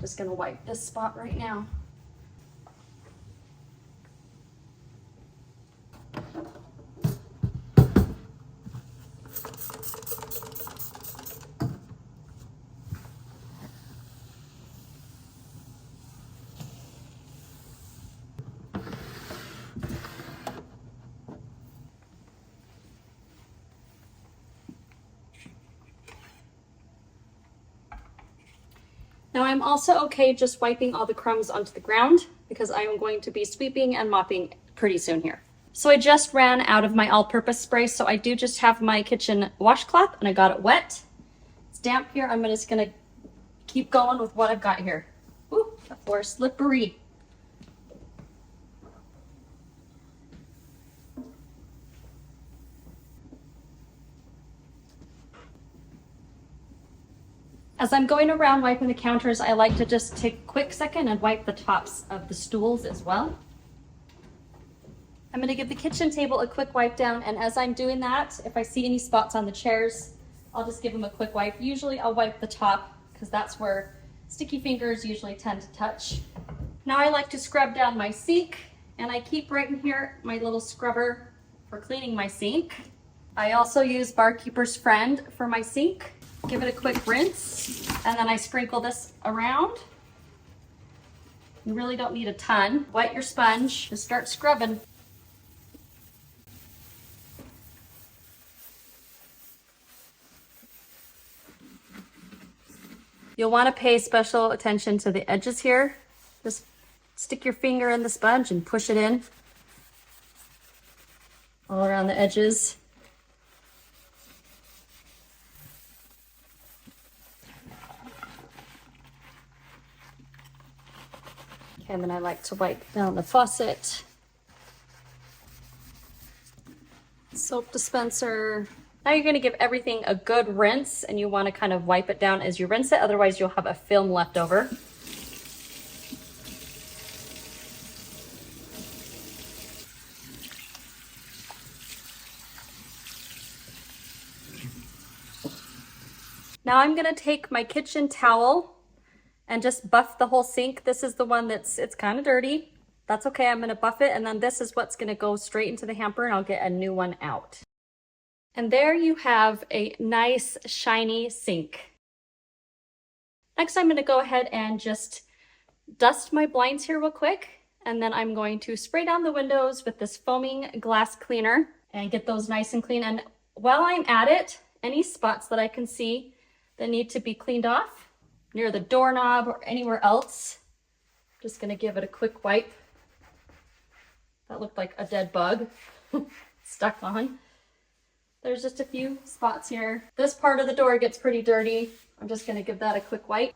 Just gonna wipe this spot right now. Now I'm also okay just wiping all the crumbs onto the ground because I am going to be sweeping and mopping pretty soon here. So I just ran out of my all-purpose spray, so I do just have my kitchen washcloth and I got it wet. It's damp here. I'm just gonna keep going with what I've got here. Ooh, the floor is slippery. As I'm going around wiping the counters, I like to just take a quick second and wipe the tops of the stools as well. I'm going to give the kitchen table a quick wipe down, and as I'm doing that, if I see any spots on the chairs, I'll just give them a quick wipe. Usually I'll wipe the top because that's where sticky fingers usually tend to touch. Now I like to scrub down my sink, and I keep right in here my little scrubber for cleaning my sink. I also use Barkeeper's Friend for my sink. Give it a quick rinse, and then I sprinkle this around. You really don't need a ton. Wet your sponge, just start scrubbing. You'll want to pay special attention to the edges here. Just stick your finger in the sponge and push it in all around the edges. Okay, and then I like to wipe down the faucet. Soap dispenser. Now you're going to give everything a good rinse, and you want to kind of wipe it down as you rinse it, otherwise you'll have a film left over. Now I'm going to take my kitchen towel and just buff the whole sink. This is the one it's kind of dirty. That's okay, I'm gonna buff it, and then this is what's gonna go straight into the hamper, and I'll get a new one out. And there you have a nice shiny sink. Next, I'm gonna go ahead and just dust my blinds here real quick, and then I'm going to spray down the windows with this foaming glass cleaner and get those nice and clean. And while I'm at it, any spots that I can see that need to be cleaned off near the doorknob or anywhere else, just gonna give it a quick wipe. That looked like a dead bug stuck on. There's just a few spots here. This part of the door gets pretty dirty. I'm just gonna give that a quick wipe,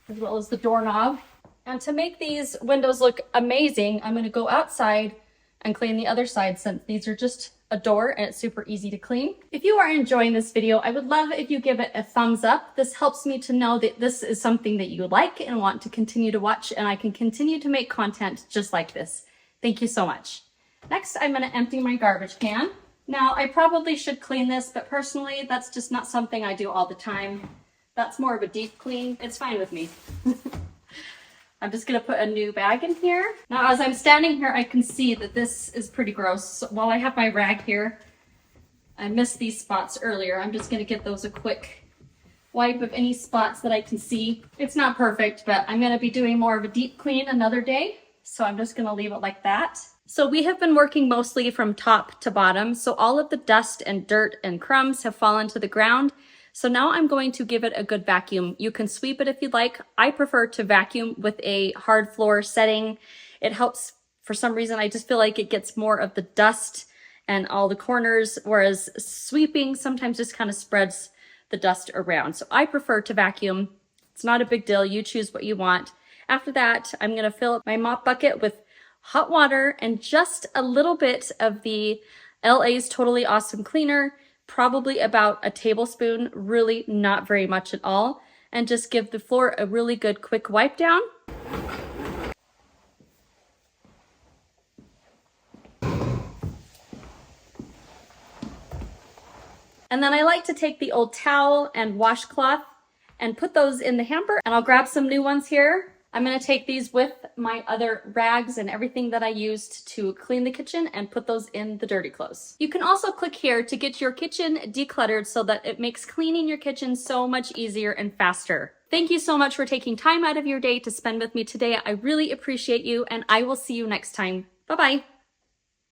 as well as the doorknob. And to make these windows look amazing, I'm gonna go outside and clean the other side, since these are just a door and it's super easy to clean. If you are enjoying this video, I would love if you give it a thumbs up. This helps me to know that this is something that you like and want to continue to watch, and I can continue to make content just like this. Thank you so much. Next, I'm gonna empty my garbage can. Now, I probably should clean this, but personally, that's just not something I do all the time. That's more of a deep clean. It's fine with me. I'm just gonna put a new bag in here. Now, as I'm standing here, I can see that this is pretty gross. So while I have my rag here, I missed these spots earlier. I'm just gonna give those a quick wipe of any spots that I can see. It's not perfect, but I'm gonna be doing more of a deep clean another day. So I'm just gonna leave it like that. So we have been working mostly from top to bottom. So all of the dust and dirt and crumbs have fallen to the ground. So now I'm going to give it a good vacuum. You can sweep it if you'd like. I prefer to vacuum with a hard floor setting. It helps, for some reason, I just feel like it gets more of the dust and all the corners, whereas sweeping sometimes just kind of spreads the dust around. So I prefer to vacuum. It's not a big deal. You choose what you want. After that, I'm gonna fill up my mop bucket with hot water and just a little bit of the LA's Totally Awesome Cleaner, probably about a tablespoon, really not very much at all, and just give the floor a really good quick wipe down. And then I like to take the old towel and washcloth and put those in the hamper, and I'll grab some new ones here. I'm gonna take these with my other rags and everything that I used to clean the kitchen and put those in the dirty clothes. You can also click here to get your kitchen decluttered so that it makes cleaning your kitchen so much easier and faster. Thank you so much for taking time out of your day to spend with me today. I really appreciate you, and I will see you next time. Bye-bye.